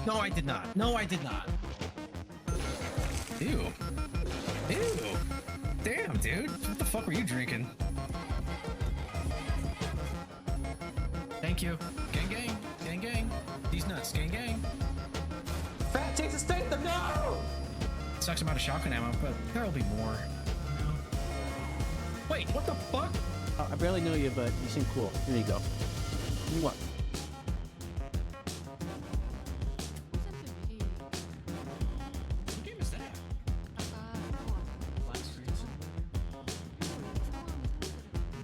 No, I did not. No, I did not. Ew. Ew. Damn, dude. What the fuck were you drinking? Thank you. Gang, gang. Gang, gang. These nuts. Gang, gang. Fat chicks estate them now! Sucks about a shotgun ammo, but there'll be more. Wait, what the fuck? I barely know you, but you seem cool. Here you go. What? What game is that? Black screen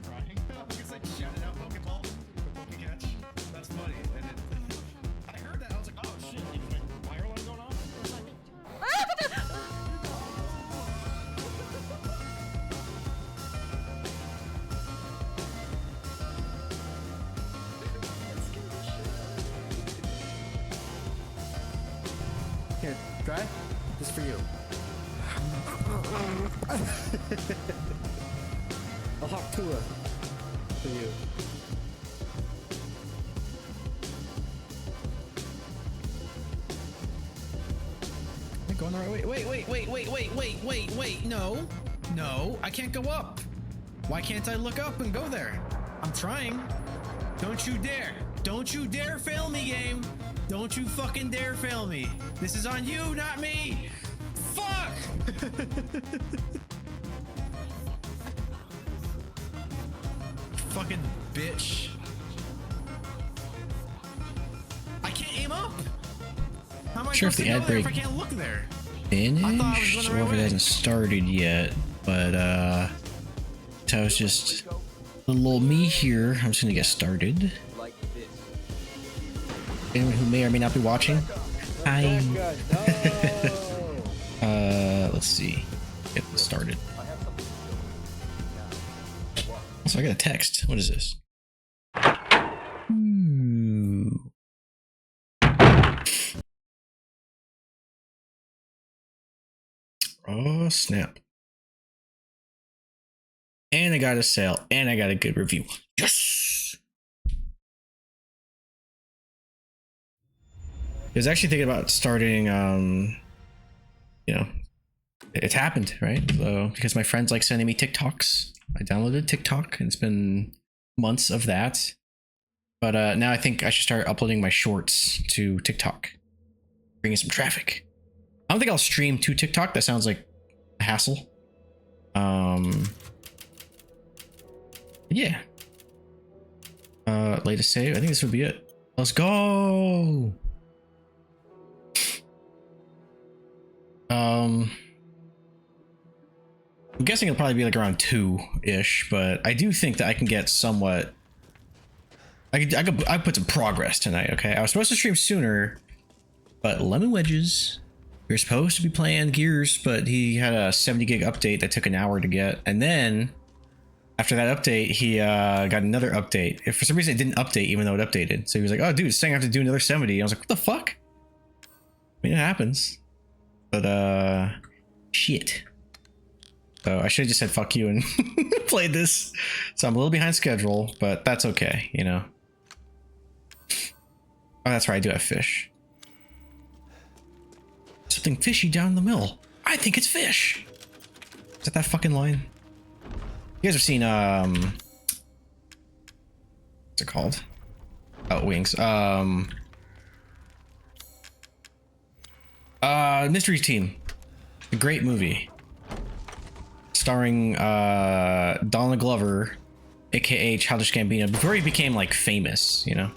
crying. It's like shouted out Pokeball or Pokecatch. That's funny. And it, I heard that. I was like, oh shit, is my fire alarm going off? Here, try. This is for you. A hot tour for you. Am I going the right way? Wait. No. No, I can't go up. Why can't I look up and go there? I'm trying. Don't you dare. Don't you dare fail me, game. Don't you fucking dare fail me. This is on you, not me. Fuck! Fucking bitch. I can't aim up. How am I Sure if supposed the to go ad there if break I can't look there? finished, going or the if right it way. hasn't started yet, but so it's just little old me here. I'm just gonna get started. Anyone who may or may not be watching, hi. Let's see, get this started. So I got a text. What is this? Ooh. Oh snap. And I got a sale, and I got a good review. Yes! I was actually thinking about starting, you know, it's happened, right? So, because my friends like sending me TikToks. I downloaded TikTok, and it's been months of that. But now I think I should start uploading my shorts to TikTok, bringing some traffic. I don't think I'll stream to TikTok. That sounds like a hassle. Yeah. Latest save. I think this would be it. Let's go. I'm guessing it'll probably be like around 2-ish, but I do think that I can get somewhat. I put some progress tonight. Okay, I was supposed to stream sooner, but Lemon Wedges. We were supposed to be playing Gears, but he had a 70 gig update that took an hour to get, and then after that update, he got another update. If for some reason it didn't update, even though it updated, so he was like, "Oh, dude, it's saying I have to do another 70." I was like, "What the fuck?" I mean, it happens, but shit. So I should have just said fuck you and played this. So I'm a little behind schedule, but that's okay, you know. Oh, that's right, I do have fish. Something fishy down the mill. I think it's fish. Is that fucking line? You guys have seen what's it called? Oh, Wings. Mystery Team. A great movie. Starring Donald Glover, aka Childish Gambino, before he became like famous, you know.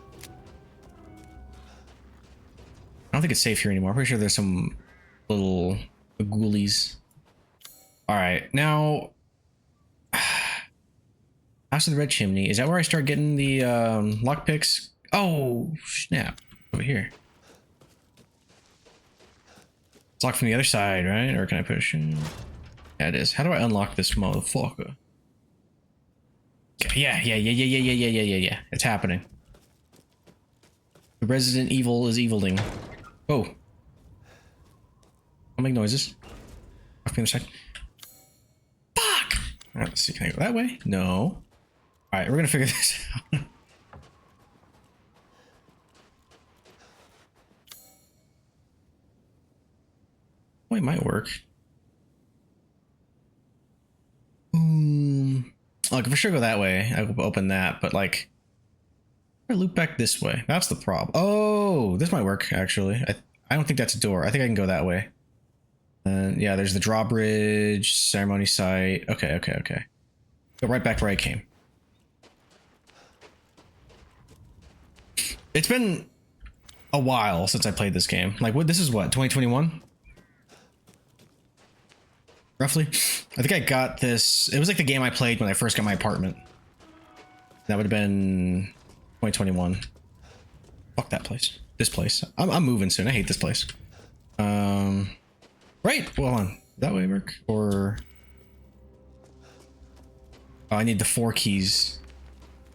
I don't think it's safe here anymore. I'm pretty sure there's some little ghoulies. Alright, now House of the Red Chimney. Is that where I start getting the lockpicks? Oh snap. Over here. It's locked from the other side, right? Or can I push? Yeah, it is. How do I unlock this motherfucker? Yeah. It's happening. The Resident Evil is eviling. Whoa. Don't make noises. Off me in a sec. Fuck! Alright, let's see. Can I go that way? No. Alright, we're gonna figure this out. Oh, it might work. Like, if I should go that way, I will open that, but like, I loop back this way. That's the problem. Oh, this might work, actually. I don't think that's a door. I think I can go that way. And yeah, there's the drawbridge, ceremony site. Okay, okay, okay. Go right back where I came. It's been a while since I played this game. Like, what? This is what, 2021? Roughly. I think I got this. It was like the game I played when I first got my apartment. That would have been 2021. Fuck that place. This place. I'm moving soon. I hate this place. Right. Well, hold on. That way work? Or oh, I need the 4 keys.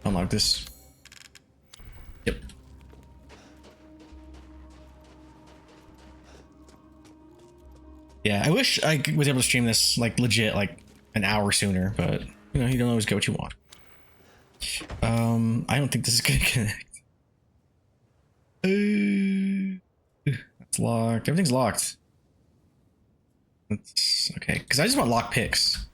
Unlock this. Yep. Yeah, I wish I was able to stream this like legit like an hour sooner, but you know, you don't always get what you want. I don't think this is gonna connect. It's locked. Everything's locked. That's okay, because I just want lock picks.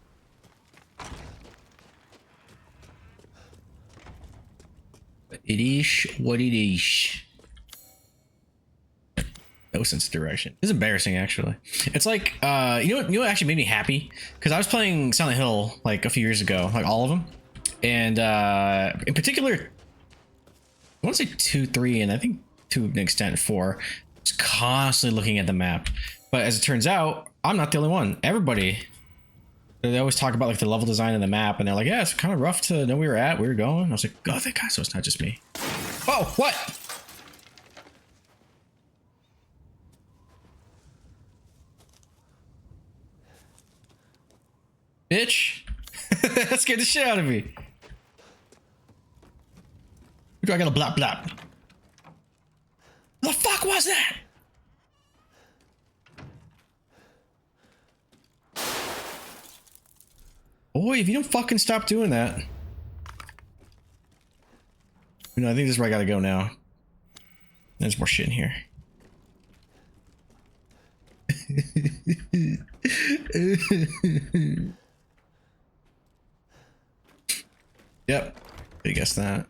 It is what it is. No sense of direction. It's embarrassing, actually. It's like, you know what actually made me happy? Because I was playing Silent Hill like a few years ago, like all of them, and in particular, I want to say 2, 3, and I think to an extent 4. I was constantly looking at the map, but as it turns out, I'm not the only one. Everybody, they always talk about like the level design of the map, and they're like, yeah, it's kind of rough to know where we're at, where we're going. I was like, oh, thank God, so it's not just me. Oh, what? Bitch. That scared the shit out of me. I got a blap blap. The fuck was that? Boy, if you don't fucking stop doing that. You know, I think this is where I gotta go now. There's more shit in here. Yep. I guess that.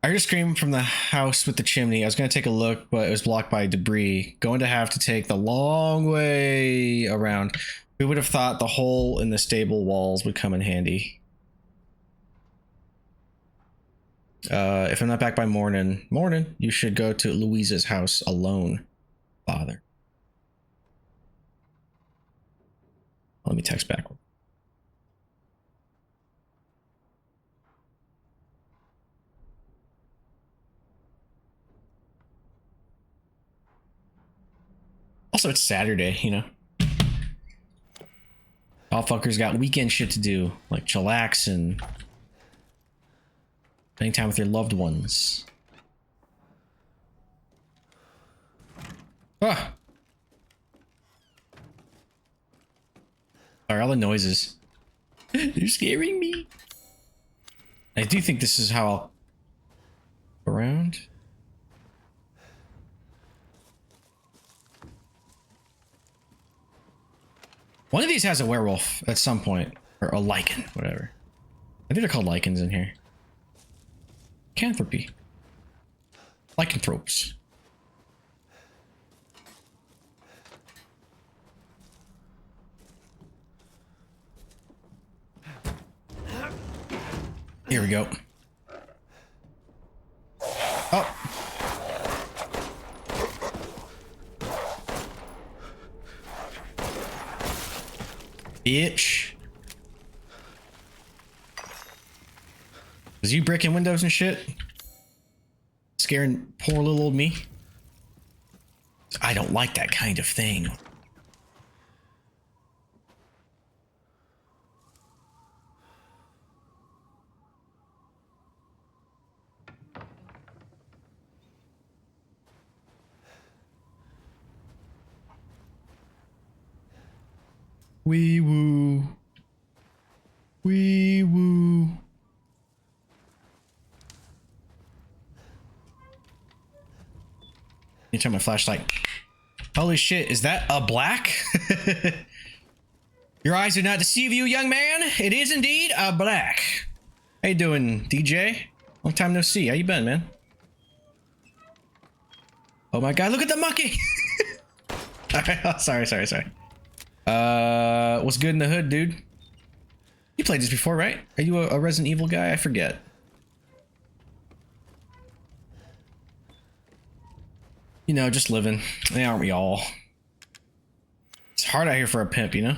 I heard a scream from the house with the chimney. I was going to take a look, but it was blocked by debris. Going to have to take the long way around. Who would have thought the hole in the stable walls would come in handy? If I'm not back by morning, you should go to Louisa's house alone, father. Let me text back. Also, it's Saturday, you know. All fuckers got weekend shit to do, like chillax and spending time with your loved ones. Ah. Sorry, all the noises. They're scaring me. I do think this is how I'll go around. One of these has a werewolf at some point, or a lichen, whatever. I think they're called lichens in here. Lycanthropy. Lycanthropes. Here we go. Oh. Bitch. Was you breaking windows and shit? Scaring poor little old me? I don't like that kind of thing. Wee woo. Wee woo. You turn my flashlight. Holy shit, is that a black? Your eyes do not deceive you, young man. It is indeed a black. How you doing, DJ? Long time no see. How you been, man? Oh my god, look at the monkey! Sorry. What's good in the hood, dude? You played this before, right? Are you a Resident Evil guy? I forget. You know, just living. Aren't we all? It's hard out here for a pimp, you know?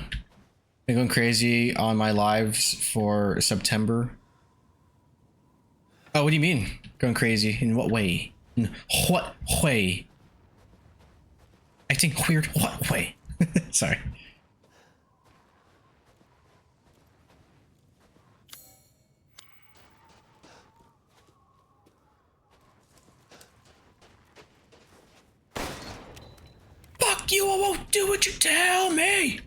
Been going crazy on my lives for September. Oh, what do you mean? Going crazy? In what way? In what way? Acting weird? What way? Sorry. Fuck you, I won't do what you tell me.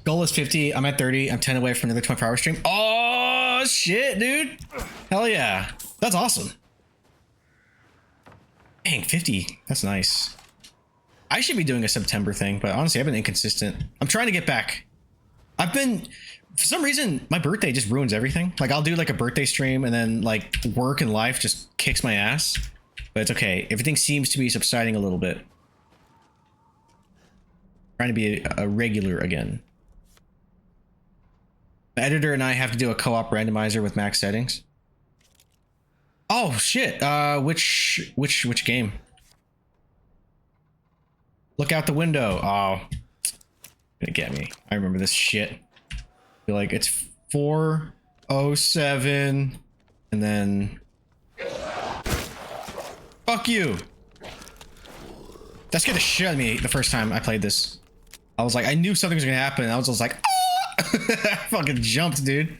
Goal is 50, I'm at 30, I'm 10 away from another 24-hour stream. Oh shit, dude. Hell yeah. That's awesome. Dang, 50, that's nice. I should be doing a September thing, but honestly, I've been inconsistent. I'm trying to get back. I've been, for some reason, my birthday just ruins everything. Like, I'll do like a birthday stream and then like work and life just kicks my ass. But it's okay. Everything seems to be subsiding a little bit. Trying to be a regular again. The editor and I have to do a co-op randomizer with max settings. Oh shit! Which game? Look out the window. Oh, gonna get me. I remember this shit. Feel like it's 407, and then fuck you. That scared the shit out of me the first time I played this. I was like, I knew something was gonna happen. And I was just like, ah! I fucking jumped, dude.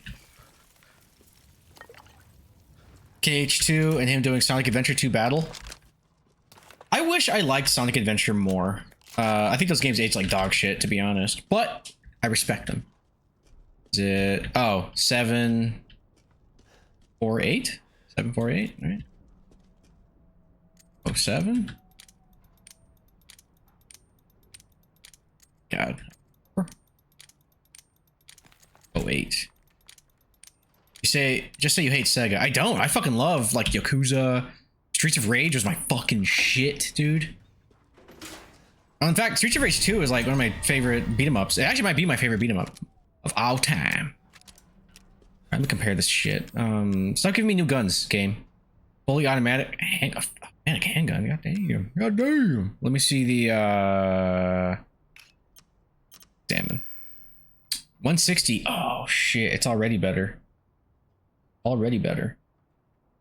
KH2 and him doing Sonic Adventure 2 Battle. I wish I liked Sonic Adventure more. I think those games age like dog shit, to be honest. But I respect them. Is it... Oh, 748? 748, right? 07? God. 08. You say... Just say you hate Sega. I don't. I fucking love, like, Yakuza. Streets of Rage was my fucking shit, dude. In fact, Streets of Rage 2 is like one of my favorite beat-em-ups. It actually might be my favorite beat-em-up of all time. Let me compare this shit. Stop giving me new guns, game. Fully automatic handgun. God damn. God damn. Let me see the Salmon. 160. Oh shit, it's already better. Already better.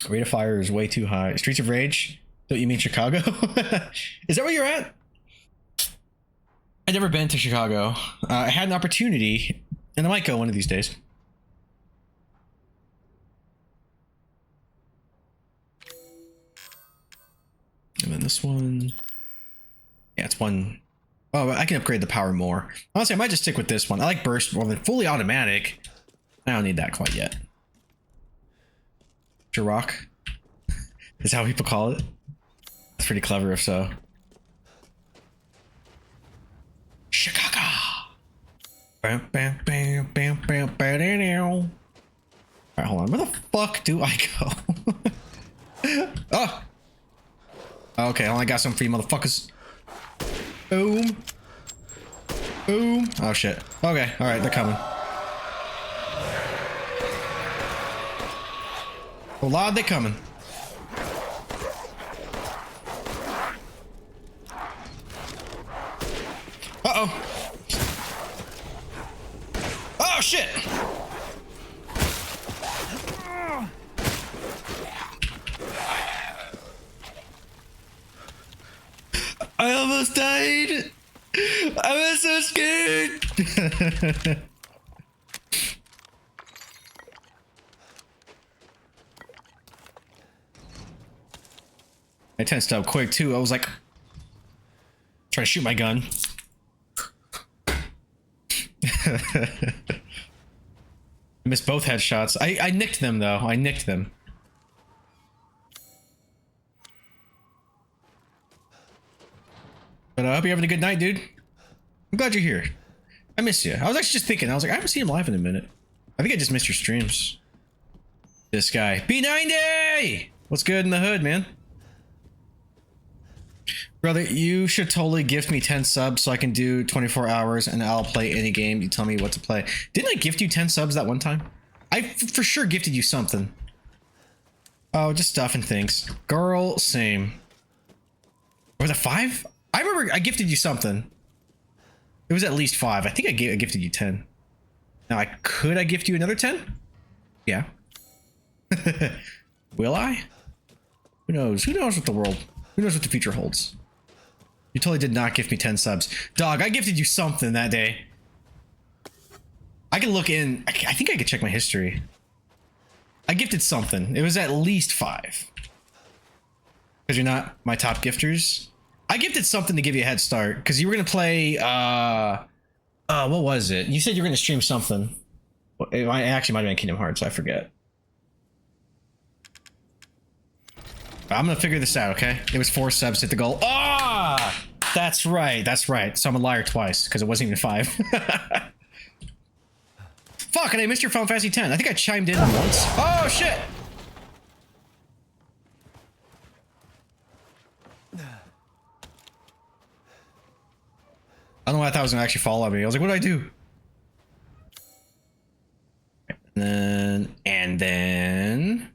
Rate of fire is way too high. Streets of Rage? Don't you mean Chicago? Is that where you're at? I've never been to Chicago. I had an opportunity, and I might go one of these days. And then this one. Yeah, it's one. Oh, I can upgrade the power more. Honestly, I might just stick with this one. I like burst more than fully automatic. I don't need that quite yet. Rock is how people call it. It's pretty clever if so. Chicago. Bam, bam, bam, bam, bam, bam, bam. All right, hold on. Where the fuck do I go? Oh. Okay, I only got some for you motherfuckers. Boom. Boom. Oh shit. Okay, all right, they're coming. Oh lord, they coming. Uh-oh. Oh shit. I almost died. I was so scared. I tensed up quick too. I was like, trying to shoot my gun. I missed both headshots. I nicked them though. I nicked them. But I hope you're having a good night, dude. I'm glad you're here. I miss you. I was actually just thinking, I was like, I haven't seen him live in a minute. I think I just missed your streams. This guy. B90! What's good in the hood, man? Brother, you should totally gift me 10 subs so I can do 24 hours and I'll play any game you tell me what to play. Didn't I gift you 10 subs that one time? I for sure gifted you something. Oh, just stuff and things. Girl, same. Was it 5? I remember I gifted you something. It was at least 5. I think I gifted you 10. Now, could I gift you another 10? Yeah. Will I? Who knows? Who knows what the future holds? You totally did not gift me 10 subs. Dog, I gifted you something that day. I can look in. I think I could check my history. I gifted something. It was at least 5. Because you're not my top gifters. I gifted something to give you a head start. Because you were going to play... what was it? You said you were going to stream something. It actually might have been Kingdom Hearts. I forget. I'm going to figure this out, okay? It was 4 subs, hit the goal. Ah! That's right. That's right. So I'm a liar twice. Because it wasn't even 5. Fuck, and I missed your Final Fantasy 10. I think I chimed in once. Oh, shit! I don't know why I thought it was gonna actually follow me. I was like, what do I do? And then...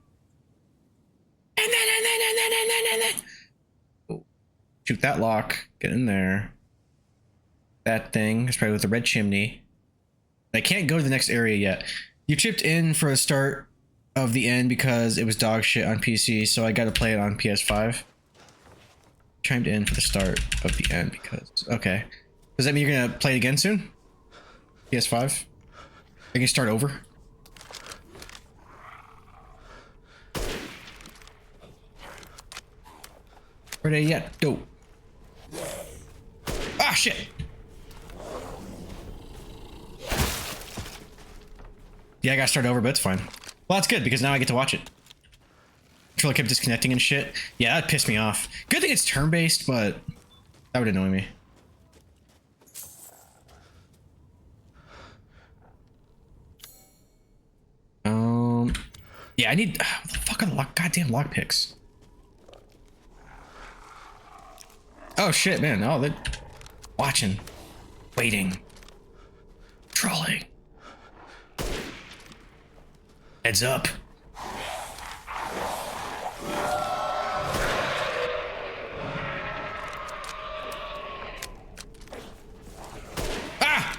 Oh, shoot that lock. Get in there. That thing is probably with the red chimney. I can't go to the next area yet. You chipped in for the start of the end because it was dog shit on PC, so I got to play it on PS5. Chimed in for the start of the end because... Okay. Does that mean you're going to play it again soon? PS5? I can start over? Where they at? Go. Ah, shit! Yeah, I gotta start over, but it's fine. Well, that's good, because now I get to watch it. Controller kept disconnecting and shit. Yeah, that pissed me off. Good thing it's turn-based, but that would annoy me. Yeah, I need... what the fuck are the goddamn lockpicks? Oh, shit, man. Oh, they're... watching. Waiting. Trolling. Heads up. Ah!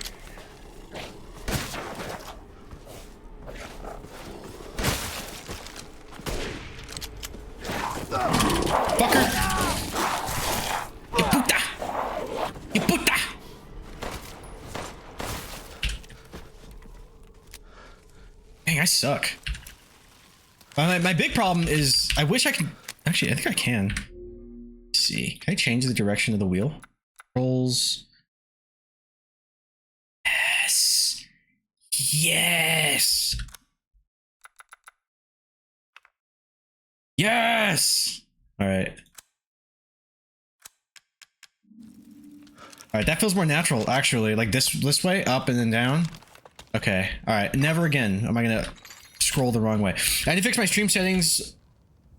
Fucker! You puta! You puta! Dang, I suck. My big problem is I wish I could... Actually, I think I can. Let's see. Can I change the direction of the wheel? Controls. Yes. Yes. Yes. All right. All right, that feels more natural, actually. Like this way, up and then down. Okay. All right. Never again am I gonna scroll the wrong way. I had to fix my stream settings.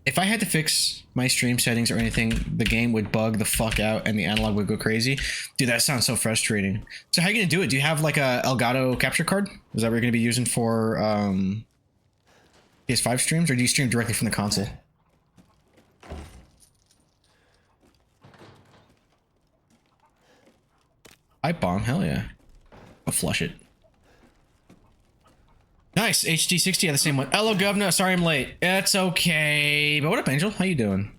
If I had to fix my stream settings or anything, the game would bug the fuck out and the analog would go crazy. Dude, that sounds so frustrating. So how are you gonna do it? Do you have like a Elgato capture card? Is that what you're gonna be using for PS5 streams, or do you stream directly from the console? Pipe bomb, hell yeah. I'll flush it. Nice, HD60, yeah, the same one. Hello, governor. Sorry I'm late. It's okay. But what up, Angel? How you doing?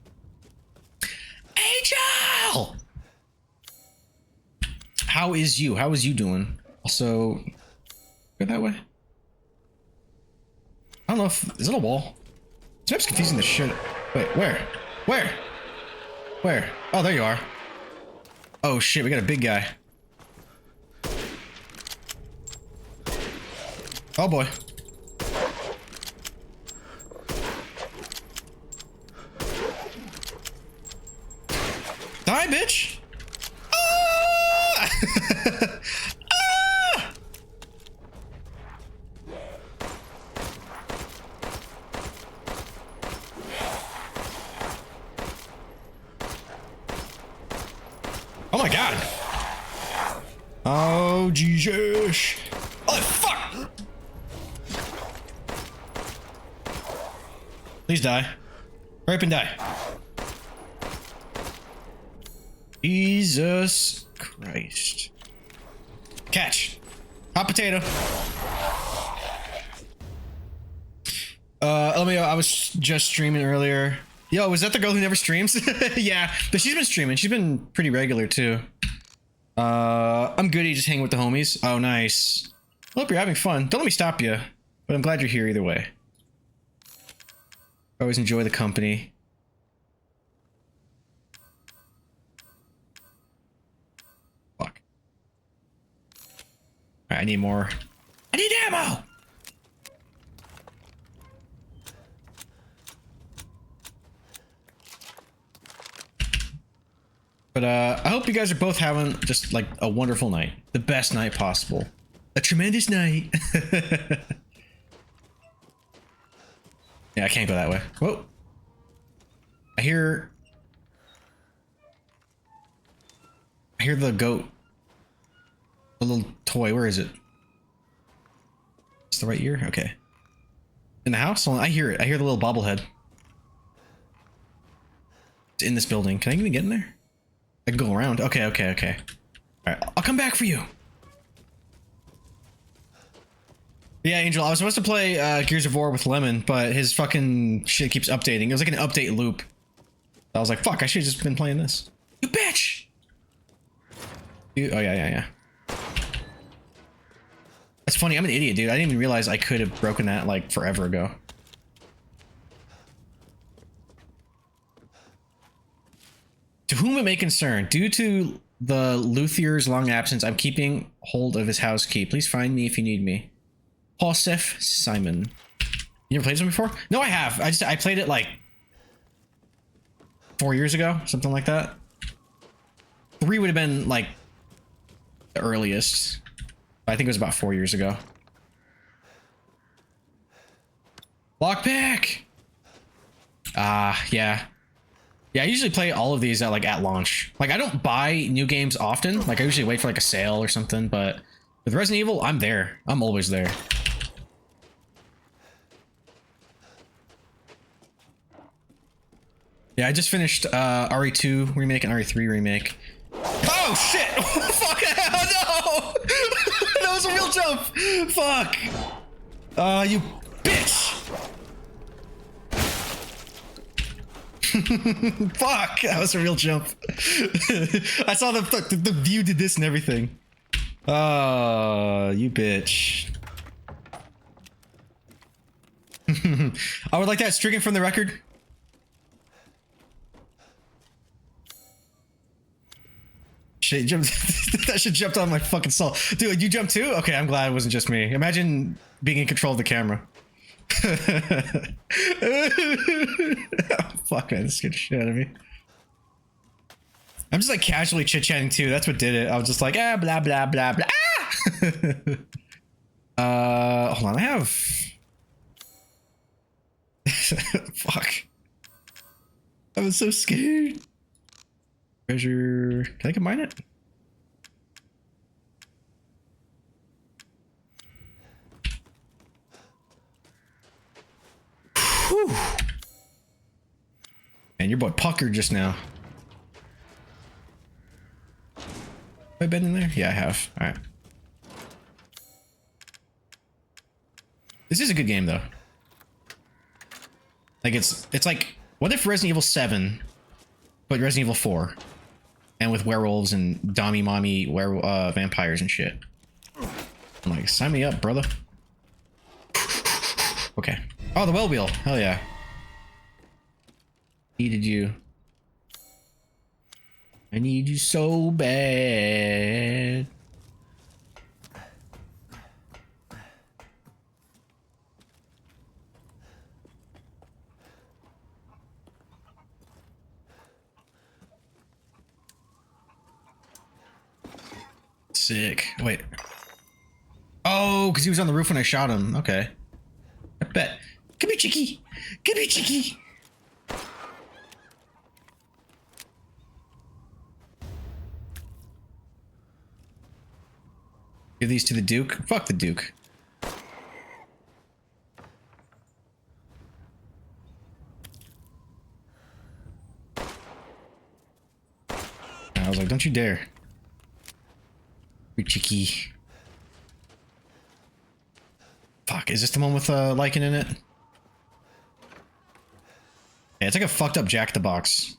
Angel! How is you? How is you doing? Also, go that way. I don't know if... Is it a wall? This map's confusing the shit. Wait, where? Where? Where? Oh, there you are. Oh, shit, we got a big guy. Oh, boy. Die, bitch! Oh my god. Oh Jesus. Oh fuck. Please die. Hurry up and die. Jesus Christ. Catch. Hot potato. I was just streaming earlier. Yo, was that the girl who never streams? Yeah, but she's been streaming. She's been pretty regular too. I'm goody, just hanging with the homies. Oh, nice. I hope you're having fun. Don't let me stop you, but I'm glad you're here either way. I always enjoy the company. Fuck. Alright, I need more. I need ammo! But I hope you guys are both having just like a wonderful night. The best night possible. A tremendous night. Yeah, I can't go that way. Whoa. I hear the goat. A little toy. Where is it? It's the right ear? Okay. In the house? I hear it. I hear the little bobblehead. It's in this building. Can I even get in there? I can go around. Okay. Alright, I'll come back for you. Yeah, Angel, I was supposed to play Gears of War with Lemon, but his fucking shit keeps updating. It was like an update loop. I was like, fuck, I should have just been playing this. You bitch! Oh, yeah. That's funny, I'm an idiot, dude. I didn't even realize I could have broken that, like, forever ago. To whom it may concern, due to the Luthier's long absence, I'm keeping hold of his house key. Please find me if you need me. Joseph Simon. You ever played this one before? No, I have. I played it like 4 years ago, something like that. 3 would have been like the earliest. I think it was about 4 years ago. Lockpick! Yeah. Yeah, I usually play all of these at launch. Like, I don't buy new games often. Like, I usually wait for like a sale or something, but with Resident Evil, I'm there. I'm always there. Yeah, I just finished RE2 remake and RE3 remake. Oh shit! Fuck! No! That was a real jump! Fuck! You bitch! Fuck! That was a real jump. I saw the view did this and everything. Oh, you bitch. I would like that stricken from the record. Shit, that shit jumped on my fucking soul. Dude, you jumped too? Okay, I'm glad it wasn't just me. Imagine being in control of the camera. Oh, fuck, man, this scared the shit out of me. I'm just like casually chit-chatting too. That's what did it. I was just like, blah, blah, blah, blah. Ah! Hold on, I have... Fuck. I was so scared. Treasure. Can I combine it? Whew. Man, your boy puckered just now. Have I been in there? Yeah, I have. All right. This is a good game though. Like it's like, what if Resident Evil 7, but Resident Evil 4, and with werewolves and dommy mommy vampires and shit. I'm like, sign me up, brother. Okay. Oh, the well wheel. Hell yeah. Needed you. I need you so bad. Sick. Wait. Oh, because he was on the roof when I shot him. Okay. I bet. Come here, Chicky. Come here, Chicky. Give these to the Duke. Fuck the Duke. I was like, don't you dare. You cheeky. Fuck, is this the one with lichen in it? Yeah, it's like a fucked up Jack the Box.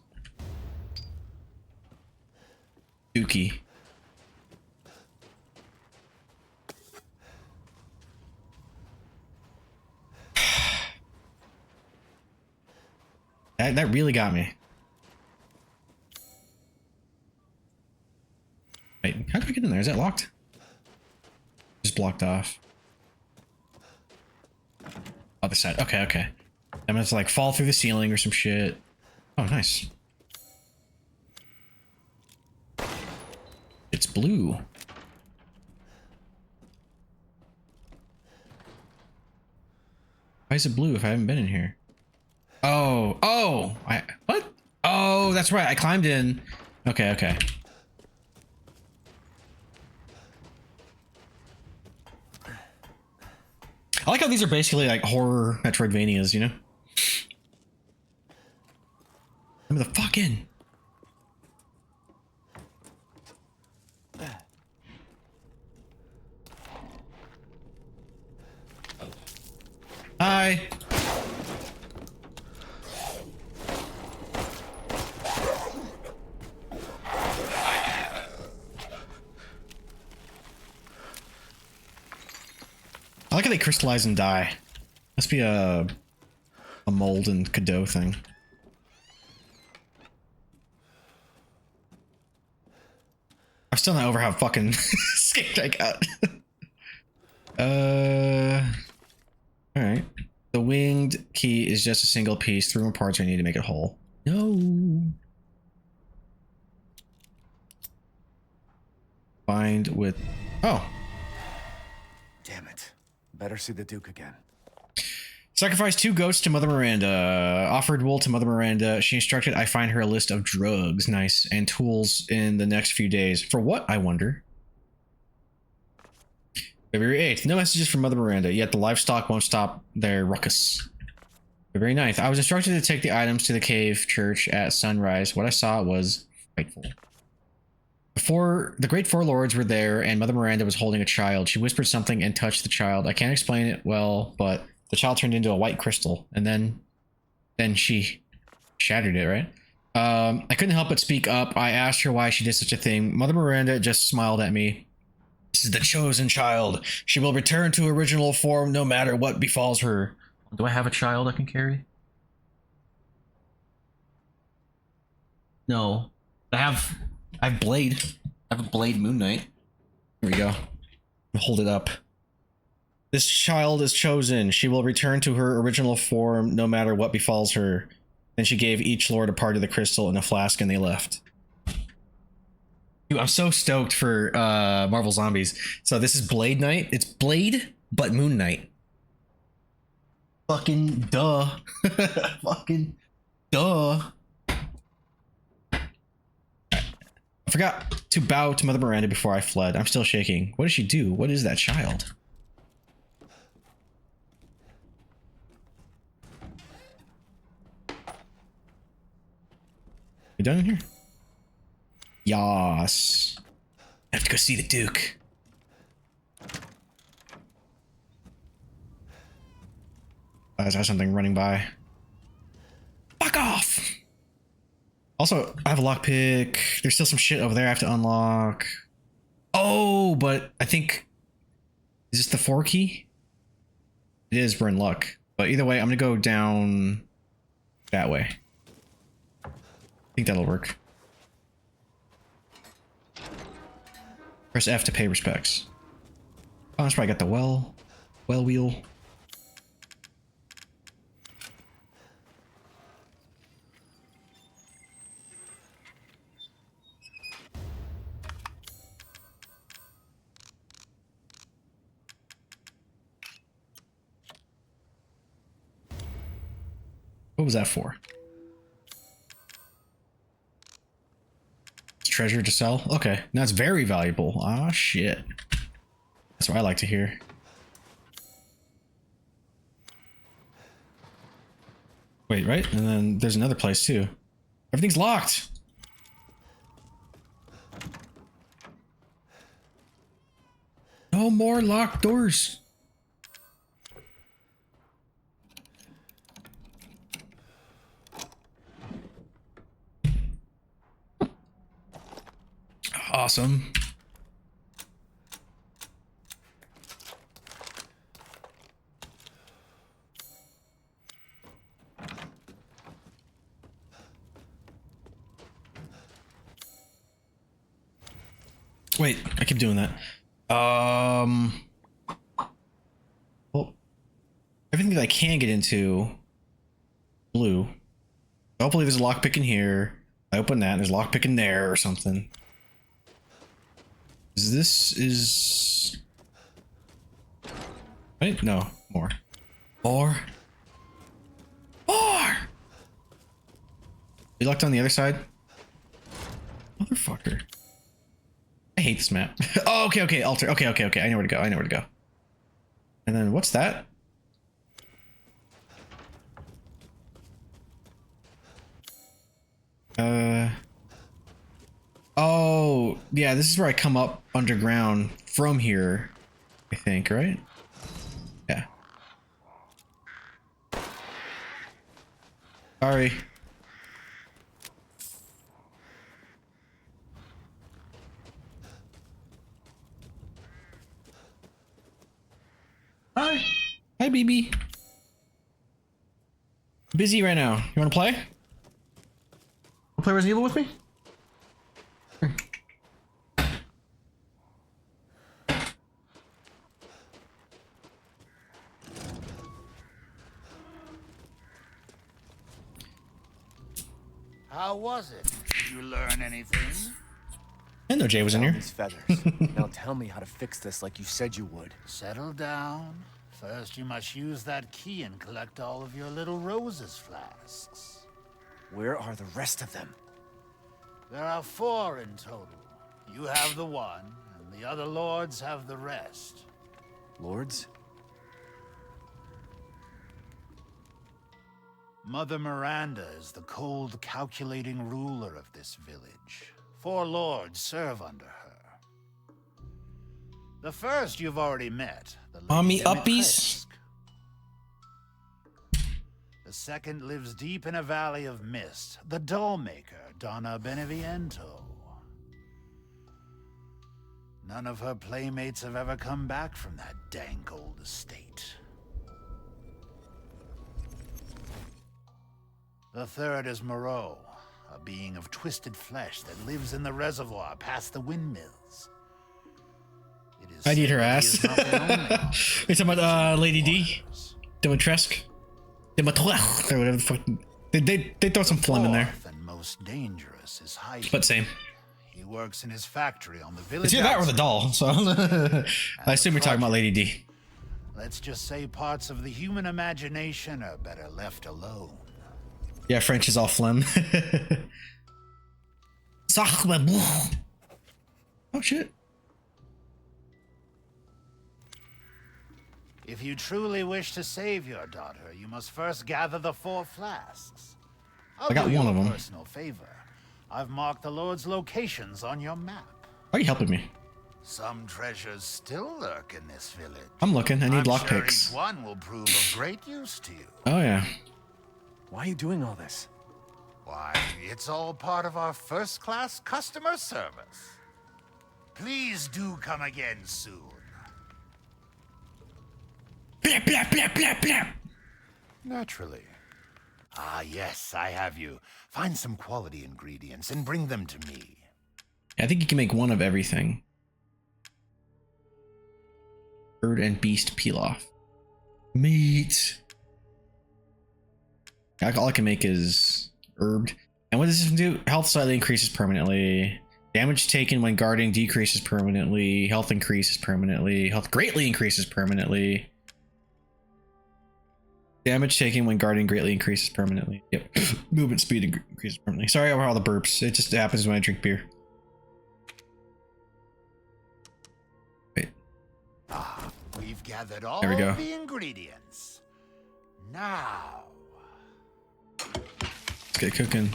Dookie. That really got me. Wait, how do I get in there? Is that locked? Just blocked off. Other side. Okay, okay. I'm gonna have to like fall through the ceiling or some shit. Oh, nice. It's blue. Why is it blue if I haven't been in here? Oh, oh, what? Oh, that's right. I climbed in. Okay, okay. I like how these are basically like horror Metroidvanias, you know? Let me the fuck in. Hi. I like how they crystallize and die. Must be a mold and Godot thing. I'm still not over how fucking scared I got. Alright. The winged key is just a single piece. 3 more parts I need to make it whole. No. Bind with... Oh. Damn it. Better see the Duke again. Sacrificed 2 goats to Mother Miranda. Offered wool to Mother Miranda. She instructed I find her a list of drugs, nice, and tools in the next few days. For what, I wonder? February 8th. No messages from Mother Miranda, yet the livestock won't stop their ruckus. February 9th. I was instructed to take the items to the cave church at sunrise. What I saw was frightful. Before the great 4 lords were there and Mother Miranda was holding a child. She whispered something and touched the child. I can't explain it well, but the child turned into a white crystal and then she shattered it, right? I couldn't help but speak up. I asked her why she did such a thing. Mother Miranda just smiled at me. This is the chosen child. She will return to original form no matter what befalls her. Do I have a child I can carry? No. I have Blade. I have a Blade Moon Knight. Here we go. Hold it up. This child is chosen. She will return to her original form no matter what befalls her. Then she gave each lord a part of the crystal in a flask and they left. Dude, I'm so stoked for Marvel Zombies. So this is Blade Knight. It's Blade, but Moon Knight. Fucking duh. Fucking duh. I forgot to bow to Mother Miranda before I fled. I'm still shaking. What did she do? What is that child? You done in here? Yas. I have to go see the Duke. I saw something running by. Fuck off! Also, I have a lockpick. There's still some shit over there I have to unlock. Oh, but I think... Is this the 4 key? It is, we're in luck. But either way, I'm gonna go down that way. I think that'll work. Press F to pay respects. Oh, that's right, I got the well wheel. What was that for? Treasure to sell? Okay, now it's very valuable. Ah, shit. That's what I like to hear. Wait, right? And then there's another place too. Everything's locked. No more locked doors. Awesome. Wait, I keep doing that. Well, everything that I can get into blue. Hopefully there's a lockpick in here. I open that, and there's a lockpick in there or something. This is... Right? No, more. More. More! You locked on the other side? Motherfucker. I hate this map. Oh, okay, altar. Okay. I know where to go. And then what's that? Oh, yeah, this is where I come up underground from here, I think, right? Yeah. Sorry. Hi. Hi, BB. Busy right now. You want to play? Want to play Resident Evil with me? How was it? Did you learn anything? I didn't know Jay was in here. These feathers. Now tell me how to fix this like you said you would. Settle down. First, you must use that key and collect all of your little roses flasks. Where are the rest of them? There are 4 in total. You have the one, and the other lords have the rest. Lords? Mother Miranda is the cold, calculating ruler of this village. 4 lords serve under her. The first you've already met, the Army Lady uppies? Dimitrescu. The second lives deep in a valley of mist, the doll-maker, Donna Beneviento. None of her playmates have ever come back from that dank old estate. The third is Moreau, a being of twisted flesh that lives in the reservoir past the windmills. It is I need her said ass. he is not the only You're talking about Lady D? Dimitrescu? Dimitrescu, or whatever the fuck. They throw some phlegm in there. Fourth and most dangerous is Hyde. But same. He works in his factory on the village. It's either that or the outside. doll, so I assume you're talking about Lady D. Let's just say parts of the human imagination are better left alone. Yeah, French is all phlegm. Oh shit. If you truly wish to save your daughter, you must first gather the 4 flasks. I'll I got do you one of a them. personal favor. I've marked the Lord's locations on your map. Why are you helping me? Some treasures still lurk in this village. I'm looking. I need I'm sure lockpicks. each one will prove of great use to you. Oh yeah. Why are you doing all this? Why, it's all part of our first-class customer service. Please do come again soon. Blap, blap, blap, blap, blap. Naturally. Ah, yes, I have you. Find some quality ingredients and bring them to me. I think you can make one of everything. Bird and beast peel off. Meat. All I can make is herbed. And what does this do? Health slightly increases permanently. Damage taken when guarding decreases permanently. Health increases permanently. Health greatly increases permanently. Damage taken when guarding greatly increases permanently. Yep. Movement speed increases permanently. Sorry about all the burps. It just happens when I drink beer. Wait. We've gathered all There we go. the ingredients. Now, Let's get cooking.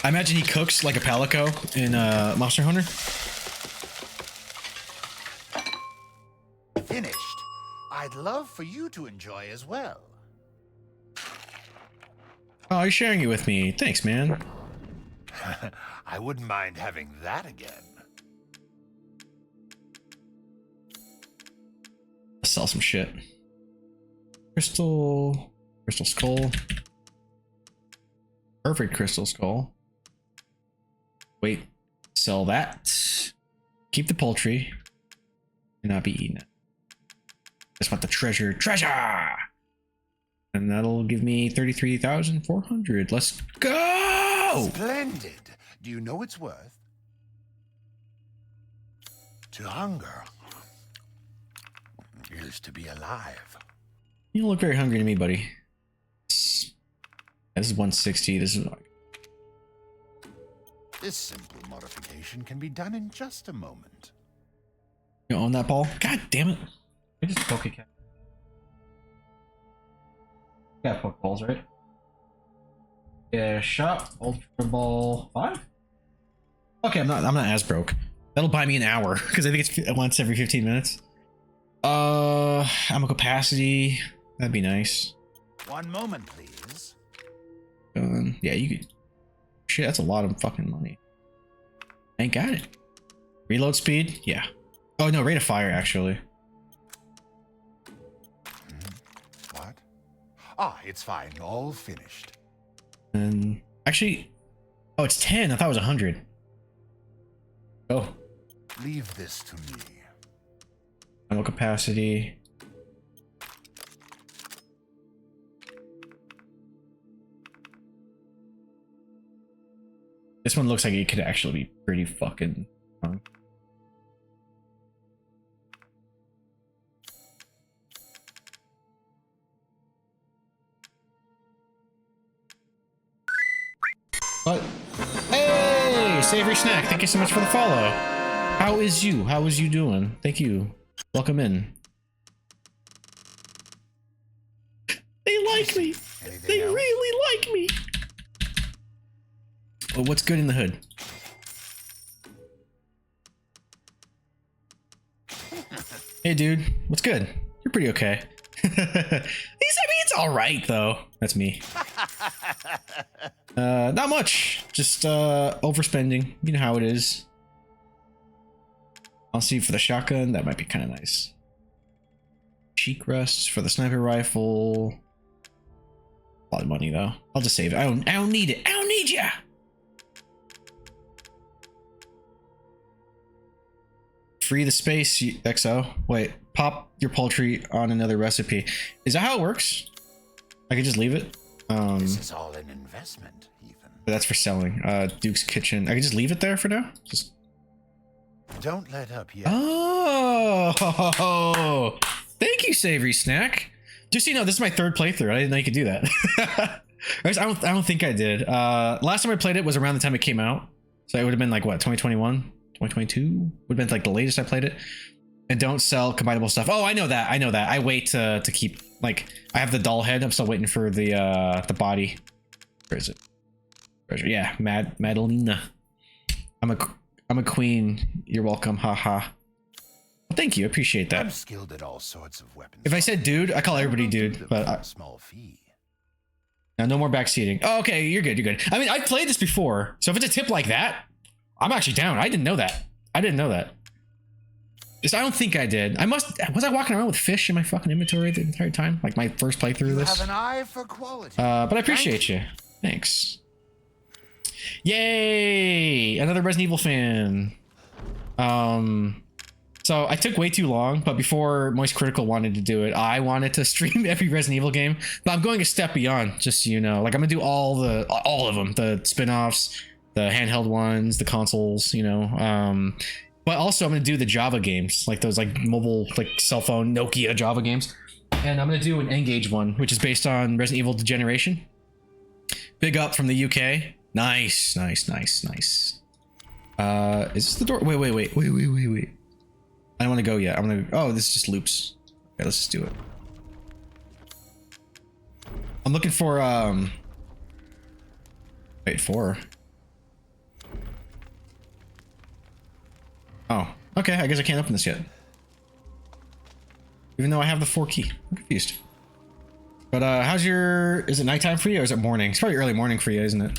I imagine he cooks like a Palico in Monster Hunter. finished. I'd love for you to enjoy as well. Oh, you're sharing it with me. Thanks, man. I wouldn't mind having that again. Sell some shit. Crystal skull. Perfect crystal skull. Wait, sell that. Keep the poultry. Cannot be eaten. Just want the treasure. And that'll give me 33,400. Let's go! Splendid. Do you know its worth? To hunger is to be alive. You don't look very hungry to me, buddy. This is 160. This is This simple modification can be done in just a moment. you own that ball. God damn it! I just poke a cat. Yeah, poke balls, right? Yeah, shop ultra ball 5. Okay, I'm not as broke. That'll buy me an hour because I think it's once every 15 minutes. Ammo capacity. That'd be nice. One moment, please. Yeah, you could. Shit, that's a lot of fucking money. Ain't got it. Reload speed? Yeah. Oh no, rate of fire actually. What? Ah, it's fine. All finished. And actually, oh, it's 10. I thought it was 100. Oh, Leave this to me. ammo capacity. This one looks like it could actually be pretty fucking fun. But hey, Savory Snack, thank you so much for the follow. How is you? How is you doing? Thank you. Welcome in. They like me. Anything They else? really like me. Well, what's good in the hood? Hey, dude. What's good? You're pretty okay. I mean, it's all right though. That's me. Not much. Just overspending. You know how it is. I'll see for the shotgun. That might be kind of nice. Cheek rests for the sniper rifle. A lot of money though. I'll just save it. I don't need it. I don't need ya. Free the space, XO. Wait, pop your poultry on another recipe. Is that how it works? I could just leave it. This is all an investment, Ethan. That's for selling. Duke's Kitchen. I can just leave it there for now. Just. Don't let up yet. Oh, thank you, Savory Snack. Just so you know, this is my third playthrough. I didn't know you could do that. I don't think I did. Last time I played it was around the time it came out, so it would have been like what, 2021, 2022 would have been like the latest I played it. And don't sell combinable stuff. Oh, I know that. I wait to keep, like, I have the doll head. I'm still waiting for the body. Where is it? Treasure. Yeah, Madalena. I'm a queen. You're welcome. Haha. Well, thank you. I appreciate I'm that. skilled at all sorts of weapons. If I said dude, I call everybody dude, but a small fee. now no more backseating. Oh, okay, you're good. You're good. I mean, I've played this before, so if it's a tip like that, I'm actually down. I didn't know that. I don't think I did. Was I walking around with fish in my fucking inventory the entire time? Like my first playthrough of You this? have an eye for quality. But I appreciate you. Thanks. Yay! Another Resident Evil fan. So I took way too long, but before Moist Critical wanted to do it, I wanted to stream every Resident Evil game. But I'm going a step beyond, just so you know. Like I'm gonna do all of them, the spin-offs, the handheld ones, the consoles, you know. But also I'm gonna do the Java games, like those like mobile, like cell phone Nokia Java games. And I'm gonna do an N-Gage one, which is based on Resident Evil Degeneration. Big up from the UK. Nice. Is this the door? Wait. I don't want to go yet. I'm gonna. Oh, this just loops. Okay, let's just do it. I'm looking for Wait, 4. Oh, okay. I guess I can't open this yet. Even though I have the 4 key. I'm confused. But how's your... Is it nighttime for you or is it morning? It's probably early morning for you, isn't it?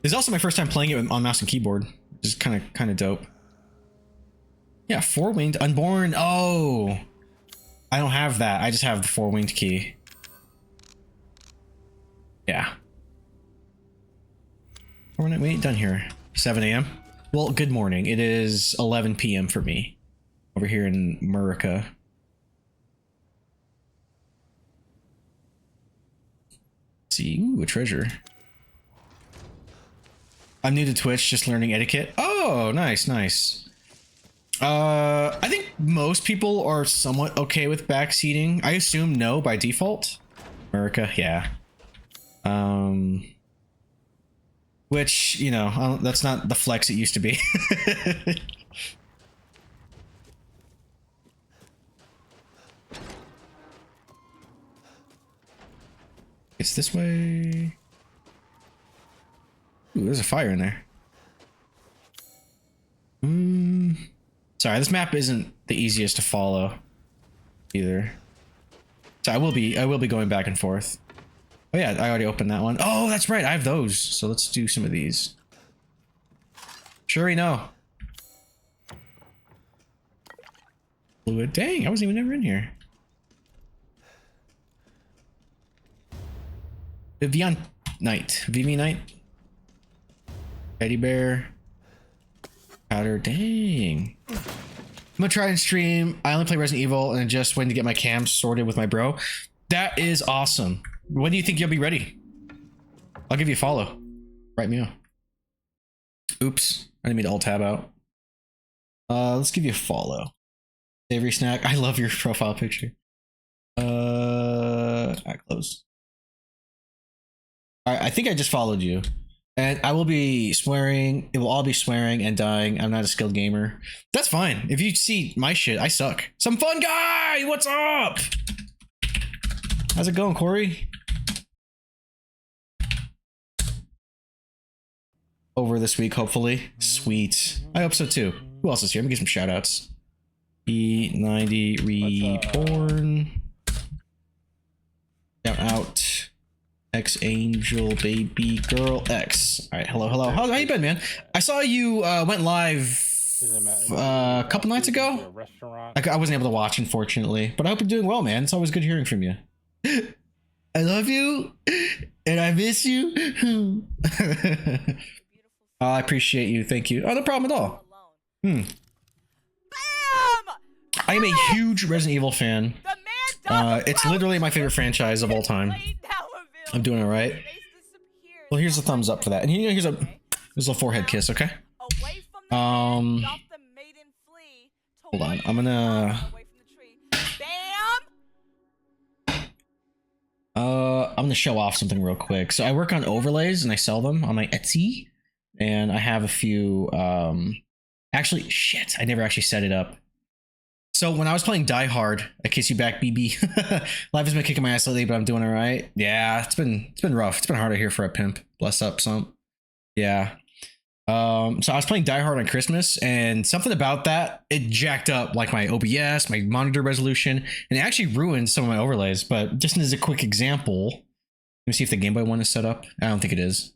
This is also my first time playing it on mouse and keyboard. Which is kind of dope. Yeah, 4-winged unborn. Oh, I don't have that. I just have the 4-winged key. Yeah. We ain't done here. 7 a.m. Well, good morning. It is 11 p.m. for me over here in America. Let's see, ooh, a treasure. I'm new to Twitch, just learning etiquette. Oh, nice, nice. I think most people are somewhat okay with backseating. I assume no by default. America, yeah. Which, you know, that's not the flex it used to be. It's this way. Ooh, there's a fire in there. Sorry, this map isn't the easiest to follow either. So I will be going back and forth. Oh yeah, I already opened that one. Oh, that's right, I have those. So let's do some of these. Sure, no. Fluid. Dang, I wasn't even ever in here. Vivian Knight. Vivi Knight. Teddy bear. Powder. Dang. I'm gonna try and stream. I only play Resident Evil and just waiting to get my cams sorted with my bro. That is awesome. When do you think you'll be ready? I'll give you a follow. Write me up. Oops. I didn't mean to alt tab out. Let's give you a follow. Savory snack. I love your profile picture. I close. Alright, I think I just followed you. And I will be swearing. It will all be swearing and dying. I'm not a skilled gamer. That's fine. If you see my shit, I suck. Some fun guy! What's up? How's it going, Corey? Over this week, hopefully. Sweet. I hope so too. Who else is here? Let me get some shout outs. E90 Reborn. Shout out. X Angel Baby Girl X. Alright, hello, hello. How you been, man? I saw you went live a couple nights ago. I wasn't able to watch, unfortunately. But I hope you're doing well, man. It's always good hearing from you. I love you. And I miss you. I appreciate you. Thank you. Oh, no problem at all. I am a huge Resident Evil fan. It's literally my favorite franchise of all time. I'm doing all right. Well, here's a thumbs up for that. And here's a forehead kiss, okay? Hold on. I'm gonna show off something real quick. So I work on overlays and I sell them on my Etsy. And I have a few, actually, shit, I never actually set it up. So when I was playing Die Hard, I kiss you back, BB. Life has been kicking my ass lately, but I'm doing all right. Yeah, it's been rough. It's been harder here for a pimp. Bless up, some. Yeah. So I was playing Die Hard on Christmas, and something about that, it jacked up like my OBS, my monitor resolution, and it actually ruined some of my overlays. But just as a quick example, let me see if the Game Boy one is set up. I don't think it is.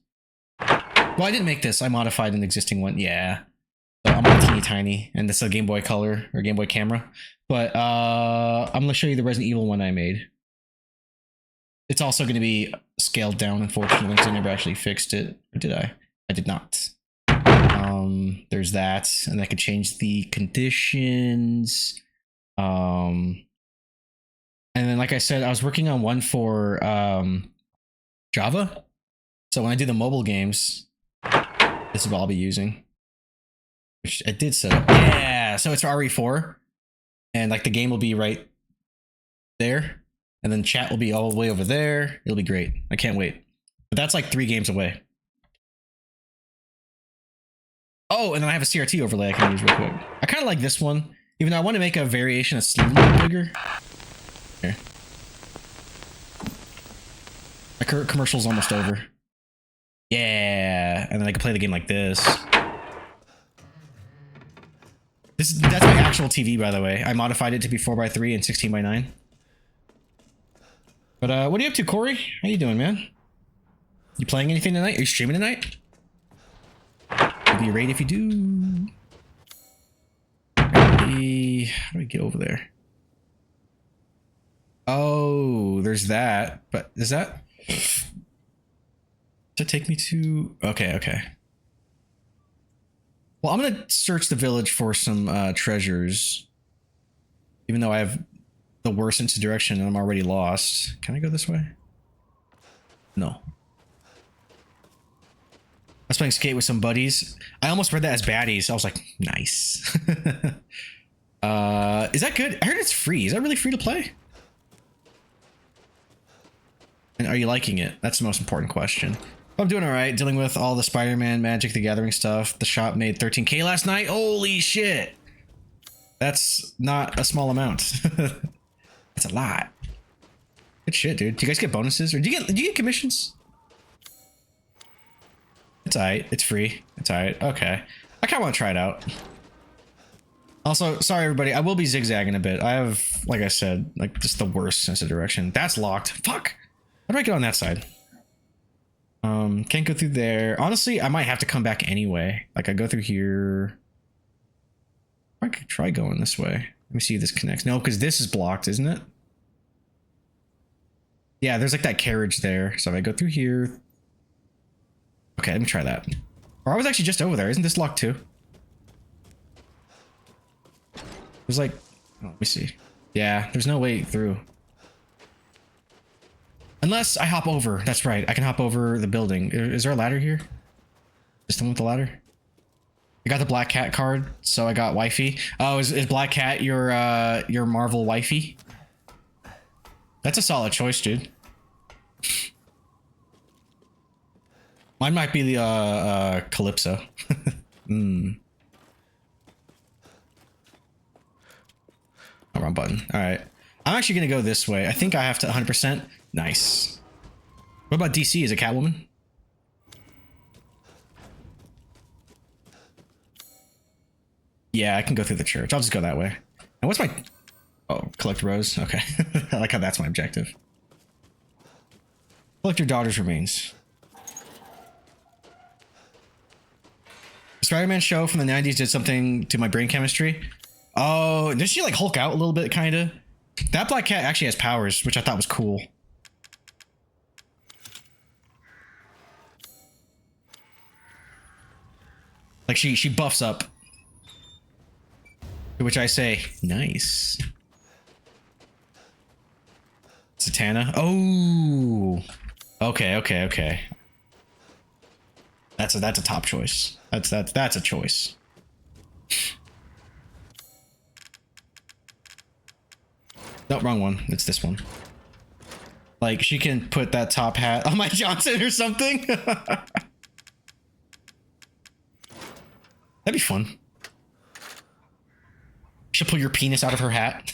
Well, I didn't make this. I modified an existing one. Yeah. So I'm on teeny tiny, and this is a Game Boy Color or Game Boy Camera. But I'm gonna show you the Resident Evil one I made. It's also going to be scaled down, unfortunately, because I never actually fixed it. Or did I? I did not. There's that, and I could change the conditions. And then, like I said, I was working on one for Java. So when I do the mobile games, this is what I'll be using. Which I did set up. Yeah, so it's for RE4. And like the game will be right there. And then chat will be all the way over there. It'll be great. I can't wait. But that's like 3 games away. Oh, and then I have a CRT overlay I can use real quick. I kind of like this one, even though I want to make a variation that's a little bit bigger. Here. My commercial's almost over. Yeah, and then I can play the game like this. That's my actual TV, by the way. I modified it to be 4:3 and 16:9. But what are you up to, Corey? How you doing, man? You playing anything tonight? Are you streaming tonight? I'll be right if you do. How do I get over there? Oh, there's that. But is that? To take me to? Okay, okay. Well, I'm gonna search the village for some treasures. Even though I have the worst sense of direction and I'm already lost. Can I go this way? No. I was playing skate with some buddies. I almost read that as baddies. I was like, nice. Is that good? I heard it's free. Is that really free to play? And are you liking it? That's the most important question. I'm doing all right, dealing with all the Spider-Man Magic the Gathering stuff. The shop made 13K last night. Holy shit. That's not a small amount. That's a lot. Good shit, dude. Do you guys get bonuses? Or do you get commissions? It's alright. It's free. It's alright. Okay. I kind of want to try it out. Also, sorry everybody. I will be zigzagging a bit. I have, like I said, like just the worst sense of direction. That's locked. Fuck. How do I get on that side? Can't go through there. Honestly, I might have to come back anyway. Like I go through here. I could try going this way. Let me see if this connects. No, because this is blocked, isn't it? Yeah, there's like that carriage there. So if I go through here. Okay, let me try that. Or I was actually just over there. Isn't this locked too? There's like, oh, let me see. Yeah, there's no way through. Unless I hop over. That's right. I can hop over the building. Is there a ladder here? Is the one with the ladder? I got the Black Cat card, so I got wifey. Oh, is Black Cat your Marvel wifey? That's a solid choice, dude. Mine might be the Calypso. Oh, wrong button. All right. I'm actually gonna go this way. I think I have to 100%. Nice. What about DC? Is it Catwoman? Yeah, I can go through the church. I'll just go that way. And what's my... Oh, collect rose. Okay. I like how that's my objective. Collect your daughter's remains. The Spider-Man show from the 90s did something to my brain chemistry. Oh, did she like Hulk out a little bit, kind of? That Black Cat actually has powers, which I thought was cool. Like she buffs up. To which I say, nice. Satana. Oh. Okay, okay, okay. That's a top choice. That's a choice. No, wrong one. It's this one. Like she can put that top hat on my Johnson or something. That'd be fun. She'll pull your penis out of her hat.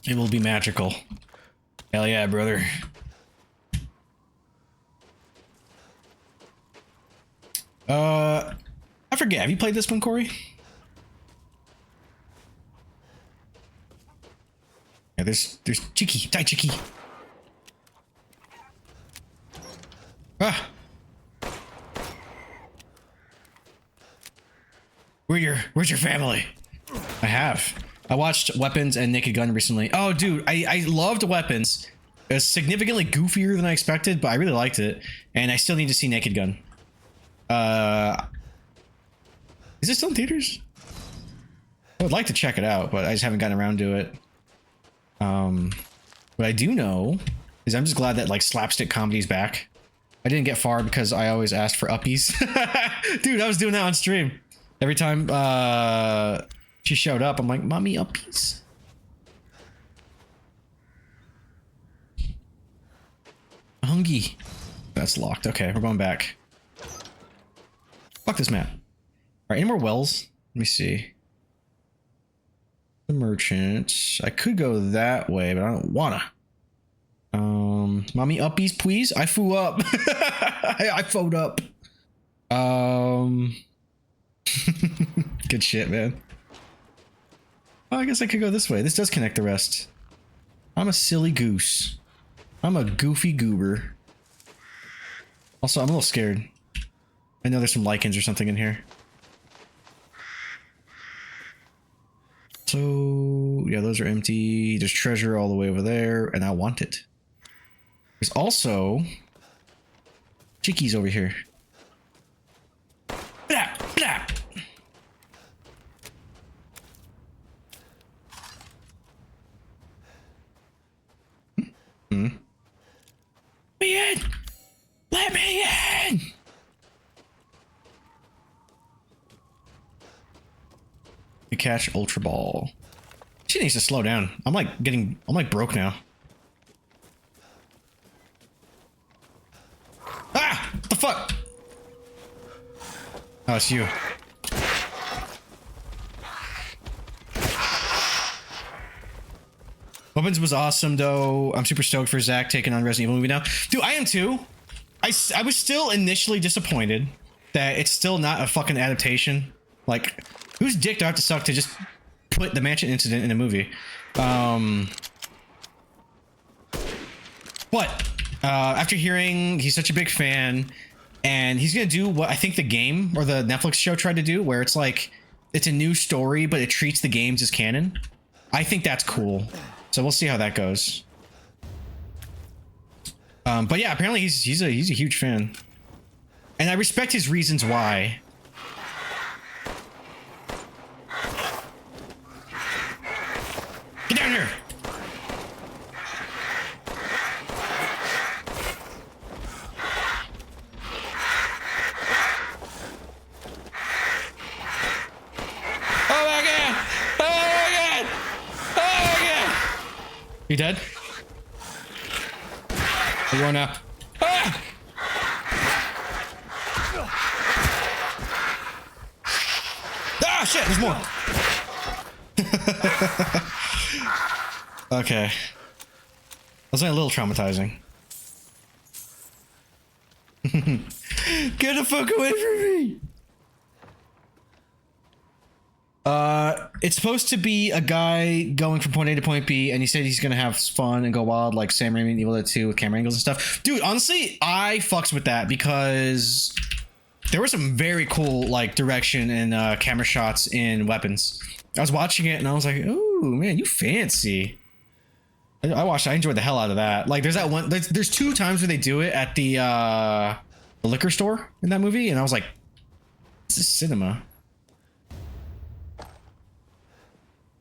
It will be magical. Hell yeah, brother. I forget. Have you played this one, Corey? Yeah, there's Chicky. Die, Chicky. Ah. Where's your family? I have. I watched Weapons and Naked Gun recently. Oh, dude, I loved Weapons. It was significantly goofier than I expected, but I really liked it. And I still need to see Naked Gun. Is it still in theaters? I would like to check it out, but I just haven't gotten around to it. What I do know is I'm just glad that like slapstick comedy's back. I didn't get far because I always asked for uppies. Dude, I was doing that on stream. Every time she showed up, I'm like, mommy uppies. Hungry. That's locked. Okay, we're going back. Fuck this map. All right, any more wells? Let me see. The merchant. I could go that way, but I don't wanna. Mommy uppies, please. I flew up. I foed up. Good shit, man. Well, I guess I could go this way. This does connect the rest. I'm a silly goose. I'm a goofy goober. Also, I'm a little scared. I know there's some lichens or something in here. So, yeah, those are empty. There's treasure all the way over there, and I want it. There's also chickies over here. Blah, blah. Let me in! Let me in! You catch Ultra Ball. She needs to slow down. I'm like broke now. Ah! What the fuck? Oh, it's you. Weapons was awesome, though. I'm super stoked for Zach taking on Resident Evil movie now. Dude, I am too. I was still initially disappointed that it's still not a fucking adaptation. Like, whose dick do I have to suck to just put the mansion incident in a movie? What? After hearing he's such a big fan, and he's gonna do what I think the game or the Netflix show tried to do, where it's like, it's a new story, but it treats the games as canon. I think that's cool. So we'll see how that goes. But yeah, apparently he's a huge fan, and I respect his reasons why. Get down here! Oh my god! Oh my god! Oh my god! You dead? Where you going now? Ah! Ah, shit, there's more. Okay. That was a little traumatizing. Get the fuck away from me! It's supposed to be a guy going from point A to point B, and he said he's gonna have fun and go wild like Sam Raimi and Evil Dead 2 with camera angles and stuff. Dude, honestly, I fucks with that because there was some very cool like direction and camera shots in Weapons. I was watching it and I was like, "Ooh, man, you fancy." I enjoyed the hell out of that. Like, there's that one. There's two times where they do it at the liquor store in that movie, and I was like, "This is cinema."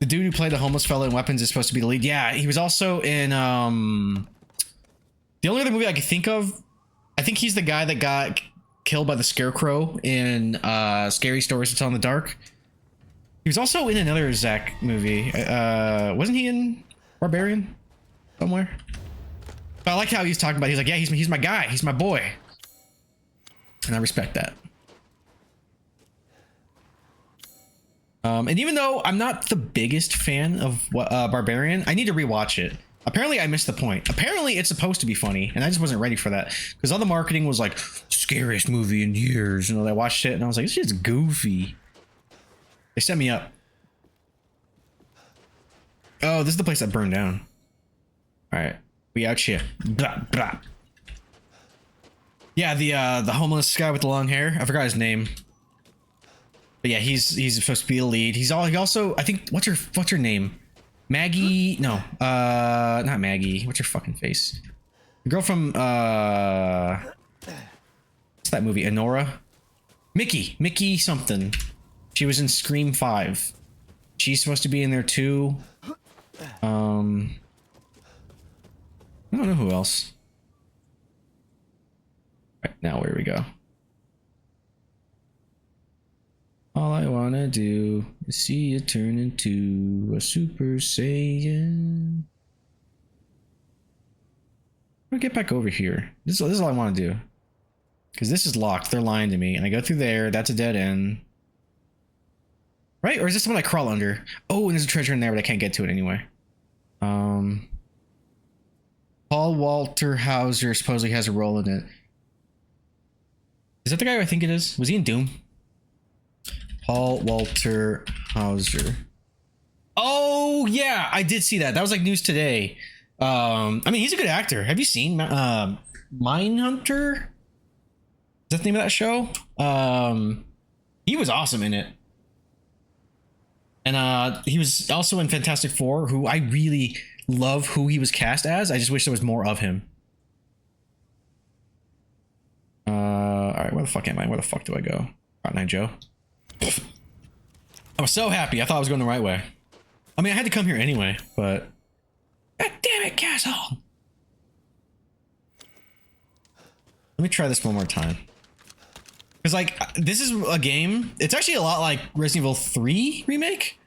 The dude who played the homeless fellow in Weapons is supposed to be the lead. Yeah, he was also in the only other movie I could think of. I think he's the guy that got killed by the Scarecrow in Scary Stories to Tell in the Dark. He was also in another Zack movie. Wasn't he in Barbarian somewhere? But I like how he's talking about it. He's like, yeah, he's my guy. He's my boy. And I respect that. And even though I'm not the biggest fan of Barbarian, I need to rewatch it. Apparently I missed the point. Apparently it's supposed to be funny, and I just wasn't ready for that. Because all the marketing was like, scariest movie in years. And I watched it and I was like, this shit's goofy. They set me up. Oh, this is the place that burned down. Alright. We out here. Blah, blah. Yeah, the homeless guy with the long hair. I forgot his name. But yeah, he's supposed to be a lead. He also, I think, what's her name? Maggie? No, not Maggie. What's her fucking face? The girl from what's that movie? Enora? Mickey something. She was in Scream 5. She's supposed to be in there too. I don't know who else. Right now, where we go? All I wanna do is see you turn into a Super Saiyan. I'm gonna get back over here. This is all I want to do. Because this is locked. They're lying to me. And I go through there. That's a dead end. Right? Or is this the one I crawl under? Oh, and there's a treasure in there, but I can't get to it anyway. Paul Walter Hauser supposedly has a role in it. Is that the guy I think it is? Was he in Doom? Paul Walter Hauser. Oh, yeah. I did see that. That was like news today. I mean, he's a good actor. Have you seen Mindhunter? Is that the name of that show? He was awesome in it. And he was also in Fantastic Four, who I really love who he was cast as. I just wish there was more of him. All right, where the fuck am I? Where the fuck do I go? Rotten Eye Joe. I was so happy. I thought I was going the right way. I mean, I had to come here anyway, but... God damn it, castle! Let me try this one more time. Because, like, this is a game... It's actually a lot like Resident Evil 3 Remake,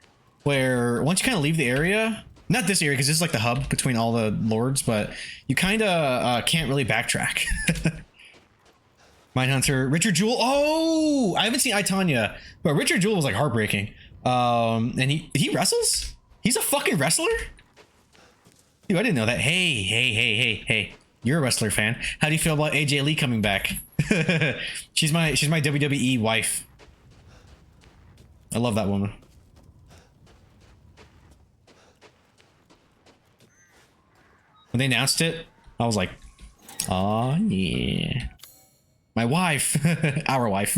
where once you kind of leave the area... Not this area, because this is like the hub between all the lords, but you kind of can't really backtrack. Mindhunter, Richard Jewell. Oh, I haven't seen I, Tonya, but Richard Jewell was like heartbreaking. And he wrestles? He's a fucking wrestler? Dude, I didn't know that. Hey. You're a wrestler fan. How do you feel about AJ Lee coming back? she's my WWE wife. I love that woman. When they announced it, I was like, oh yeah. My wife. Our wife.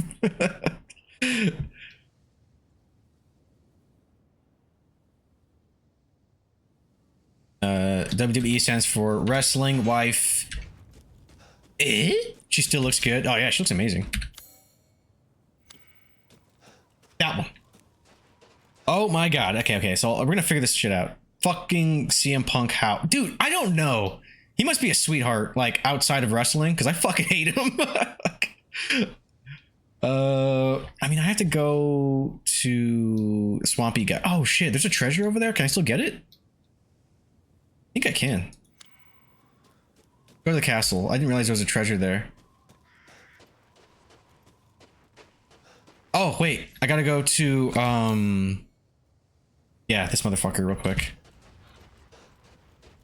WWE stands for Wrestling Wife. She still looks good. Oh yeah, she looks amazing. That one. Oh my god. Okay. So we're gonna figure this shit out. Fucking CM Punk, how? Dude, I don't know. He must be a sweetheart, like, outside of wrestling, because I fucking hate him. I mean, I have to go to Swampy Guy. Oh, shit, there's a treasure over there? Can I still get it? I think I can. Go to the castle. I didn't realize there was a treasure there. Oh, wait. I gotta go to, yeah, this motherfucker real quick.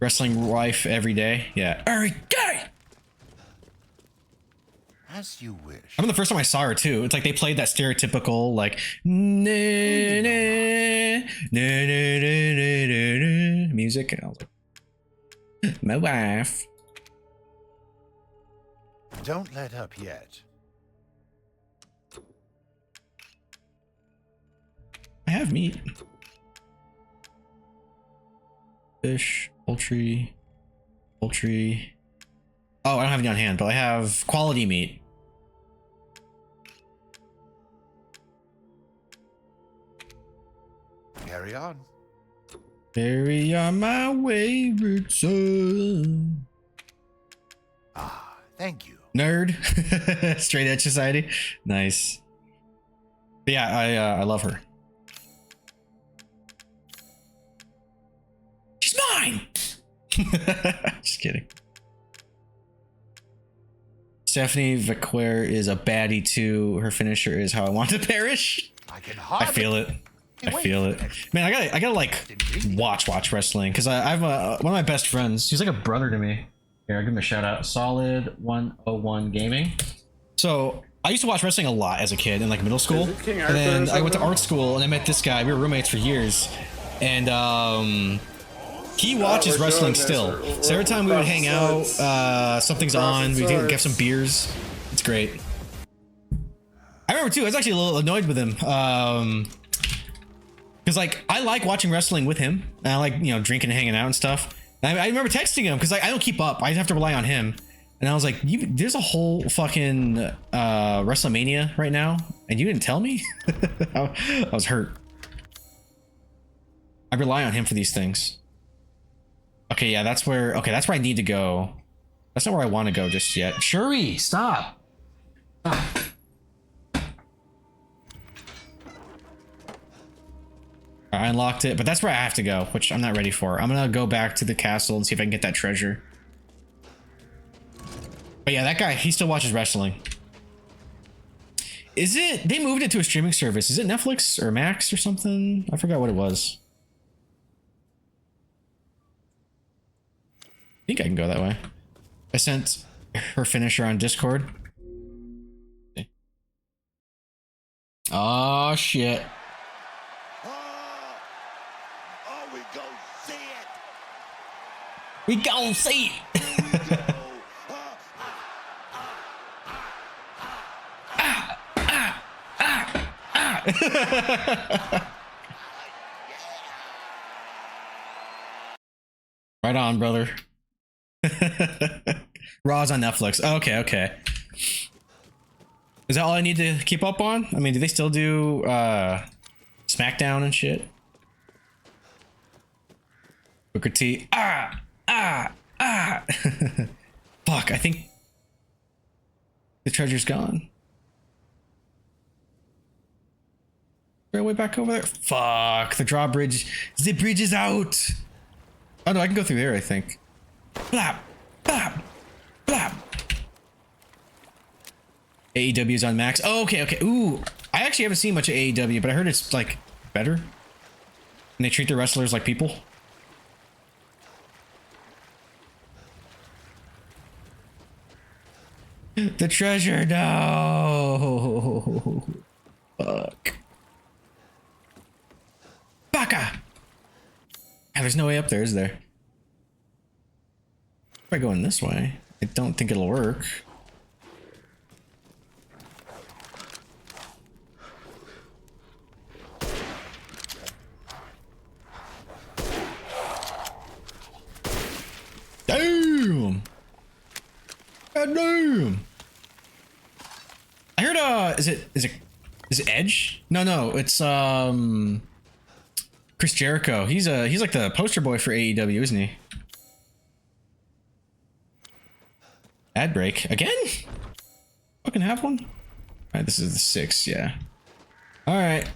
Wrestling wife every day. Yeah. Every day! As you wish. I remember the first time I saw her too. It's like they played that stereotypical like music, and I was like, my wife. Don't let up yet. I have meat. Fish, poultry. Oh, I don't have any on hand, but I have quality meat. Carry on. Carry on my wayward son. Ah, thank you. Nerd. Straight Edge Society. Nice. But yeah, I love her. She's mine. Just kidding. Stephanie Vaquer is a baddie too. Her finisher is how I want to perish. I feel it. I feel it. Man, I gotta like watch wrestling because I have one of my best friends. He's like a brother to me. Here, I'll give him a shout out. Solid 101 Gaming. So I used to watch wrestling a lot as a kid in like middle school, and then I went to art school and I met this guy. We were roommates for years, and he watches wrestling still. So every time we would hang out, something's on. We would get some beers. It's great. I remember too. I was actually a little annoyed with him. Because like I like watching wrestling with him, and I like, you know, drinking and hanging out and stuff. And I remember texting him because I don't keep up. I have to rely on him. And I was like, there's a whole fucking WrestleMania right now, and you didn't tell me. I was hurt. I rely on him for these things. Okay, yeah, that's where I need to go. That's not where I want to go just yet. Shuri, stop. I unlocked it, but that's where I have to go, which I'm not ready for. I'm gonna go back to the castle and see if I can get that treasure. But yeah, that guy, he still watches wrestling. Is it, they moved it to a streaming service. Is it Netflix or Max or something? I forgot what it was. I think I can go that way. I sent her finisher on Discord. Oh shit. Oh, we go see it. We gon' see it. Right on, brother. Raw's on Netflix. Okay, okay. Is that all I need to keep up on? I mean, do they still do SmackDown and shit? Booker T. Fuck, I think the treasure's gone. Way back over there. Fuck, the drawbridge. The bridge is out. Oh no, I can go through there, I think. Blap, blap, blap. AEW's on Max. Oh, okay, okay. Ooh, I actually haven't seen much of AEW, but I heard it's like better. And they treat their wrestlers like people. The treasure, no. Fuck. Baka. Yeah, there's no way up there, is there? If I go in this way, I don't think it'll work. Damn. God damn. I heard is it Edge? No, it's Chris Jericho. He's like the poster boy for AEW, isn't he? Ad break again? Fucking have one. All right, this is the 6th, yeah. All right.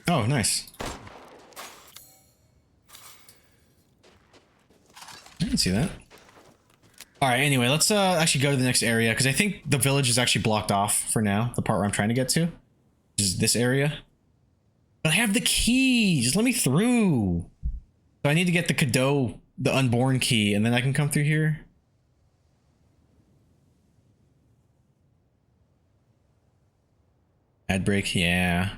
Oh, nice. I didn't see that. All right, anyway, let's actually go to the next area because I think the village is actually blocked off for now. The part where I'm trying to get to, which is this area. But I have the key. Just let me through. So I need to get the Cadeau, the unborn key, and then I can come through here. Ad break, yeah.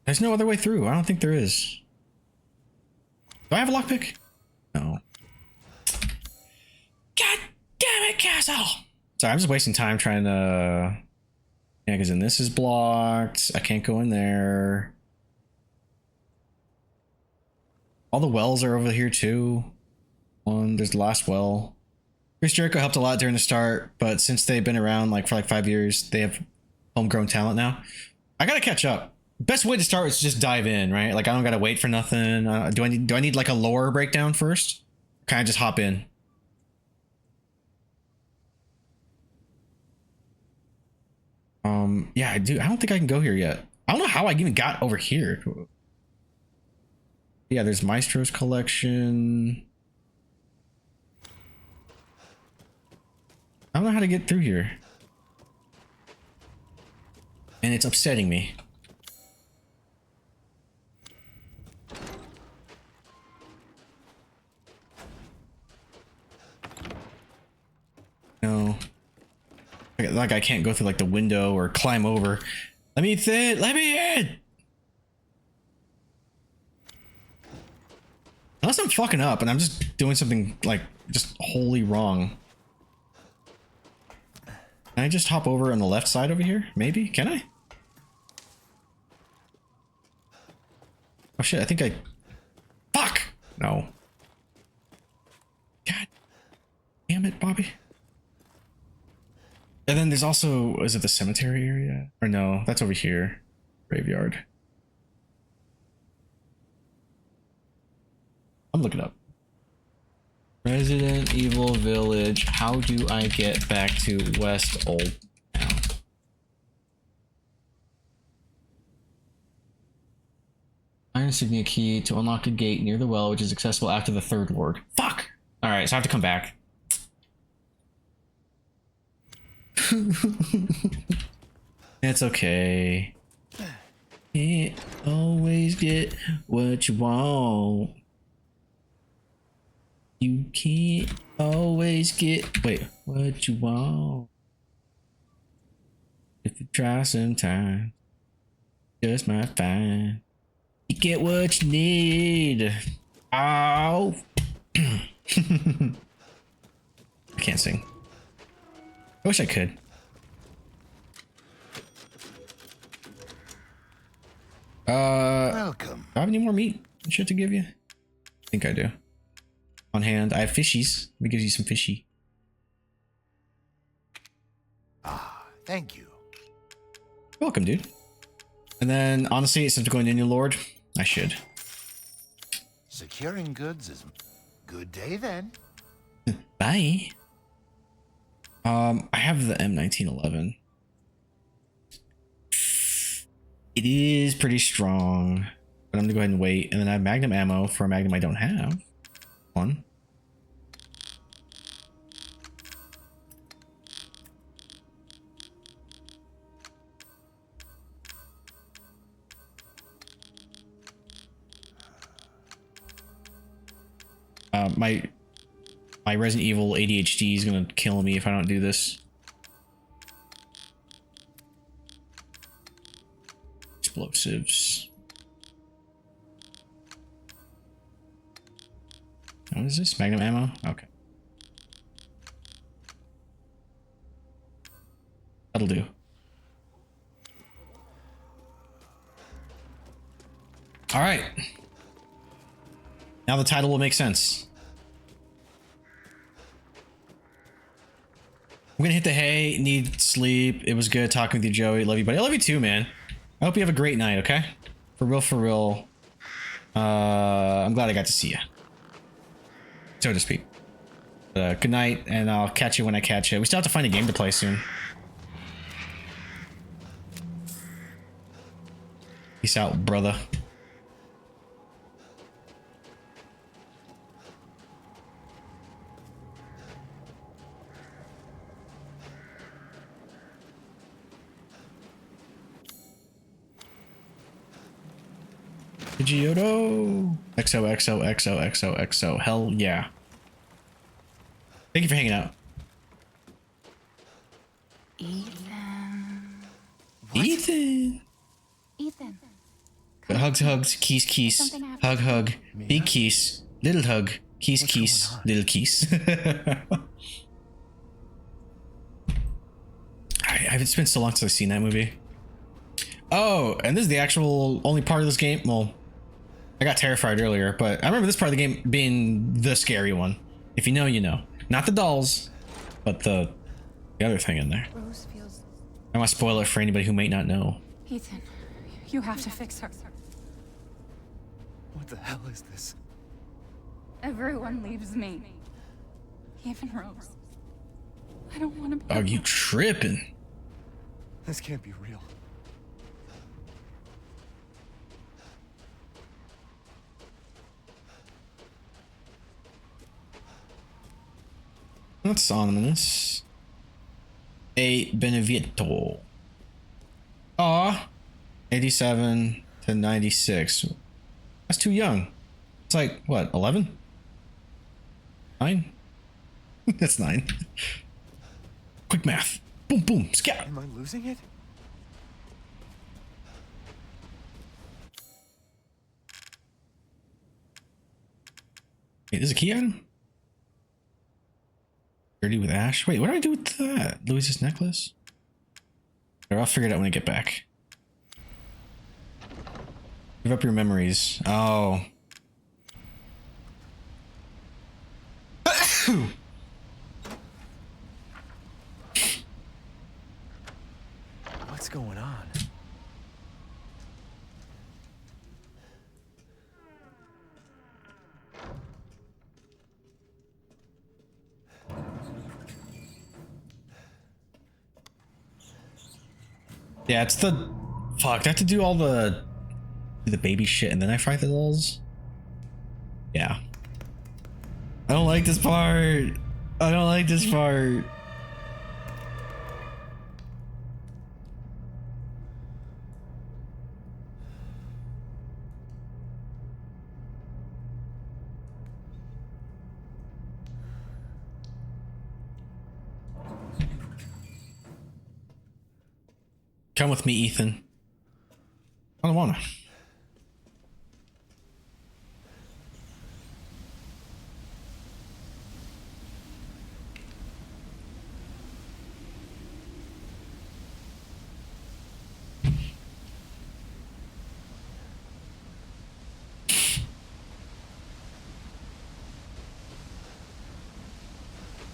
There's no other way through. I don't think there is. Do I have a lockpick? No. God damn it, castle! Sorry, I'm just wasting time trying to... Yeah, because then this is blocked. I can't go in there. All the wells are over here too. There's the last well. Chris Jericho helped a lot during the start, but since they've been around for like 5 years, they have homegrown talent now. I gotta catch up. Best way to start is just dive in, right? Like I don't gotta wait for nothing. Do I need like a lore breakdown first? Can I just hop in? Yeah, I do. I don't think I can go here yet. I don't know how I even got over here. Yeah, there's Maestro's collection. I don't know how to get through here. And it's upsetting me. No. Like I can't go through like the window or climb over. Let me in! Let me in! Unless I'm fucking up and I'm just doing something like just wholly wrong. Can I just hop over on the left side over here? Maybe? Can I? Oh shit, I think I... Fuck! No. God damn it, Bobby. And then there's also... Is it the cemetery area? Or no, that's over here. Graveyard. I'm looking up. Resident Evil Village. How do I get back to West Old Town? Iron insignia key to unlock a gate near the well, which is accessible after the third ward. Fuck! Alright, so I have to come back. It's okay. Can't always get what you want. You can't always get what you want. If you try sometime, just might find you get what you need. Oh. I can't sing. I wish I could. Welcome. Do I have any more meat and shit to give you? I think I do. On hand, I have fishies. Let me give you some fishy. Ah, thank you. Welcome, dude. And then, honestly, since we're going to New Lord, I should. Securing goods is good day then. Bye. I have the M1911. It is pretty strong, but I'm gonna go ahead and wait. And then I have Magnum ammo for a Magnum I don't have. One. My Resident Evil ADHD is gonna kill me if I don't do this. Explosives. What is this? Magnum ammo? Okay. That'll do. All right. Now the title will make sense. I'm gonna hit the hay, need sleep. It was good talking with you, Joey. Love you, buddy. I love you too, man. I hope you have a great night, okay? For real, for real. I'm glad I got to see you. So to speak. Good night, and I'll catch you when I catch you. We still have to find a game to play soon. Peace out, brother. Pidgeotto. XOXOXOXOXO. Hell yeah. Thank you for hanging out. Ethan. Ethan. Ethan. Hugs, keys, Something happened. hug, hug, big keys, little hug, keys, little keys. It's been so long since I've seen that movie. Oh, and this is the actual only part of this game. Well, I got terrified earlier, but I remember this part of the game being the scary one. If you know, you know. Not the dolls, but the other thing in there. Rose feels. I want to spoil it for anybody who may not know. Ethan, you have to fix her. What the hell is this? Everyone leaves me. Even Rose. I don't want to be. Dog, you tripping? This can't be real. That's ominous. A Benevito. Aw. 87 to 96. That's too young. It's like, what, 11? 9? That's 9. Quick math. Boom, boom, scout. Am I losing it? Wait, there's a key item? Dirty with Ash? Wait, what do I do with that? Louisa's necklace? I'll figure it out when I get back. Give up your memories. Oh. What's going on? Yeah, it's the fuck. I have to do all the baby shit and then I fight the dolls. Yeah. I don't like this part. I don't like this part. Come with me, Ethan. I don't wanna.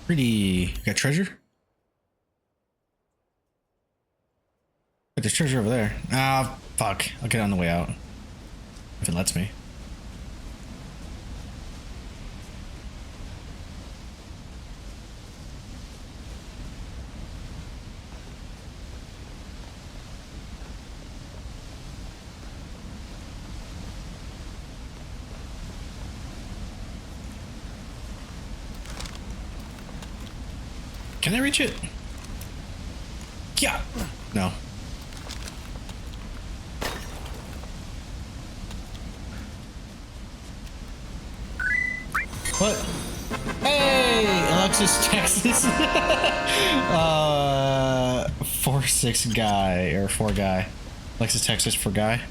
Pretty. Got treasure? There's treasure over there. Ah, fuck. I'll get on the way out. If it lets me. Can I reach it? Yeah. No. What? Hey, Alexis, Texas. 4-6 guy or 4 guy. Alexis, Texas for guy.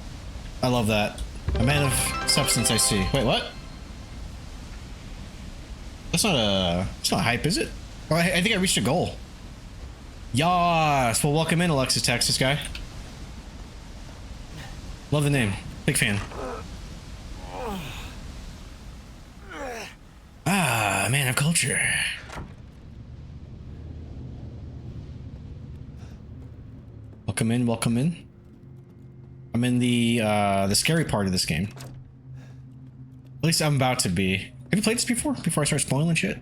I love that. A man of substance, I see. Wait, what? That's not a. It's not hype, is it? Oh, I think I reached a goal. Yas. Well, welcome in, Alexis, Texas guy. Love the name. Big fan. Ah, man of culture. Welcome in, welcome in. I'm in the scary part of this game. At least I'm about to be. Have you played this before? Before I start spoiling shit?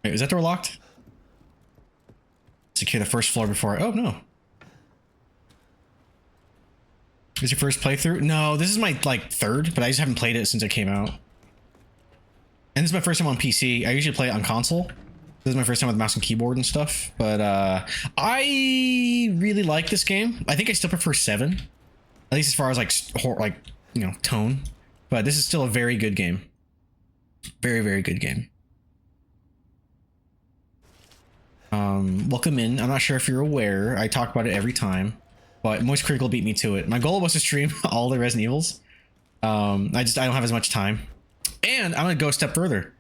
Wait, is that door locked? Secure the first floor before I... Oh, no. Is your first playthrough? No, this is my, like, third, but I just haven't played it since it came out. And this is my first time on PC. I usually play it on console. This is my first time with mouse and keyboard and stuff. But, I really like this game. I think I still prefer 7. At least as far as, like, you know, tone. But this is still a very good game. Very, very good game. Welcome in. I'm not sure if you're aware. I talk about it every time, but Moist Critical beat me to it. My goal was to stream all the Resident Evils. I don't have as much time. And I'm gonna go a step further.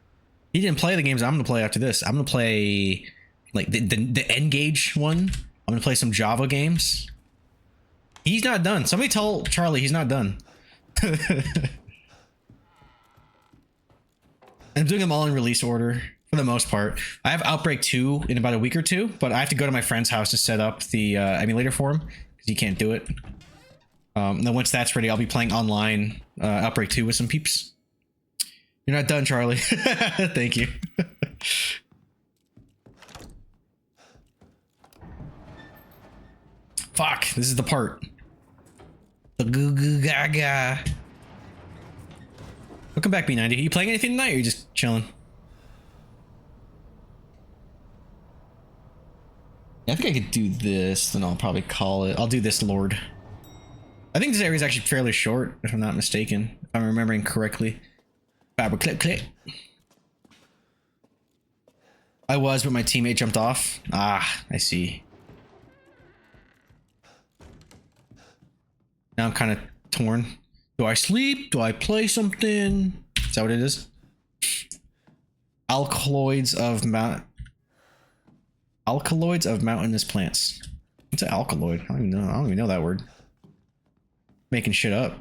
He didn't play the games I'm gonna play after this. I'm gonna play like the N-Gage one. I'm gonna play some Java games. He's not done. Somebody tell Charlie he's not done. I'm doing them all in release order. For the most part. I have Outbreak 2 in about a week or two, but I have to go to my friend's house to set up the emulator for him because he can't do it. And then once that's ready, I'll be playing online Outbreak 2 with some peeps. You're not done, Charlie. Thank you. Fuck, this is the part. The goo goo gaga. Welcome back, B90. Are you playing anything tonight or are you just chilling? I think I could do this, then I'll probably call it. I'll do this Lord. I think this area is actually fairly short, if I'm not mistaken. If I'm remembering correctly. Fabric clip clip. I was, but my teammate jumped off. Ah, I see. Now I'm kind of torn. Do I sleep? Do I play something? Is that what it is? Alkaloids of mountainous plants. What's an alkaloid? I don't even know that word. Making shit up.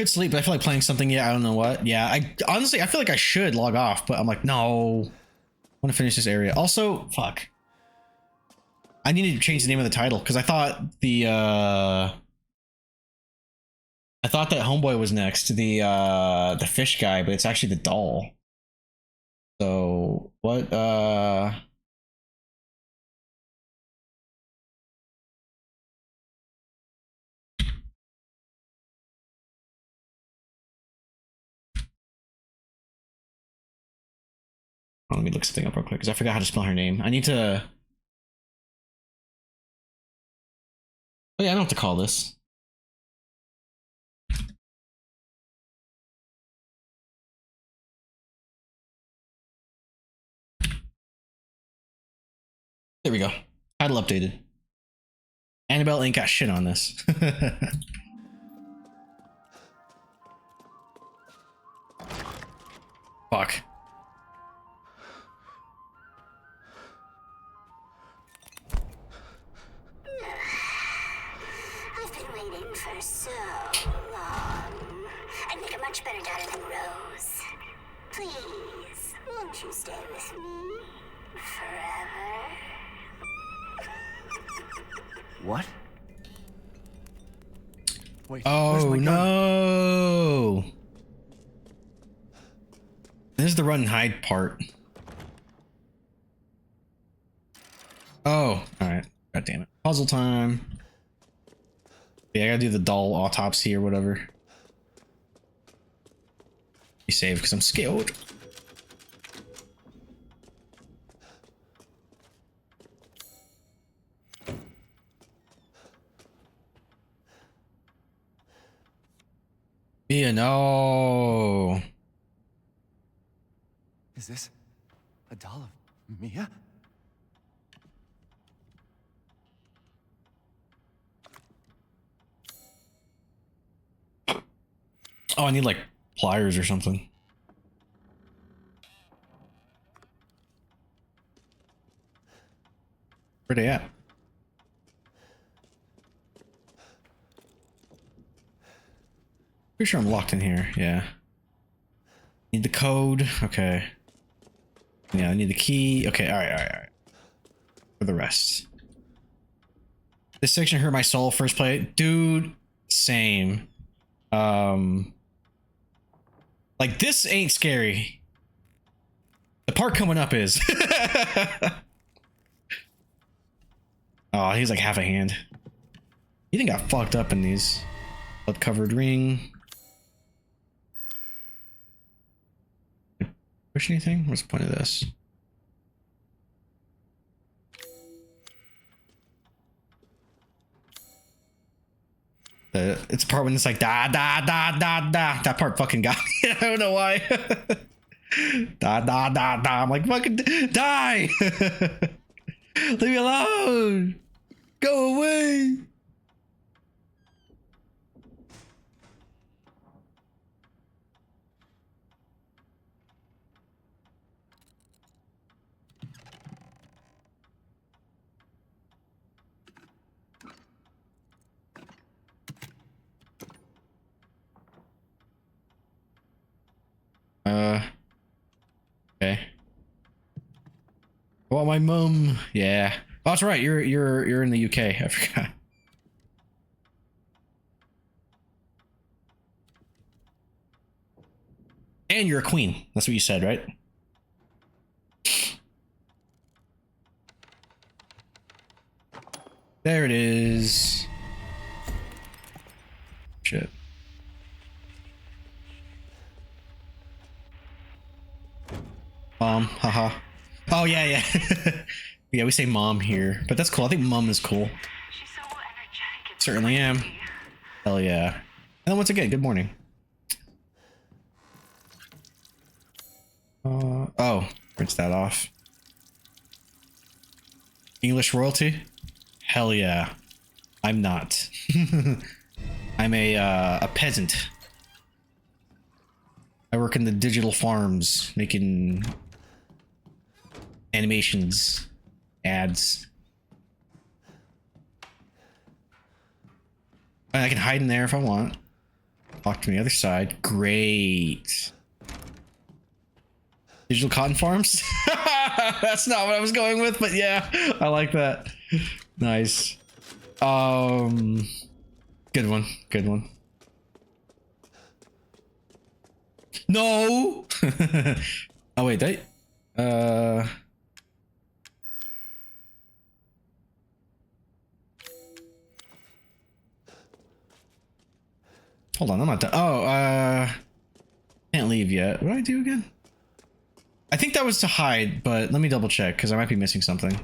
could sleep, but I feel like playing something. Yeah, I don't know what. Yeah, I honestly I feel like I should log off, but I'm like, no. I want to finish this area. Also, fuck. I needed to change the name of the title because I thought that Homeboy was next to the fish guy, but it's actually the doll. So what let me look something up real quick because I forgot how to spell her name. I need to. Oh yeah, I know what to call this. There we go. Title updated. Annabelle ain't got shit on this. Fuck. I've been waiting for so long. I'd make a much better daughter than Rose. Please, won't you stay with me forever? What? Wait, where's Oh my gun? no. This is the run and hide part. Oh, alright. God damn it. Puzzle time. Yeah, I gotta do the doll autopsy or whatever. Be safe because I'm scared. Yeah, no. Is this a doll of Mia? Oh, I need like pliers or something. Where they at? Pretty sure I'm locked in here. Yeah. Need the code. Okay. Yeah, I need the key. Okay, alright. For the rest. This section hurt my soul first play. Dude, same. Like this ain't scary. The part coming up is. Oh, he's like half a hand. He didn't got fucked up in these. Blood covered ring. Push anything? What's the point of this? It's a part when it's like da da da da da. That part fucking got me. I don't know why. Da da da da. I'm like fucking die. Leave me alone. Go away. Okay. I want my mum. Yeah. Oh, that's right. You're in the UK. I forgot. And you're a queen. That's what you said, right? There it is. Shit. Mom, haha. Oh yeah, yeah. Yeah, we say mom here, but that's cool. I think mom is cool. She's so energetic. Certainly am. Hell yeah. And then once again, good morning. Oh, rinse that off. English royalty? Hell yeah. I'm not. I'm a peasant. I work in the digital farms making animations, ads. And I can hide in there if I want. Walk to the other side. Great. Digital cotton farms? That's not what I was going with, but yeah, I like that. Nice. Good one. Good one. No! Oh wait, hold on, I'm not done. Oh, can't leave yet. What do I do again? I think that was to hide, but let me double check because I might be missing something.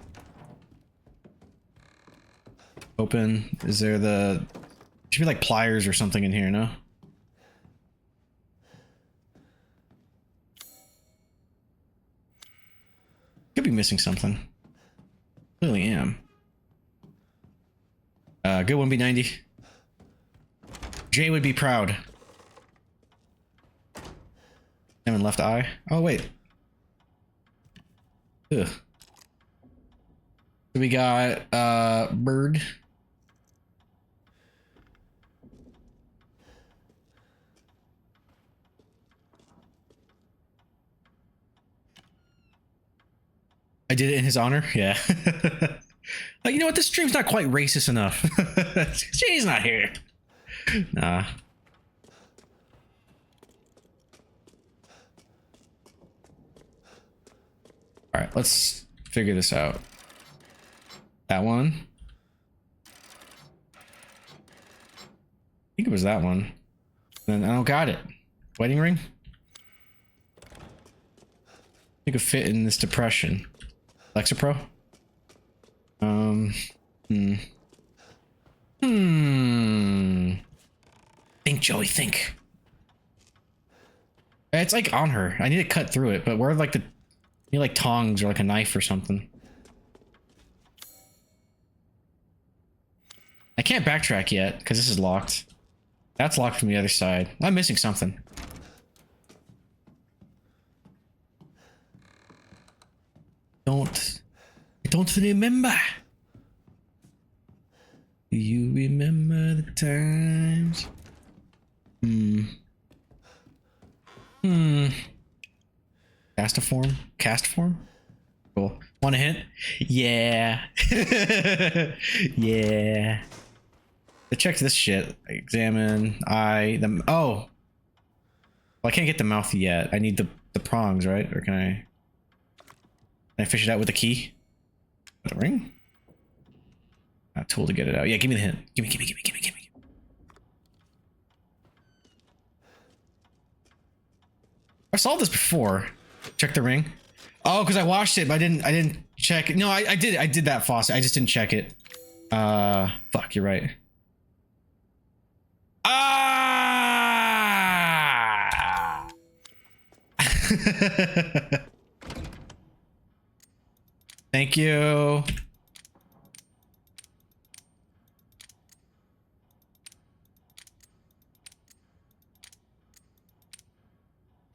Open. Is there the... Should be like pliers or something in here, no? Could be missing something. Clearly am. Good one, B90. Jay would be proud. Him in left eye. Oh, wait. Ugh. So we got, bird. I did it in his honor. Yeah. Like, you know what? This stream's not quite racist enough. Jay's not here. Nah. All right, let's figure this out. That one. I think it was that one. Then I don't got it. Wedding ring? It could fit in this depression. Lexapro? Think, Joey, think. It's like on her. I need to cut through it, but where like the... You need like tongs or like a knife or something. I can't backtrack yet because this is locked. That's locked from the other side. I'm missing something. I don't remember. Do you remember the times? Cast form? Cool. Want a hint? Yeah. Yeah. Let's check this shit. Examine. Oh. Well, I can't get the mouth yet. I need the prongs, right? Or can I fish it out with a key? With a ring? A tool to get it out. Yeah, give me the hint. Give me. I solved this before. Check the ring. Oh, because I washed it, but I didn't check it. No, I did that faucet. I just didn't check it. Fuck, you're right. Ah! Thank you.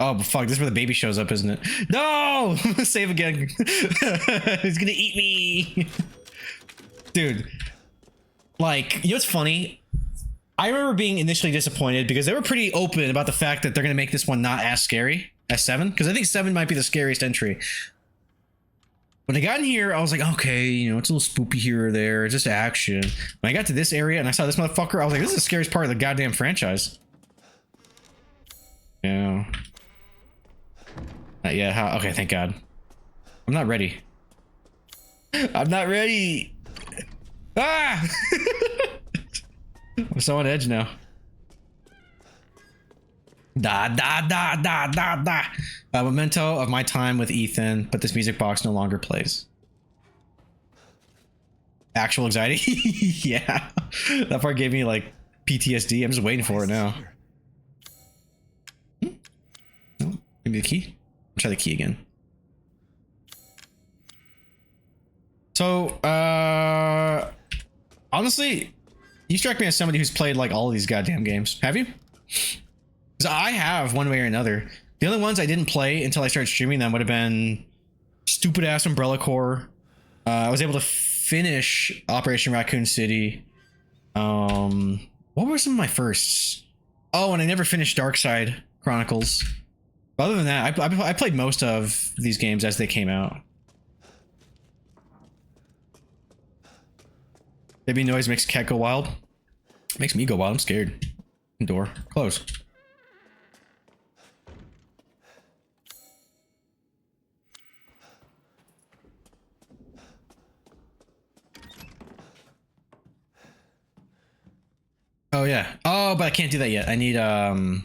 Oh, but fuck, this is where the baby shows up, isn't it? No! Save again. He's gonna eat me. Dude. Like, you know what's funny? I remember being initially disappointed because they were pretty open about the fact that they're gonna make this one not as scary as 7. Because I think 7 might be the scariest entry. When I got in here, I was like, okay, you know, it's a little spoopy here or there. It's just action. When I got to this area and I saw this motherfucker, I was like, this is the scariest part of the goddamn franchise. Yeah. Yeah, how? Okay, thank God. I'm not ready. I'm not ready. Ah! I'm so on edge now. A memento of my time with Ethan, but this music box no longer plays. Actual anxiety? Yeah. That part gave me like PTSD. I'm just waiting for it now. No, give me the key. Try the key again. So, honestly, you strike me as somebody who's played like all of these goddamn games. Have you? Because I have, one way or another. The only ones I didn't play until I started streaming them would have been stupid ass Umbrella Corps. I was able to finish Operation Raccoon City. What were some of my firsts? Oh, and I never finished Darkside Chronicles. But other than that, I played most of these games as they came out. Baby noise makes cat go wild. Makes me go wild. I'm scared. Door close. Oh yeah. Oh, but I can't do that yet. I need hold on.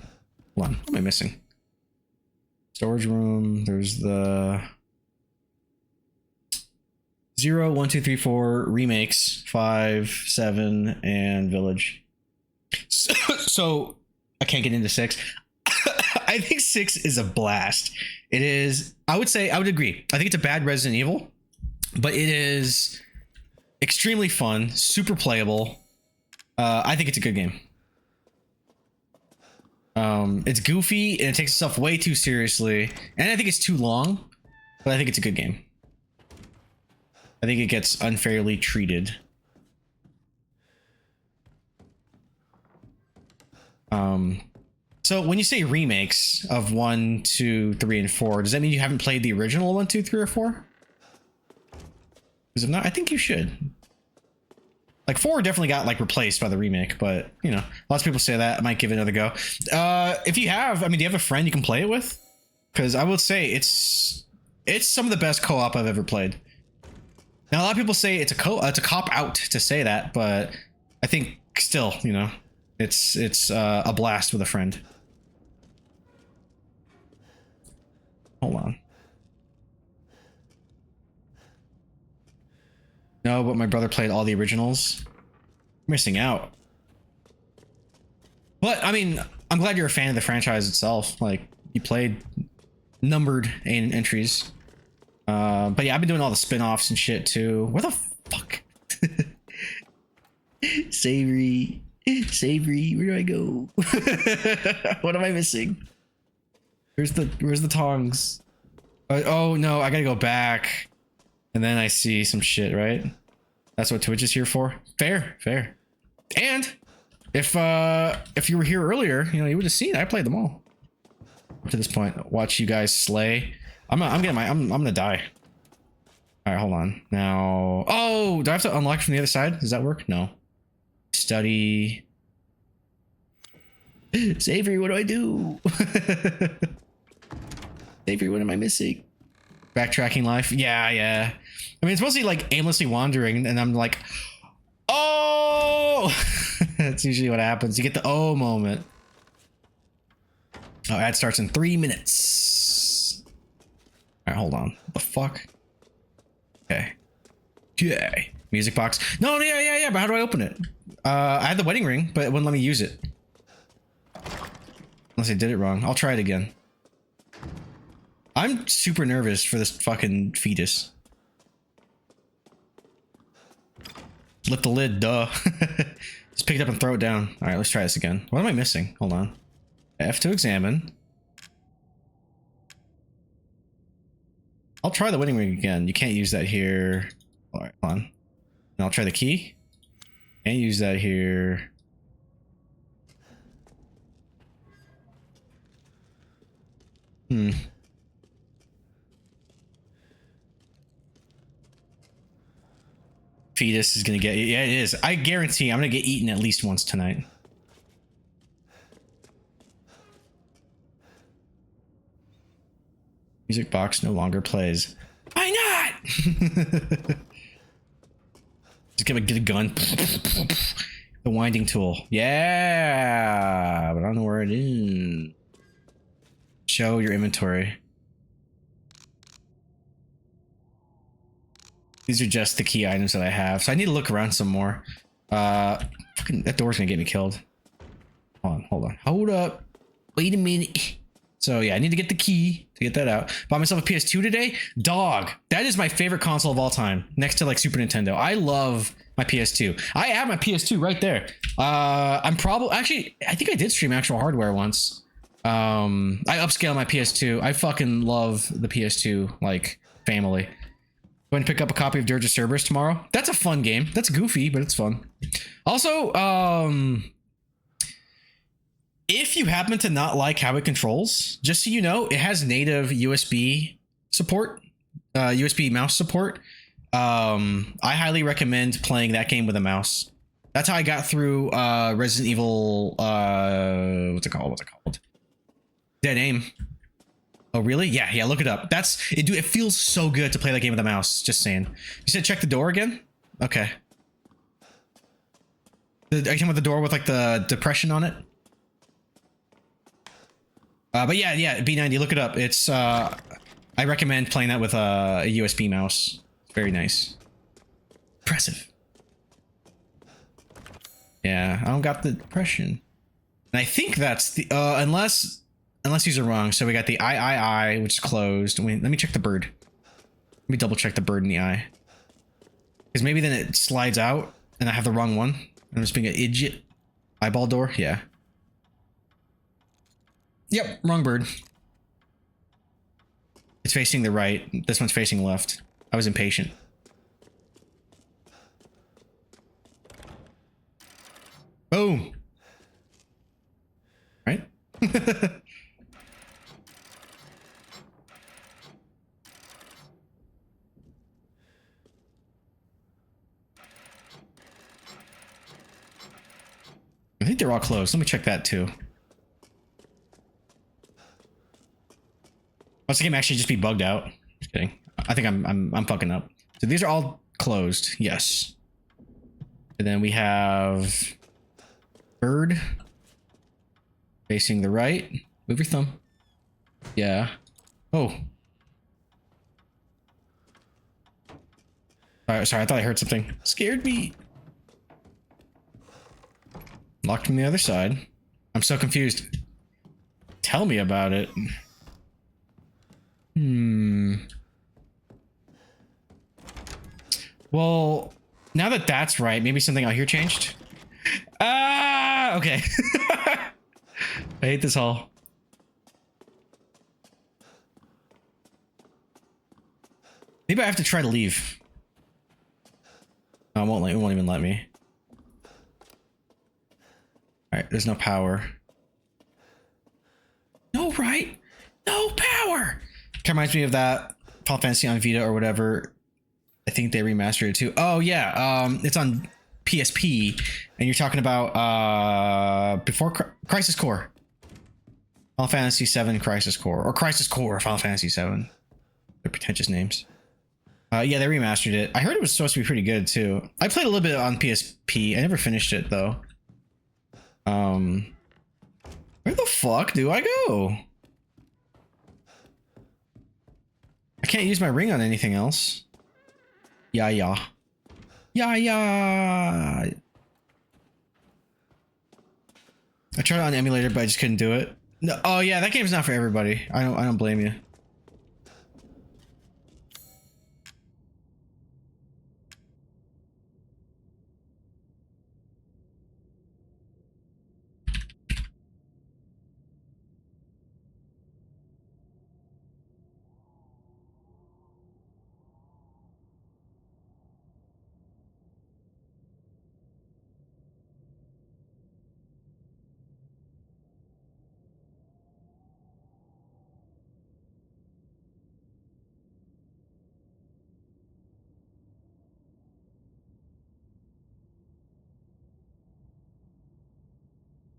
What am I missing? Storage room. There's the 0, 1, 2, 3, 4 remakes, 5, 7, and village. So I can't get into 6. I think 6 is a blast. It is. I would agree. I think it's a bad Resident Evil, but it is extremely fun, super playable. I think it's a good game. It's goofy and it takes itself way too seriously, and I think it's too long, but I think it's a good game. I think it gets unfairly treated. So when you say remakes of 1, 2, 3, and 4, does that mean you haven't played the original 1, 2, 3, or 4? Because if not, I think you should. Like 4 definitely got like replaced by the remake, but you know, lots of people say that. I might give it another go. If you have, I mean, do you have a friend you can play it with? Because I would say it's some of the best co-op I've ever played. Now a lot of people say it's a cop out to say that, but I think still, you know, it's a blast with a friend. Hold on. No, but my brother played all the originals. Missing out. But I mean, I'm glad you're a fan of the franchise itself. Like, you played numbered entries. But yeah, I've been doing all the spin-offs and shit too. Where the fuck? Savory, where do I go? What am I missing? Where's the tongs? Oh no, I gotta go back. And then I see some shit, right? That's what Twitch is here for. Fair. And if you were here earlier, you know, you would have seen I played them all. To this point, watch you guys slay. I'm gonna die. All right, hold on. Now, oh, do I have to unlock from the other side? Does that work? No. Study. Savory, what do I do? Savory, what am I missing? Backtracking life. Yeah. I mean, it's mostly like aimlessly wandering, and I'm like, oh! That's usually what happens. You get the oh moment. Oh, ad starts in 3 minutes. All right, hold on. What the fuck? Okay. Music box. No, yeah. But how do I open it? I had the wedding ring, but it wouldn't let me use it. Unless I did it wrong. I'll try it again. I'm super nervous for this fucking fetus. Lift the lid, duh. Just pick it up and throw it down. All right, let's try this again. What am I missing? Hold on. F to examine. I'll try the wedding ring again. You can't use that here. All right, hold on. And I'll try the key. Can't use that here. Fetus is gonna get, yeah, it is. I guarantee I'm gonna get eaten at least once tonight. Music box no longer plays. Why not? Just gonna get a gun. The winding tool. Yeah, but I don't know where it is. Show your inventory. These are just the key items that I have. So I need to look around some more. Fucking, that door's gonna get me killed. Hold on. Hold up. Wait a minute. So yeah, I need to get the key to get that out. Bought myself a PS2 today. Dog. That is my favorite console of all time. Next to like Super Nintendo. I love my PS2. I have my PS2 right there. I'm probably, actually, I think I did stream actual hardware once. I upscale my PS2. I fucking love the PS2 like family. Going to pick up a copy of Dirge of Cerberus tomorrow. That's a fun game. That's goofy, but it's fun. Also, If you happen to not like how it controls, just so you know, it has native USB support, USB mouse support. I highly recommend playing that game with a mouse. That's how I got through Resident Evil. What's it called? Dead Aim. Oh really? Yeah. Look it up. That's it. Dude, it feels so good to play that game with a mouse. Just saying. You said check the door again. Okay. Are you talking about the door with like the depression on it? But yeah, B90. Look it up. It's I recommend playing that with a USB mouse. Very nice. Impressive. Yeah, I don't got the depression. And I think that's the unless these are wrong. So we got the I, which is closed. Let me check the bird. Let me double check the bird in the eye. Because maybe then it slides out and I have the wrong one. I'm just being an idiot. Eyeball door, yeah. Yep, wrong bird. It's facing the right. This one's facing left. I was impatient. Boom. Right? I think they're all closed. Let me check that too. Must the game actually just be bugged out? Just kidding. I think I'm fucking up. So these are all closed. Yes. And then we have bird facing the right. Move your thumb. Yeah. Oh. Sorry, I thought I heard something. Scared me. Locked from the other side. I'm so confused. Tell me about it. Well, now that that's right, maybe something out here changed. Okay. I hate this hall. Maybe I have to try to leave. No, it won't even let me. All right, there's no power. No, right? No power. Kind of reminds me of that Final Fantasy on Vita or whatever. I think they remastered it too. Oh yeah, it's on PSP, and you're talking about before Crisis Core, Final Fantasy VII Crisis Core, or Crisis Core Final Fantasy VII. They're pretentious names. Yeah, they remastered it. I heard it was supposed to be pretty good too. I played a little bit on PSP. I never finished it though. Where the fuck do I go? I can't use my ring on anything else. Yeah. I tried it on emulator, but I just couldn't do it. No, oh yeah, that game's not for everybody. I don't blame you.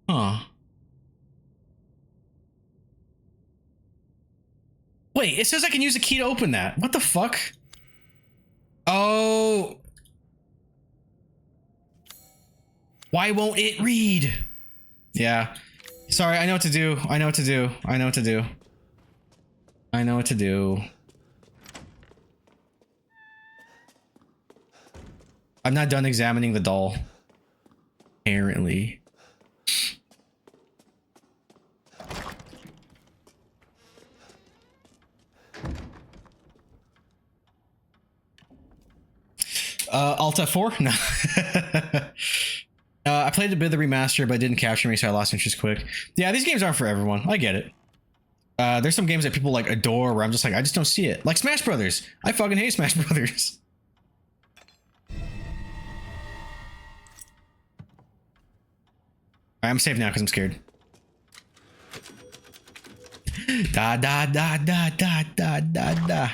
Huh. Wait, it says I can use a key to open that. What the fuck? Oh. Why won't it read? Yeah. Sorry, I know what to do. I know what to do. I'm not done examining the doll. Apparently. Alt F4? No. I played a bit of the remaster, but it didn't capture me, so I lost interest quick. Yeah, these games aren't for everyone. I get it. There's some games that people like adore where I'm just like, I just don't see it. Like Smash Brothers. I fucking hate Smash Brothers. I'm safe now because I'm scared. Da da da da da da da da.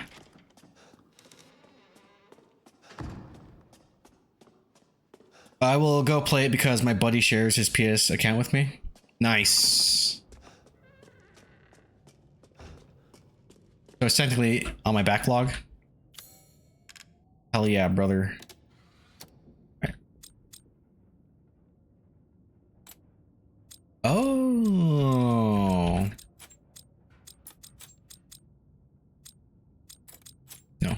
I will go play it because my buddy shares his PS account with me. Nice. So it's technically on my backlog. Hell yeah, brother. Right. Oh. No.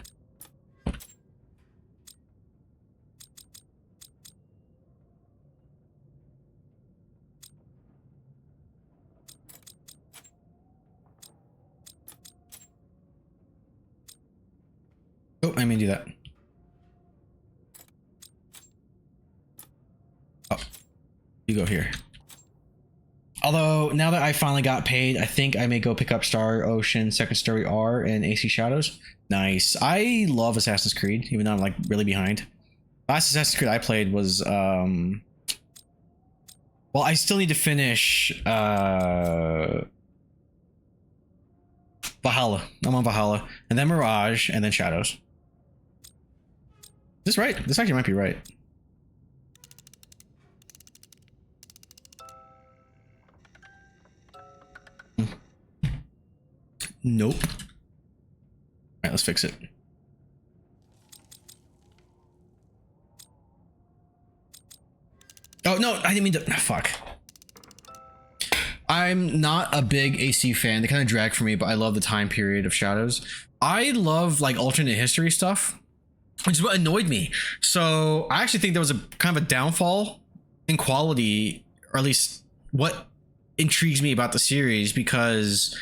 Oh, I may do that. Oh, you go here. Although, now that I finally got paid, I think I may go pick up Star Ocean, Second Story R, and AC Shadows. Nice. I love Assassin's Creed, even though I'm like really behind. Last Assassin's Creed I played was, well, I still need to finish, Valhalla. I'm on Valhalla, and then Mirage, and then Shadows. Is this right? This actually might be right. Nope. All right, let's fix it. Oh, no, I didn't mean to. Fuck. I'm not a big AC fan. They kind of drag for me, but I love the time period of Shadows. I love like alternate history stuff, which is what annoyed me. So I actually think there was a kind of a downfall in quality, or at least what intrigues me about the series, because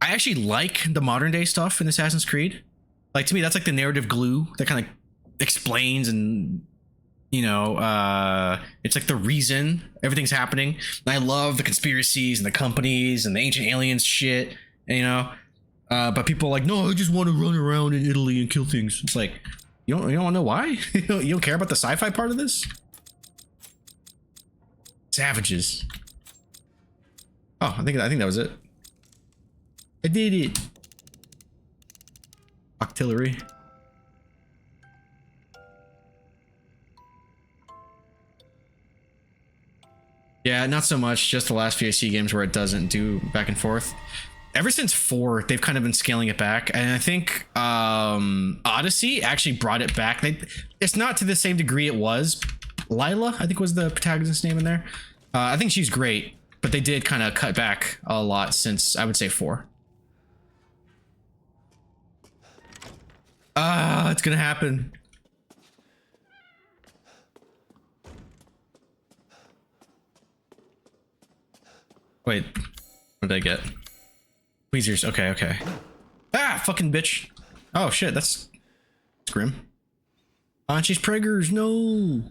I actually like the modern day stuff in Assassin's Creed. Like, to me, that's like the narrative glue that kind of explains and, you know, it's like the reason everything's happening. And I love the conspiracies and the companies and the ancient aliens shit, and, you know, but people are like, no, I just want to run around in Italy and kill things. It's like, you don't want to know why? You don't care about the sci-fi part of this? Savages. Oh, I think that was it. I did it. Artillery. Yeah, not so much. Just the last few AC games where it doesn't do back and forth. Ever since 4, they've kind of been scaling it back, and I think Odyssey actually brought it back. It's not to the same degree it was. Lila, I think, was the protagonist's name in there. I think she's great, but they did kind of cut back a lot since, I would say, 4. It's gonna happen. Wait, what did I get? Tweezers. Okay. Ah, fucking bitch. Oh shit, that's grim. She's preggers. No.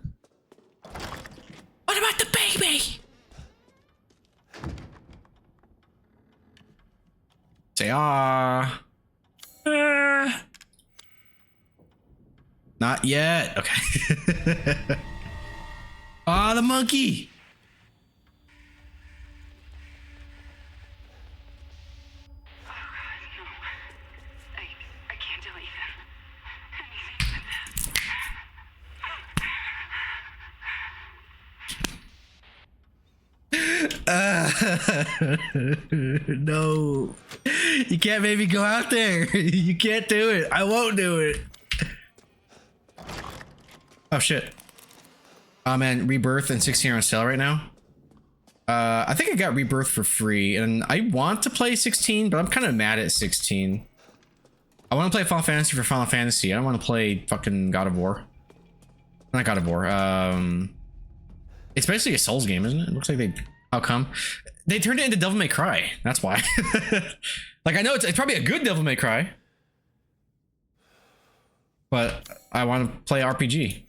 What about the baby? Say ah. Not yet. Okay. Ah, the monkey. I can't delete anything. No. You can't make me go out there. You can't do it. I won't do it. Oh shit. Oh man, Rebirth and 16 are on sale right now. I think I got Rebirth for free, and I want to play 16, but I'm kind of mad at 16. I want to play Final Fantasy for Final Fantasy. I don't want to play fucking God of War. Not God of War. It's basically a Souls game, isn't it? It looks like they... How come? They turned it into Devil May Cry. That's why. Like, I know it's probably a good Devil May Cry, but I want to play RPG.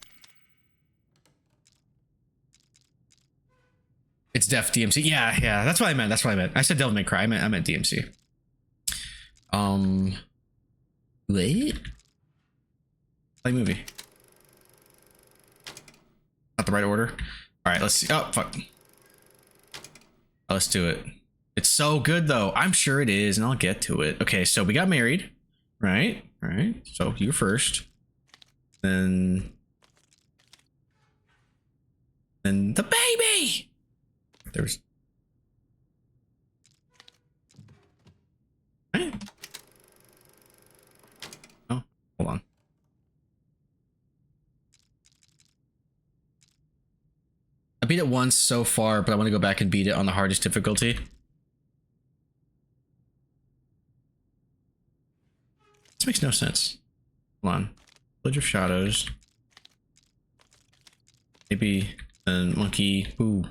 It's Def DMC. Yeah, that's what I meant. I said Devil May Cry. I meant DMC. Wait. Play movie. Not the right order. All right, let's see. Oh, fuck. Let's do it. It's so good though. I'm sure it is, and I'll get to it. Okay, so we got married, right? Right. So you're first. Then the baby. There's. Right. Oh, hold on. I beat it once so far, but I want to go back and beat it on the hardest difficulty. This makes no sense. Hold on. Village of Shadows. Maybe monkey. Ooh.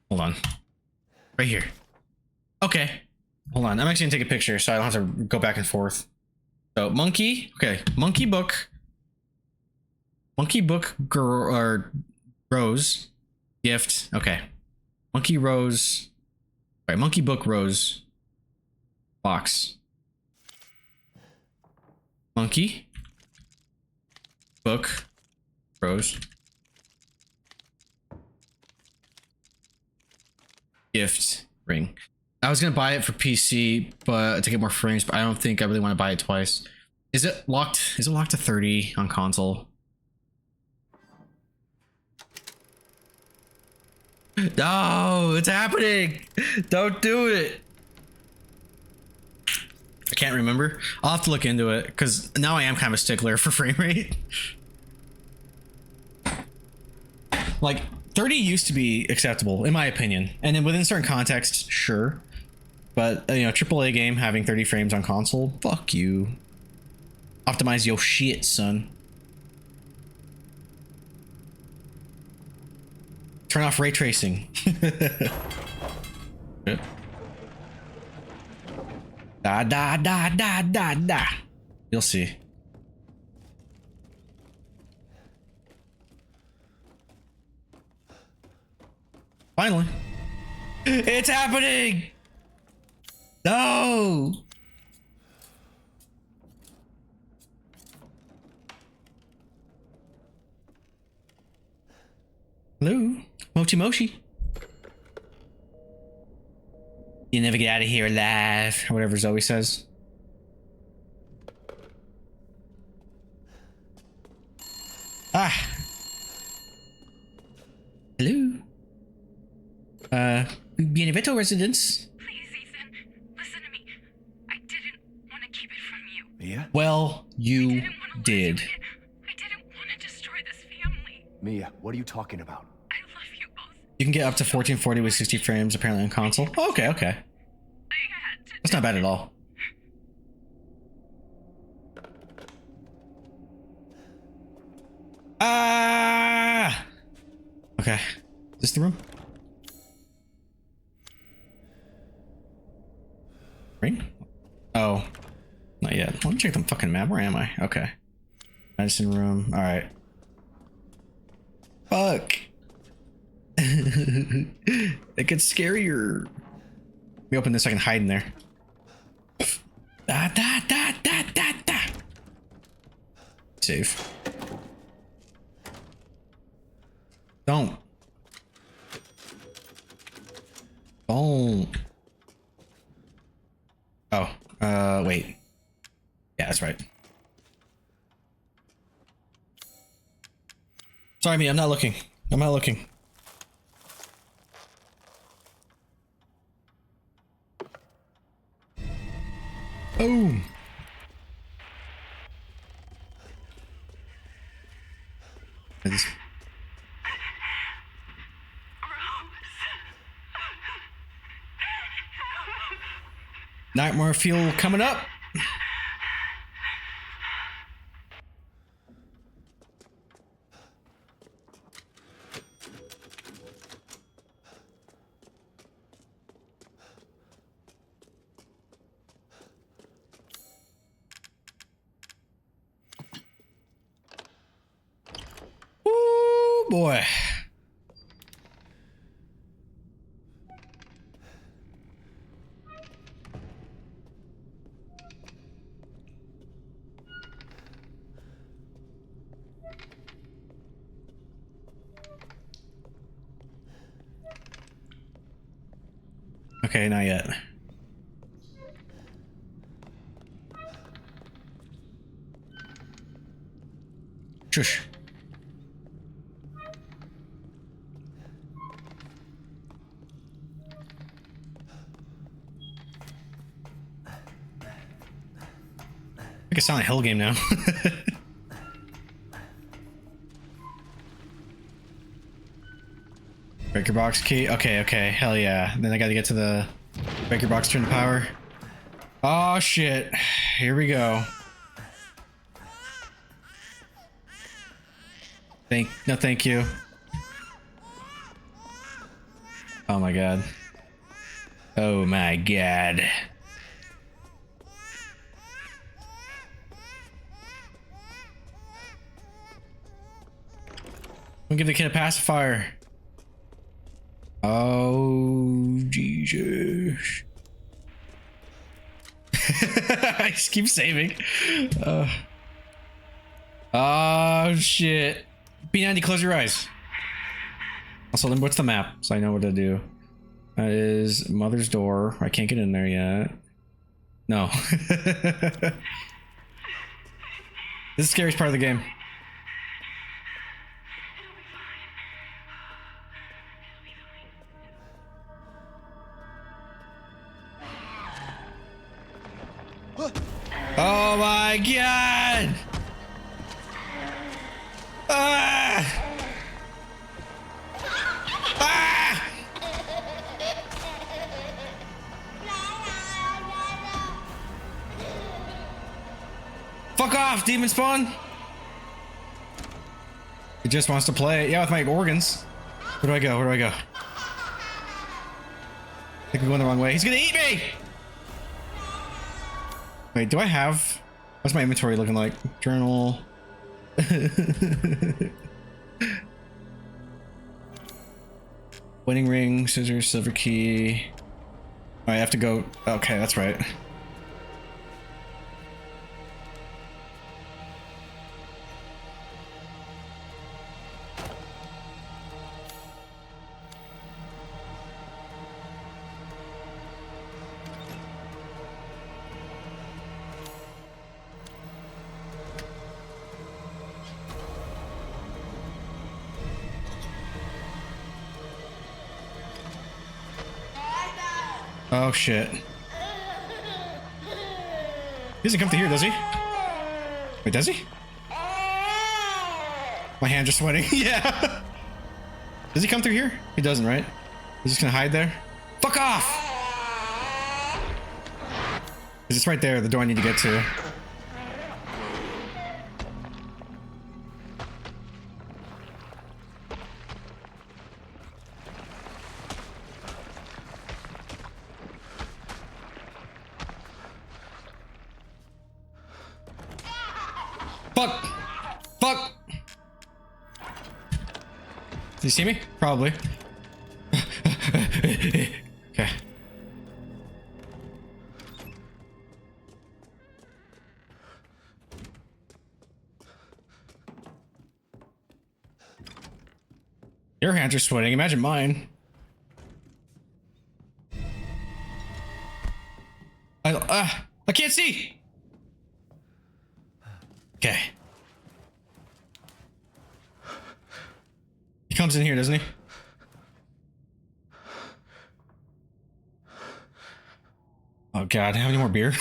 Hold on. Right here. Okay. Hold on. I'm actually gonna take a picture so I don't have to go back and forth. So monkey. Okay. Monkey book. Monkey book girl or rose. Gift. Okay. Monkey rose. All right. Monkey book rose. Box. Monkey. Book. Rose. Gift. Ring. I was gonna buy it for PC, but to get more frames, but I don't think I really want to buy it twice. Is it locked? Is it locked to 30 on console? No, it's happening. Don't do it. I can't remember. I'll have to look into it because now I am kind of a stickler for frame rate. Like 30 used to be acceptable in my opinion, and then within certain contexts, sure. But you know, AAA game having 30 frames on console, fuck you. Optimize your shit, son. Turn off ray tracing. Good. Da da da da da da. You'll see. Finally. It's happening! No! Hello? Mochi Mochi. You never get out of here alive, or whatever Zoe says. Ah. Hello? Benevento residence. Please, Ethan, listen to me. I didn't want to keep it from you. Mia? Well, you did. I didn't want to destroy this family. Mia, what are you talking about? I love you both. You can get up to 1440 with 60 frames apparently on console. Oh, okay, okay. I had to. That's not bad at all. Ah! Okay. Is this the room? Ring? Oh. Not yet. Let me check the fucking map. Where am I? Okay. Medicine room. Alright. Fuck. It gets scarier. Let me open this so I can hide in there. Da da da da da da. Save. Don't. Don't. Oh, wait. Yeah, that's right. Sorry, me. I'm not looking. I'm not looking. Boom. Nightmare fuel coming up. Ooh, boy. Okay, not yet. Shush. Like a Silent Hill game now. Breaker box key. Okay, okay. Hell yeah. Then I gotta get to the breaker box, turn the power. Oh shit. Here we go. No, thank you. Oh my god. Oh my god. We'll give the kid a pacifier. Oh, Jesus. I just keep saving. Oh, shit. B90, close your eyes. Also, then what's the map? So I know what to do. That is mother's door. I can't get in there yet. No. This is the scariest part of the game. Oh my god! Ah! Ah! Fuck off, demon spawn! He just wants to play. Yeah, with my organs. Where do I go? Where do I go? I think we're going the wrong way. He's gonna eat me! Wait, do I have... What's my inventory looking like? Journal... Wedding ring, scissors, silver key... I have to go... Okay, that's right. Oh shit. He doesn't come through here, does he? Wait, does he? My hands are sweating. Yeah. Does he come through here? He doesn't, right? He's just gonna hide there? Fuck off! 'Cause it's right there, the door I need to get to. Fuck! Fuck! Did he see me? Probably. Okay. Your hands are sweating. Imagine mine. I can't see! Okay. He comes in here, doesn't he? Oh god, have any more beer?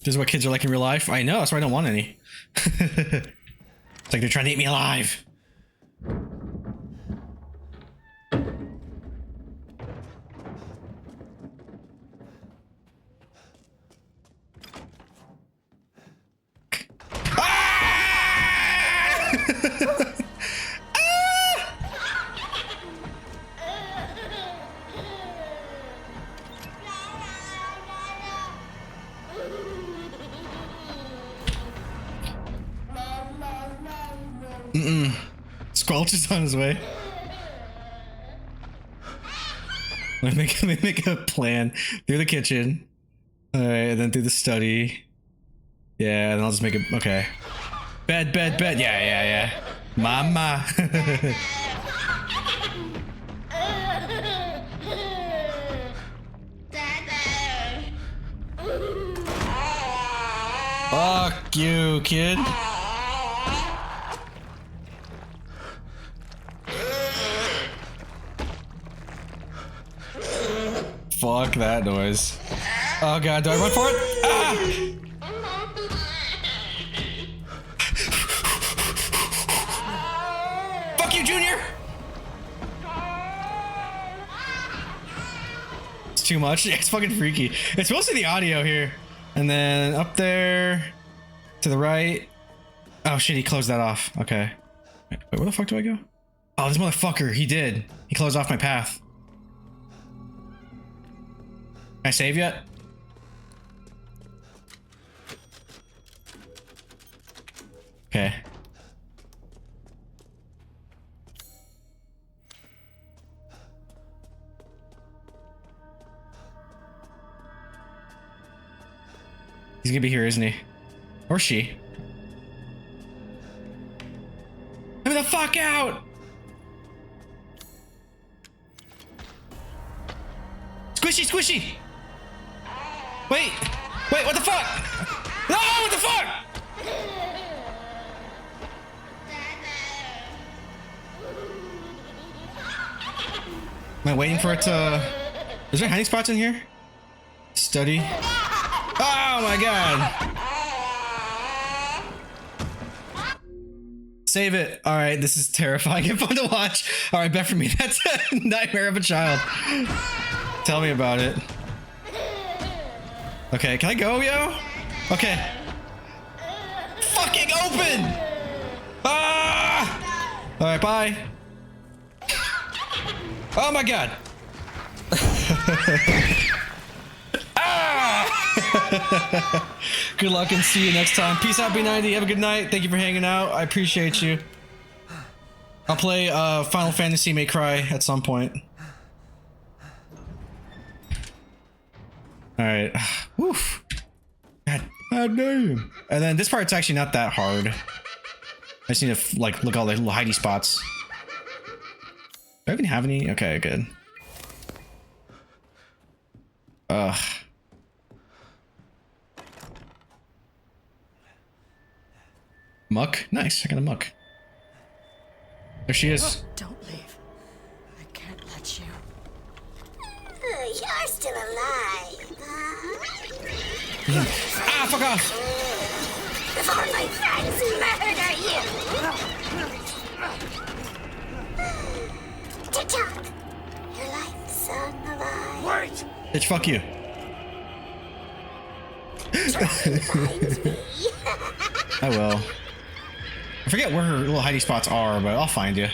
This is what kids are like in real life. I know, that's why I don't want any. It's like they're trying to eat me alive. Squelch is on his way. Let me make a plan through the kitchen. Alright, and then do the study. Yeah, and I'll just make it. Okay. Bed. Yeah. Mama. Fuck you, kid. Fuck that noise. Oh god, do I run for it? Ah! Fuck you, Junior! It's too much. It's fucking freaky. It's mostly the audio here. And then up there to the right. Oh shit, he closed that off. Okay. Wait, where the fuck do I go? Oh, this motherfucker, he did. He closed off my path. Can I save yet? Okay. He's gonna be here, isn't he? Or she. Let me the fuck out! Squishy! Wait, what the fuck? No, what the fuck? Am I waiting for it to... Is there hiding spots in here? Study. Oh my god. Save it. All right, this is terrifying and fun to watch. All right, bet for me. That's a nightmare of a child. Tell me about it. Okay, can I go, yo? Okay. Fucking open! Ah! All right, bye. Oh my god. Ah! Good luck and see you next time. Peace out, B90. Have a good night. Thank you for hanging out. I appreciate you. I'll play Final Fantasy May Cry at some point. All right. Woof. God damn. And then this part's actually not that hard. I just need to like look at all the little hidey spots. Do I even have any? Okay, good. Ugh. Muck? Nice, I got a muck. There she is. Don't leave. I can't let you. You're still alive, huh? Ah, fuck off! Before my friends murder you! Tick-tock! Your life song of I. Wait! Bitch, fuck you. I will. I forget where her little hidey spots are, but I'll find you. I'm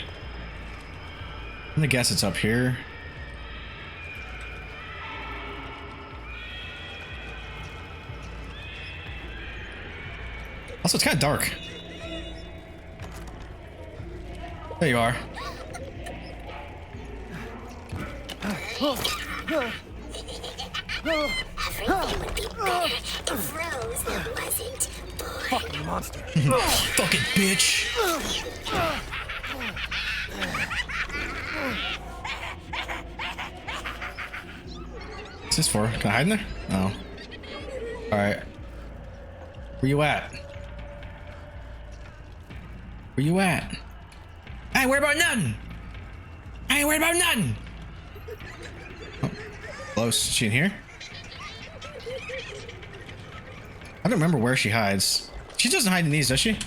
gonna guess it's up here. Also, it's kind of dark. There you are. Everything would be better if Rose wasn't born. Fucking monster. Fucking bitch. What's this for? Can I hide in there? Oh. Alright. Where you at? Where you at? I ain't worried about nothing. I ain't worried about nothing. Oh, close. Is she in here? I don't remember where she hides. She doesn't hide in these, does she?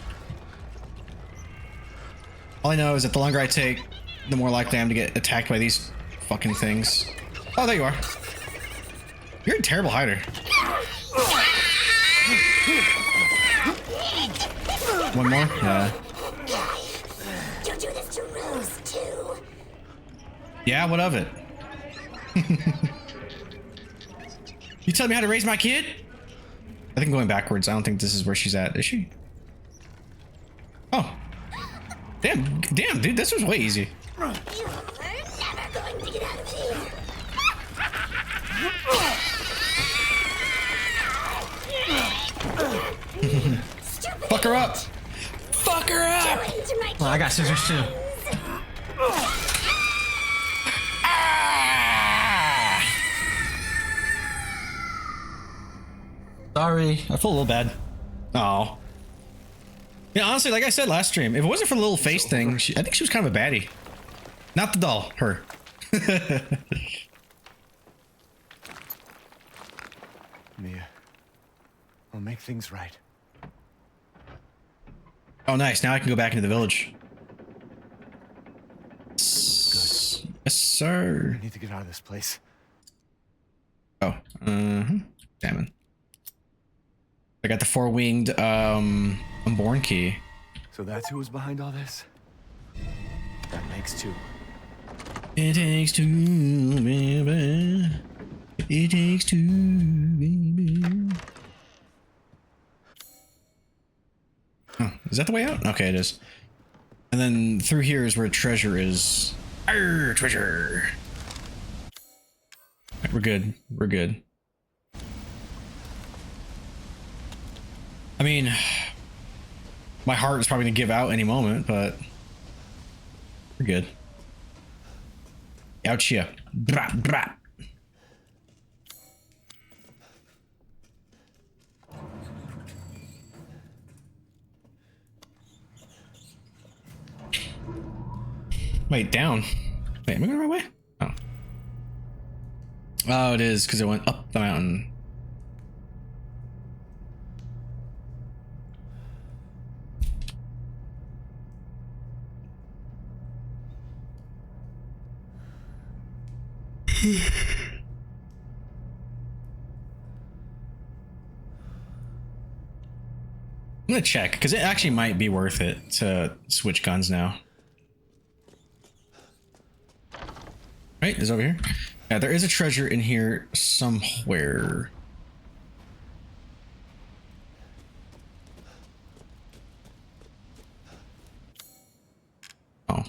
All I know is that the longer I take, the more likely I am to get attacked by these fucking things. Oh, there you are. You're a terrible hider. One more? Yeah. You'll do this to Rose too. Yeah, what of it? You telling me how to raise my kid? I think going backwards. I don't think this is where she's at. Is she? Oh. Damn, dude, this was way easy. You're never going to get out of here. her up. Fuck her up. Oh, I got scissors too. Ah! Sorry. I feel a little bad. Oh. Yeah, honestly, like I said last stream, if it wasn't for the little face thing, I think she was kind of a baddie. Not the doll, her. Mia, I'll make things right. Oh, nice. Now I can go back into the village. Yes, sir. I need to get out of this place. Oh, Damn. I got the four-winged, unborn key. So that's who was behind all this? That makes two. It takes two, baby. It takes two, baby. Oh, is that the way out? Okay, it is. And then through here is where treasure is. Arr, treasure. Right, we're good. We're good. I mean, my heart is probably gonna give out any moment, but we're good. Ouch here. Brap, brap. Wait, down. Wait, am I going the right way? Oh. Oh, it is, because it went up the mountain. I'm gonna check, because it actually might be worth it to switch guns now. Right, is it over here? Yeah, there is a treasure in here somewhere. Oh,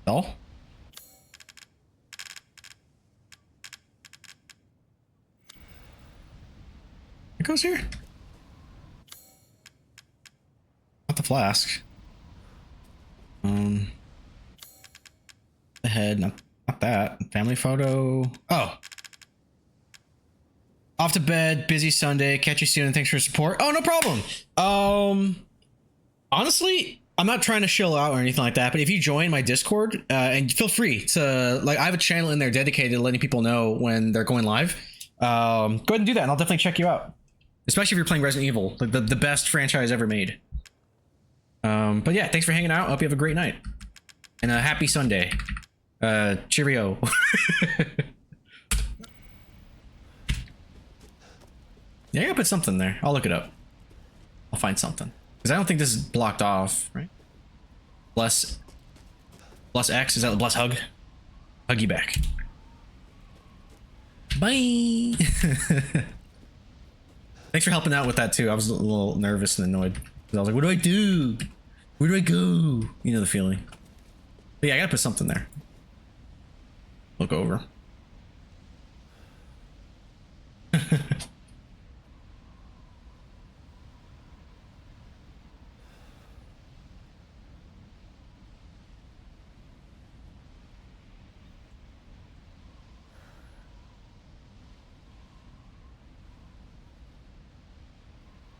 doll? It goes here. Not the flask. The head, not that. Family photo. Oh. Off to bed, busy Sunday. Catch you soon and thanks for your support. Oh, no problem. Honestly, I'm not trying to shill out or anything like that, but if you join my Discord, and feel free to, like, I have a channel in there dedicated to letting people know when they're going live. Go ahead and do that and I'll definitely check you out. Especially if you're playing Resident Evil, like the best franchise ever made. But yeah, thanks for hanging out. I hope you have a great night. And a happy Sunday. Cheerio. Yeah, I gotta put something there. I'll look it up. I'll find something. Because I don't think this is blocked off, right? Bless X, is that the bless hug? Hug you back. Bye. Thanks for helping out with that too. I was a little nervous and annoyed. I was like, what do I do? Where do I go? You know the feeling. But yeah, I gotta put something there. Look over.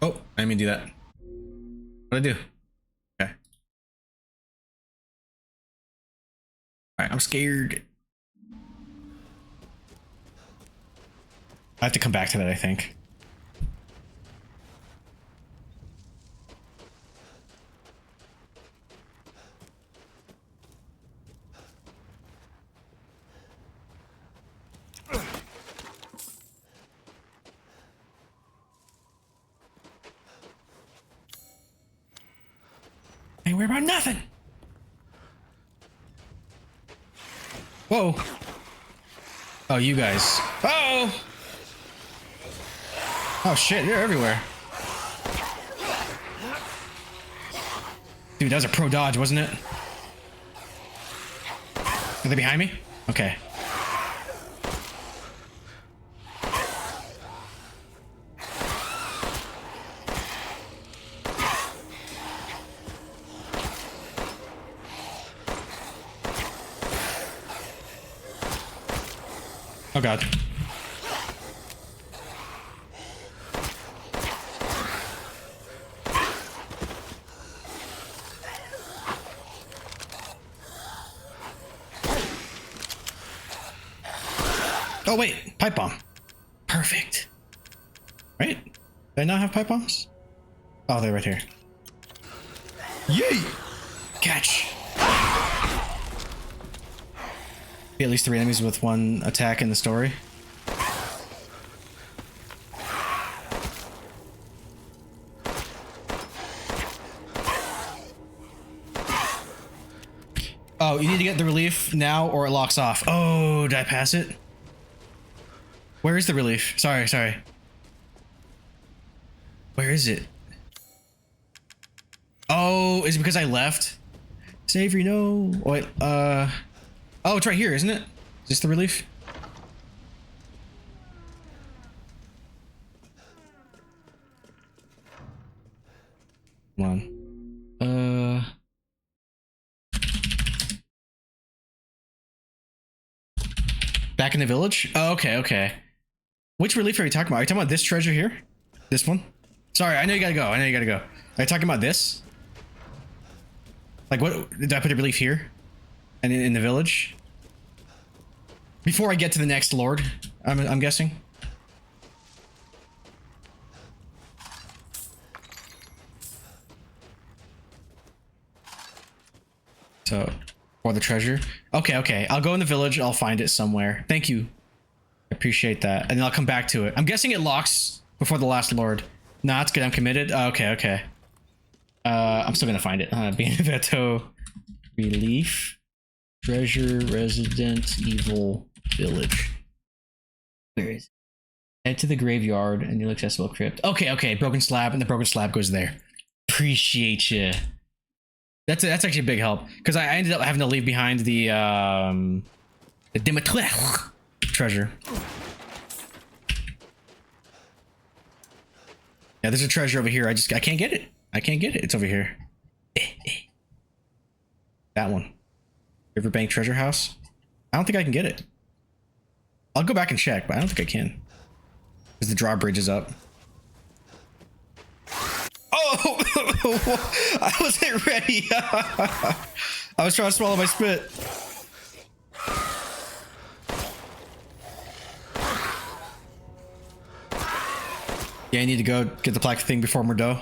Oh, I didn't mean to do that. What'd I do? Okay. Alright, I'm scared. I have to come back to that, I think. Ain't worry about nothing. Whoa. Oh, you guys. Oh! Oh shit, you're everywhere. Dude, that was a pro dodge, wasn't it? Are they behind me? Okay. Oh god. Oh wait, pipe bomb. Perfect. Right? Did I not have pipe bombs? Oh, they're right here. Yay! Catch. Be at least 3 enemies with 1 attack in the story. Oh, you need to get the relief now or it locks off. Oh, did I pass it? Where is the relief? Sorry. Where is it? Oh, is it because I left? Savory, no. Oh, wait, oh, it's right here, isn't it? Is this the relief? Come on. Back in the village? Oh, okay. Which relief are you talking about? Are you talking about this treasure here? This one? Sorry, I know you gotta go. Are you talking about this? Like, what? Did I put a relief here? And in the village? Before I get to the next lord, I'm guessing. So, for the treasure. Okay. I'll go in the village. I'll find it somewhere. Thank you. I appreciate that. And then I'll come back to it. I'm guessing it locks before the last lord. Nah, it's good. I'm committed. Okay. I'm still gonna find it. Benevetto relief. Treasure Resident Evil Village. Where is it? Head to the graveyard and the accessible crypt. Okay. Broken slab, and the broken slab goes there. Appreciate you. That's actually a big help because I ended up having to leave behind the Demetre treasure. Yeah, there's a treasure over here. I can't get it. It's over here. That one. Riverbank Treasure House. I don't think I can get it. I'll go back and check, but I don't think I can. Because the drawbridge is up. Oh! I wasn't ready. I was trying to swallow my spit. Yeah, I need to go get the plaque thing before Moreau.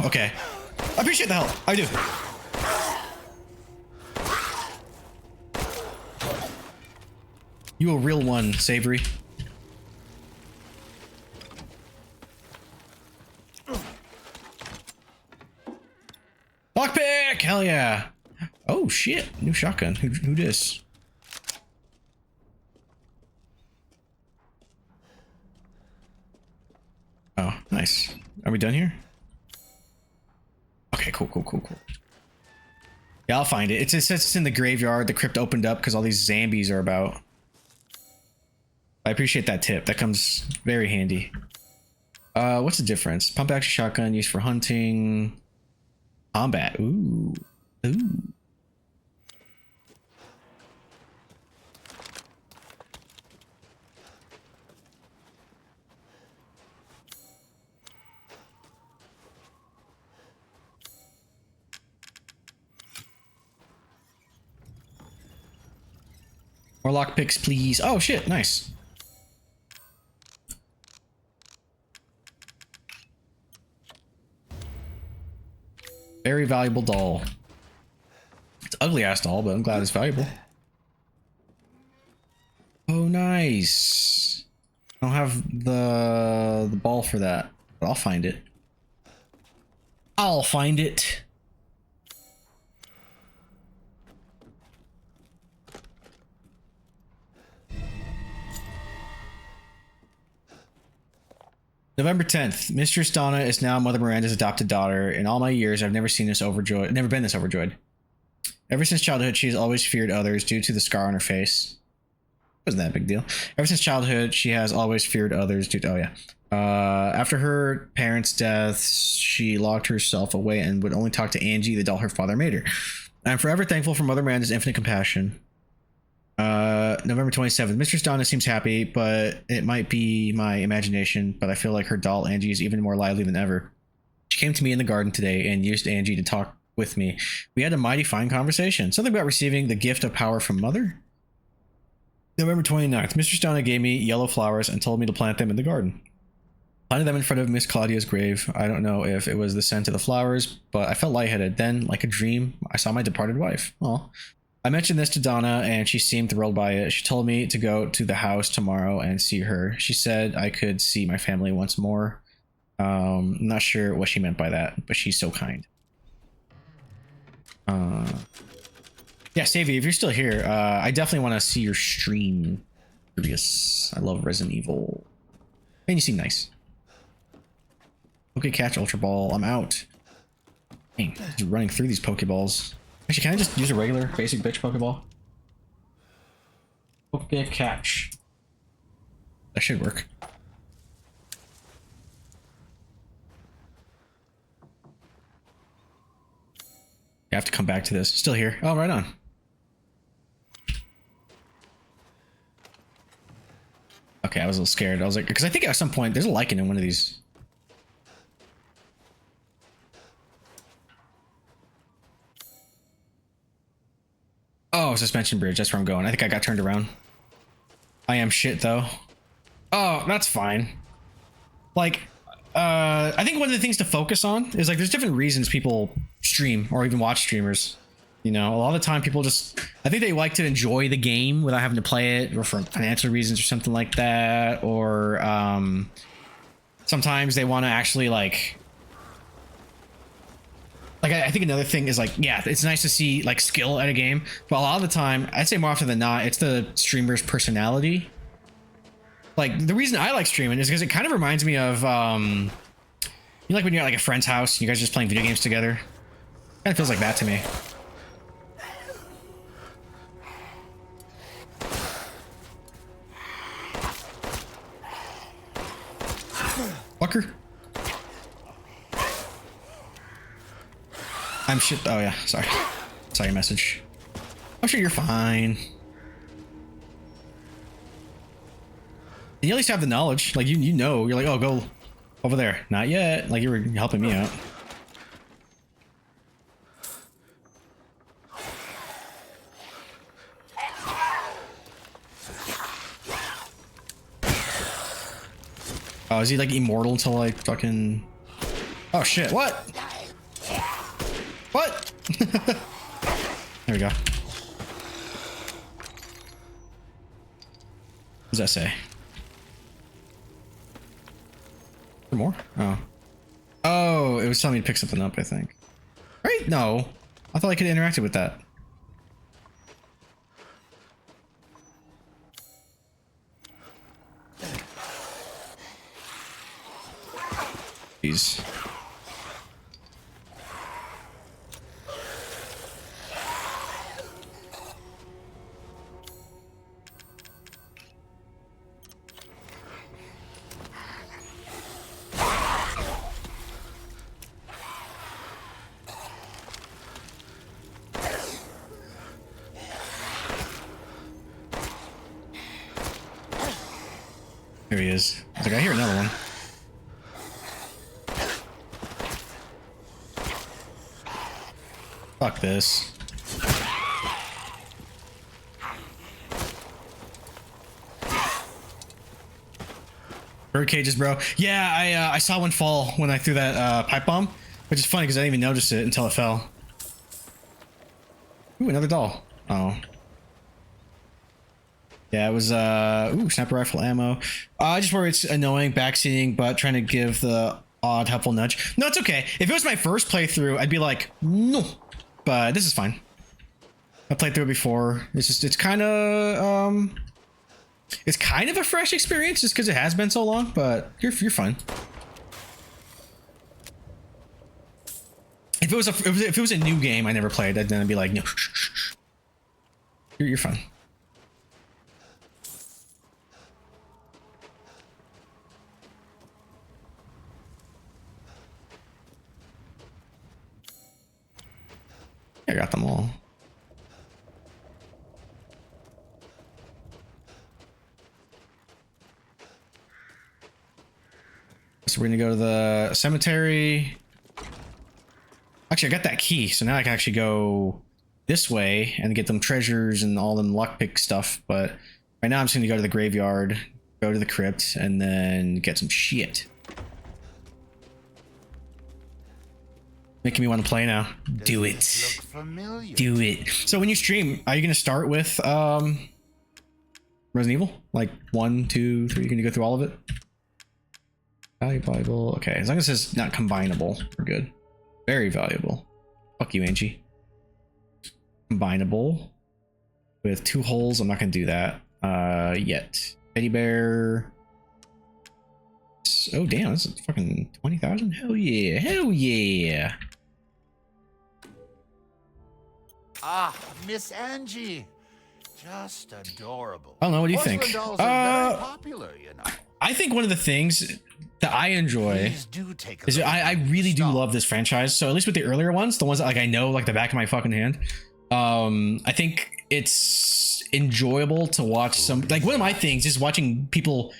Okay. I appreciate the help. I do. You a real one, Savory. Lockpick! Hell yeah. Oh shit. New shotgun. Who dis? Oh, nice. Are we done here? Okay, cool. Yeah, I'll find it. It says it's in the graveyard. The crypt opened up because all these zombies are about. I appreciate that tip. That comes very handy. What's the difference? Pump action shotgun used for hunting. Combat. Ooh. More lockpicks, please. Oh shit, nice. Very valuable doll. It's an ugly ass doll, but I'm glad it's valuable. Oh, nice. I don't have the ball for that, but I'll find it. November 10th. Mistress Donna is now Mother Miranda's adopted daughter. In all my years, I've never been this overjoyed. Ever since childhood, she has always feared others due to the scar on her face. Wasn't that a big deal. Ever since childhood, she has always feared others due to, after her parents' deaths, she locked herself away and would only talk to Angie, the doll her father made her. I'm forever thankful for Mother Miranda's infinite compassion. Now November 27th. Mistress Donna seems happy, but it might be my imagination, but I feel like her doll Angie is even more lively than ever. She came to me in the garden today and used Angie to talk with me. We had a mighty fine conversation. Something about receiving the gift of power from Mother? November 29th. Mistress Donna gave me yellow flowers and told me to plant them in the garden. Planted them in front of Miss Claudia's grave. I don't know if it was the scent of the flowers, but I felt lightheaded. Then, like a dream, I saw my departed wife. Oh. I mentioned this to Donna and she seemed thrilled by it. She told me to go to the house tomorrow and see her. She said I could see my family once more. I'm not sure what she meant by that, but she's so kind. Yeah, Savvy, if you're still here, I definitely want to see your stream. Curious. I love Resident Evil. And you seem nice. Okay, catch Ultra Ball. I'm out. Dang, just running through these Pokeballs. Actually, can I just use a regular basic bitch Pokeball? Okay, catch. That should work. You have to come back to this. Still here. Oh, right on. Okay, I was a little scared. I was like, because I think at some point there's a lichen in one of these. Oh, suspension bridge. That's where I'm going. I think I got turned around. I am shit though. Oh, that's fine. Like, I think one of the things to focus on is like there's different reasons people stream or even watch streamers. You know, a lot of the time people just, I think they like to enjoy the game without having to play it, or for financial reasons or something like that. Or sometimes they want to actually like I think another thing is like, yeah, it's nice to see like skill at a game, but a lot of the time, I'd say more often than not, it's the streamer's personality. Like the reason I like streaming is because it kind of reminds me of, you know, like when you're at like a friend's house, and you guys are just playing video games together. Kind of feels like that to me. Fucker. I'm shit. Oh yeah, sorry. Saw your message. I'm sure you're fine. You at least have the knowledge. Like you know, you're like, oh, go over there. Not yet. Like you were helping me out. Oh, is he like immortal until like fucking? Oh shit! What? What? There we go. What does that say? Is there more? Oh. Oh, it was telling me to pick something up, I think. Right? No. I thought I could interact with that. Jeez. Here he is. I was like, I hear another one. Fuck this. Bird cages, bro. Yeah, I saw one fall when I threw that pipe bomb, which is funny because I didn't even notice it until it fell. Ooh, another doll. Oh. Yeah, it was, ooh, sniper rifle ammo. I just worry it's annoying backseating, but trying to give the odd helpful nudge. No, it's okay. If it was my first playthrough, I'd be like, no. But this is fine. I played through it before. It's just, it's kind of a fresh experience just because it has been so long, but you're fine. If it was a new game I never played, then I'd be like, no, you're fine. I got them all. So we're gonna go to the cemetery. Actually, I got that key, so now I can actually go this way and get them treasures and all them lockpick stuff. But right now I'm just gonna go to the graveyard, go to the crypt, and then get some shit. Making me want to play now. Do it. Do it. So when you stream, are you gonna start with Resident Evil? Like 1, 2, 3, you're gonna go through all of it? Valuable. Okay, as long as it's not combinable, we're good. Very valuable. Fuck you, Angie. Combinable. With 2 holes, I'm not gonna do that. Yet. Teddy bear. Oh damn, this is fucking 20,000? Hell yeah. Hell yeah. Ah, Miss Angie. Just adorable. I don't know, what do you think? Dolls are very popular, you know. I think one of the things that I enjoy is I really do love this franchise. So at least with the earlier ones, the ones that like I know like the back of my fucking hand, I think it's enjoyable to watch some, like one of my things is watching people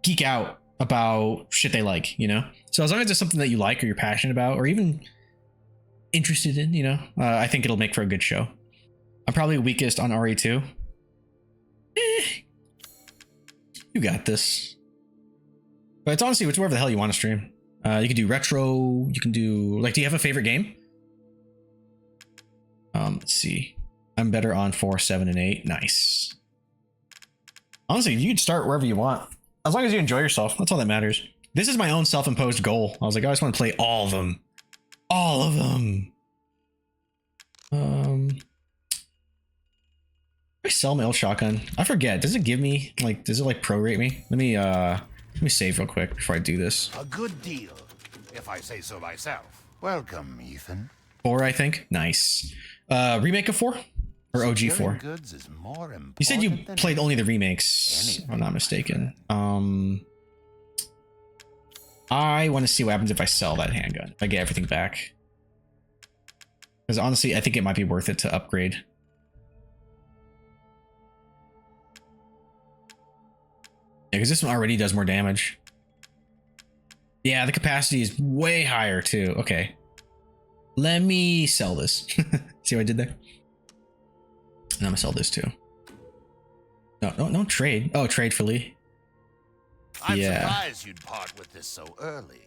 geek out about shit they like, you know? So as long as it's something that you like or you're passionate about or even interested in, you know, I think it'll make for a good show. I'm probably weakest on RE2. You got this. But it's honestly, it's wherever the hell you want to stream. You can do retro, you can do, like, do you have a favorite game? Let's see. I'm better on 4, 7, and 8. Nice. Honestly, you can start wherever you want. As long as you enjoy yourself, that's all that matters. This is my own self-imposed goal. I was like, I just want to play all of them. All of them. I sell my old shotgun. I forget. Does it give me, like, does it like prorate me? Let me save real quick before I do this. A good deal, if I say so myself. Welcome, Ethan. 4, I think. Nice. Remake of 4 or OG 4? Goods is more important. You said you played only the remakes, if I'm not mistaken. I want to see what happens if I sell that handgun. If I get everything back. Because honestly, I think it might be worth it to upgrade. Yeah, because this one already does more damage. Yeah, the capacity is way higher too. Okay. Let me sell this. See what I did there? And I'm gonna sell this too. No trade. Oh, trade for Lee. I'm surprised you'd part with this so early.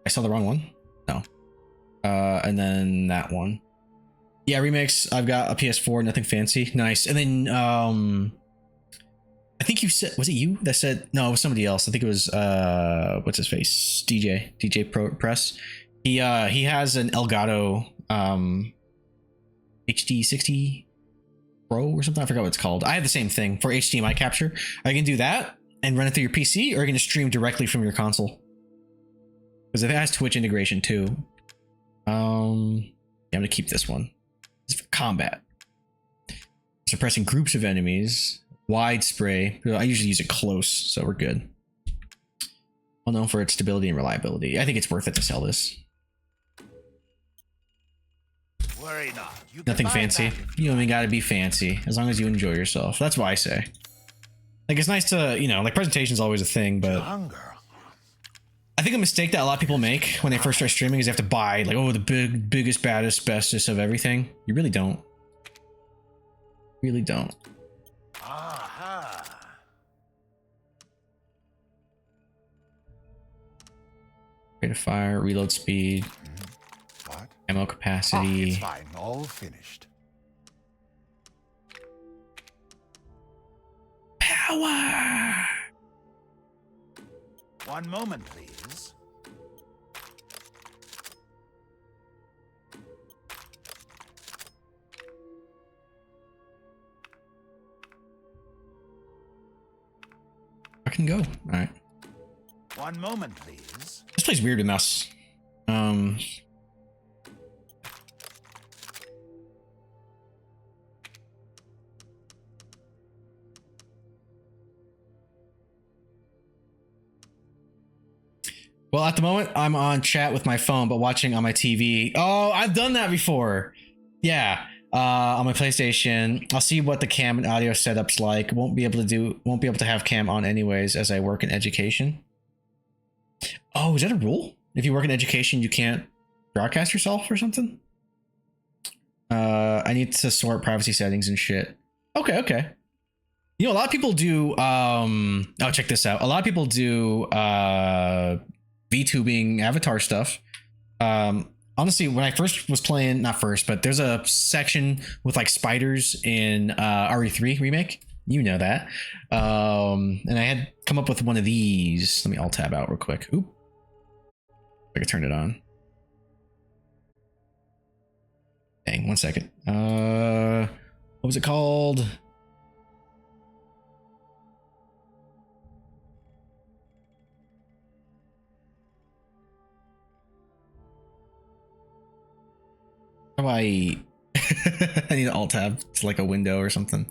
I saw the wrong one? No. And then that one. Yeah, remakes. I've got a PS4, nothing fancy. Nice. And then I think you said, was it you that said, no, it was somebody else. I think it was what's his face? DJ Pro Press. He has an Elgato HD 60 Pro or something. I forgot what it's called. I have the same thing for HDMI capture. I can do that and run it through your PC, or you can just stream directly from your console. Because it has Twitch integration too. Yeah, I'm gonna keep this one. It's for combat. Suppressing groups of enemies. Wide spray. I usually use it close, so we're good. Well known for its stability and reliability. I think it's worth it to sell this. Worry not. Nothing fancy. You don't even gotta be fancy, as long as you enjoy yourself. That's what I say. Like, it's nice to, you know, like, presentation's always a thing, but I think a mistake that a lot of people make when they first start streaming is they have to buy, like, oh, the biggest, baddest, bestest of everything. You really don't. Really don't. Rate of fire, reload speed, what? Ammo capacity. It's fine, all finished. Power. One moment, please. I can go. All right. One moment, please. This plays weird with us. Well, at the moment, I'm on chat with my phone, but watching on my TV. Oh, I've done that before. Yeah. On my PlayStation. I'll see what the cam and audio setup's like. Won't be able to have cam on anyways as I work in education. Oh, is that a rule? If you work in education, you can't broadcast yourself or something? I need to sort privacy settings and shit. Okay. You know, a lot of people do, oh, check this out. A lot of people do, VTubing avatar stuff. Honestly, when I first was playing, not first, but there's a section with like spiders in, RE3 remake. You know that. And I had come up with one of these. Let me alt tab out real quick. Oop. I can turn it on. Dang, 1 second. What was it called? How do I I need an alt tab to like a window or something.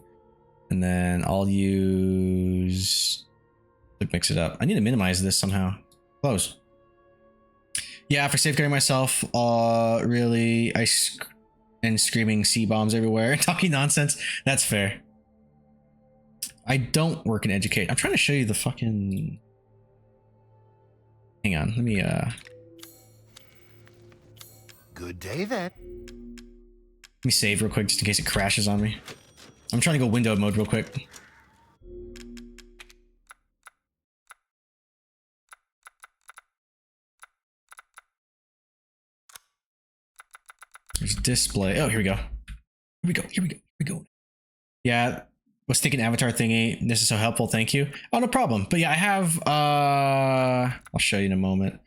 And then I'll use mix it up. I need to minimize this somehow. Close. Yeah, for safeguarding myself, really, and screaming C-bombs everywhere, talking nonsense. That's fair. I don't work in educate. I'm trying to show you the fucking... Hang on, let me, Good day, then. Let me save real quick just in case it crashes on me. I'm trying to go window mode real quick. There's display. Oh, here we go. Here we go. Yeah, was thinking avatar thingy. This is so helpful. Thank you. Oh, no problem. But yeah, I have, I'll show you in a moment.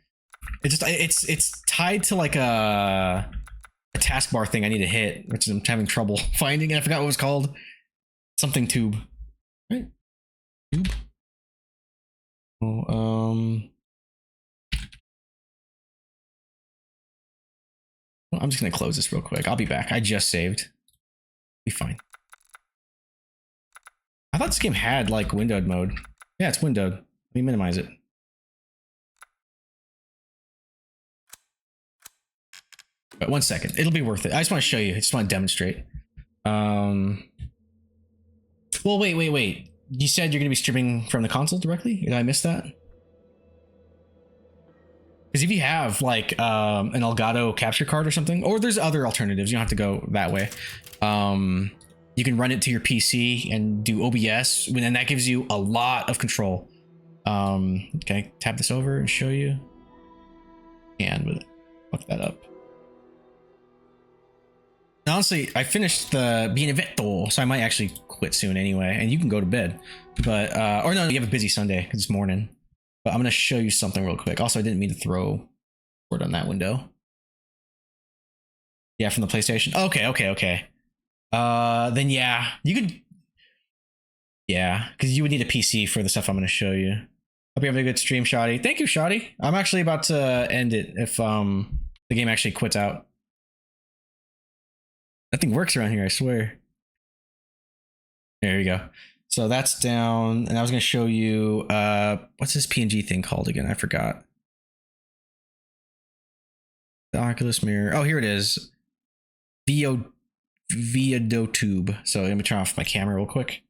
It's tied to like a taskbar thing I need to hit, which I'm having trouble finding. I forgot what it was called. Something tube. Right? Tube? Oh, I'm just gonna close this real quick. I'll be back. I just saved. Be fine. I thought this game had like windowed mode. Yeah, it's windowed. Let me minimize it. But 1 second. It'll be worth it. I just want to show you. I just want to demonstrate. Well, wait. You said you're gonna be streaming from the console directly? Did I miss that? Because if you have like an Elgato capture card or something, or there's other alternatives, you don't have to go that way. You can run it to your PC and do OBS, and that gives you a lot of control. Okay, tap this over and show you. And fuck that up. Honestly, I finished the Benevento, so I might actually quit soon anyway, and you can go to bed. But or no, you have a busy Sunday because it's morning. But I'm gonna show you something real quick. Also, I didn't mean to throw word on that window. Yeah, from the PlayStation. Okay. Then yeah, you could. Yeah, because you would need a PC for the stuff I'm gonna show you. Hope you have a good stream, Shoddy. Thank you, Shoddy. I'm actually about to end it if the game actually quits out. Nothing works around here, I swear. There you go. So that's down, and I was going to show you, what's this PNG thing called again? I forgot. The Oculus mirror. Oh, here it is. Viadotube. So let me turn off my camera real quick.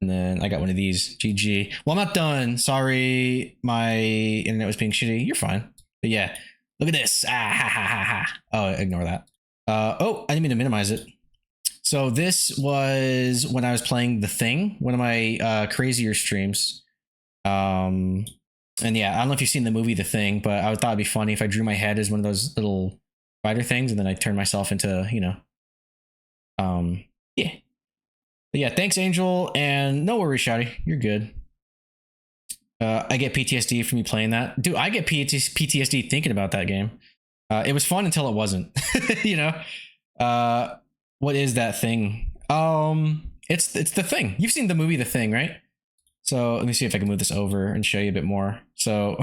And then I got one of these. GG. Well, I'm not done. Sorry, my internet was being shitty. You're fine. But yeah, look at this. Oh, ignore that. Oh, I didn't mean to minimize it. So this was when I was playing The Thing, one of my crazier streams. And yeah, I don't know if you've seen the movie The Thing, but I thought it'd be funny if I drew my head as one of those little spider things, and then I turned myself into, you know. Yeah. But yeah, thanks, Angel, and no worries, Shouty. You're good. I get PTSD from you playing that. Dude, I get PTSD thinking about that game. It was fun until it wasn't, you know? What is that thing? It's The Thing. You've seen the movie The Thing, right? So let me see if I can move this over and show you a bit more. So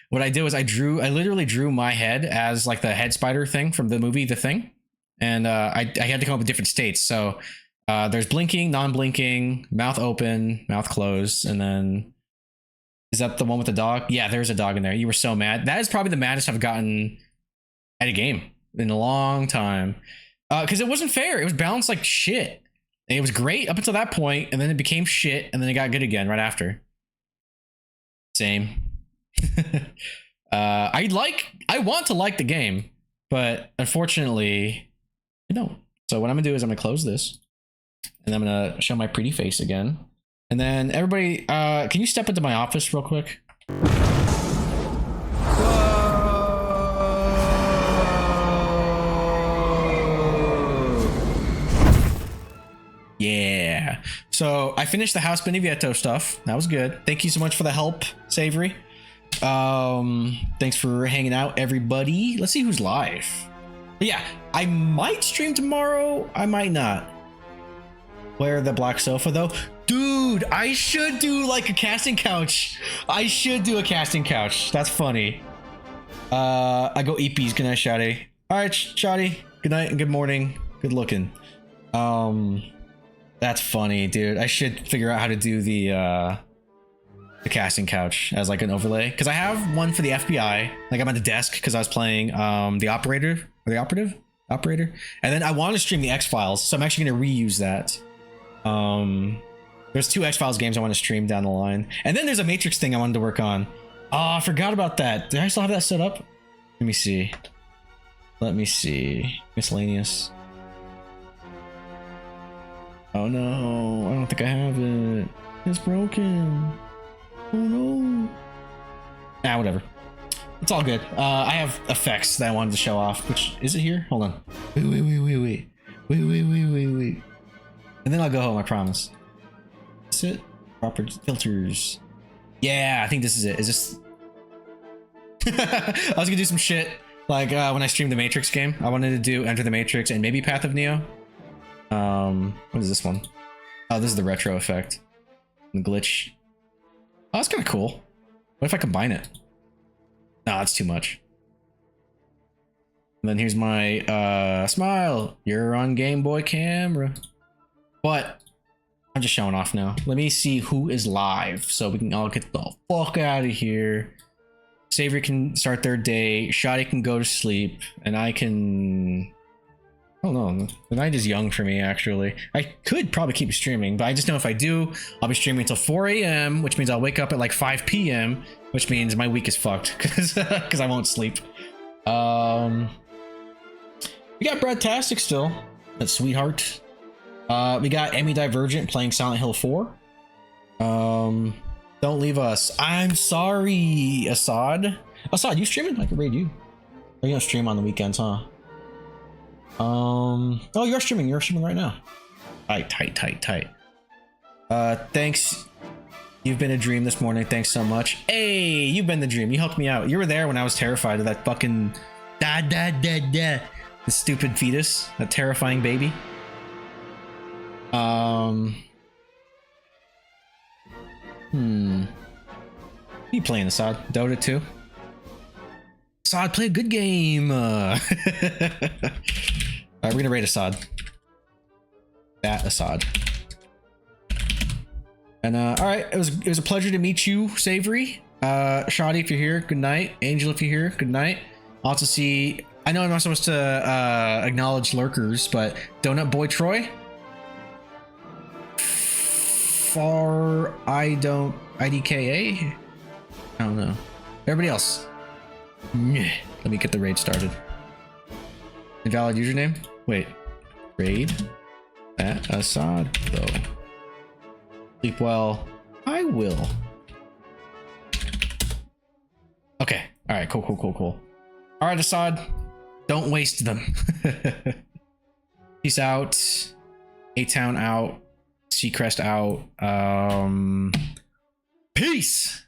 what I did was I literally drew my head as like the head spider thing from the movie The Thing. And I had to come up with different states. So there's blinking, non-blinking, mouth open, mouth closed, and then is that the one with the dog? Yeah, there's a dog in there. You were so mad. That is probably the maddest I've gotten at a game in a long time. Because it wasn't fair. It was balanced like shit. And it was great up until that point, and then it became shit, and then it got good again right after. Same. I want to like the game, but unfortunately, I don't. So what I'm gonna do is I'm gonna close this, and I'm gonna show my pretty face again, and then everybody, can you step into my office real quick? Yeah. So I finished the House Beneviento stuff. That was good. Thank you so much for the help, Savory. Thanks for hanging out, everybody. Let's see who's live. But yeah, I might stream tomorrow. I might not. Wear the black sofa though. Dude, I should do like a casting couch. I should do a casting couch. That's funny. I go EPs. Good night, Shotty. All right, Shotty. Good night and good morning. Good looking. That's funny, dude. I should figure out how to do the casting couch as like an overlay, because I have one for the FBI. Like I'm at the desk because I was playing the operator or the operator, and then I want to stream the X-Files, so I'm actually gonna reuse that. There's 2 X-Files games I want to stream down the line, and then there's a Matrix thing I wanted to work on. Oh, I forgot about that. Did I still have that set up? Let me see. Miscellaneous. Oh no, I don't think I have it. It's broken. Oh no. Ah, whatever. It's all good. I have effects that I wanted to show off, which is it here? Hold on. Wait. And then I'll go home, I promise. That's it. Proper filters. Yeah, I think this is it. Is this? I was gonna do some shit like when I streamed the Matrix game. I wanted to do Enter the Matrix and maybe Path of Neo. What is this one? Oh, this is the retro effect. The glitch. Oh, that's kind of cool. What if I combine it? No, that's too much. And then here's my smile. You're on Game Boy camera. But I'm just showing off now. Let me see who is live so we can all get the fuck out of here. Savory can start their day. Shotty can go to sleep. And I can... Oh no, the night is young for me actually. I could probably keep streaming, but I just know if I do, I'll be streaming until 4 a.m, which means I'll wake up at like 5 p.m, which means my week is fucked because I won't sleep. We got Bradtastic still. That's sweetheart. We got Emmy Divergent playing Silent Hill 4. Don't leave us. I'm sorry, Assad. Assad, you streaming? I can raid you. Or you don't stream on the weekends, huh? Oh, you're streaming right now. Tight. Thanks. You've been a dream this morning. Thanks so much. Hey, you've been the dream. You helped me out. You were there when I was terrified of that fucking the stupid fetus, that terrifying baby. What are you playing, Assad? Dota 2? Assad, play a good game. Alright, we're gonna raid Assad. That Assad. And alright, it was a pleasure to meet you, Savory. Shotty, if you're here, good night. Angel, if you're here, good night. I'll also see. I know I'm not supposed to acknowledge lurkers, but Donut Boy Troy. IDKA? I don't know. Everybody else. Let me get the raid started. Invalid username? Wait. Raid? At Assad, though. Sleep well. I will. Okay. Alright, cool. Alright, Assad. Don't waste them. Peace out. A-Town out. Seacrest out. Peace!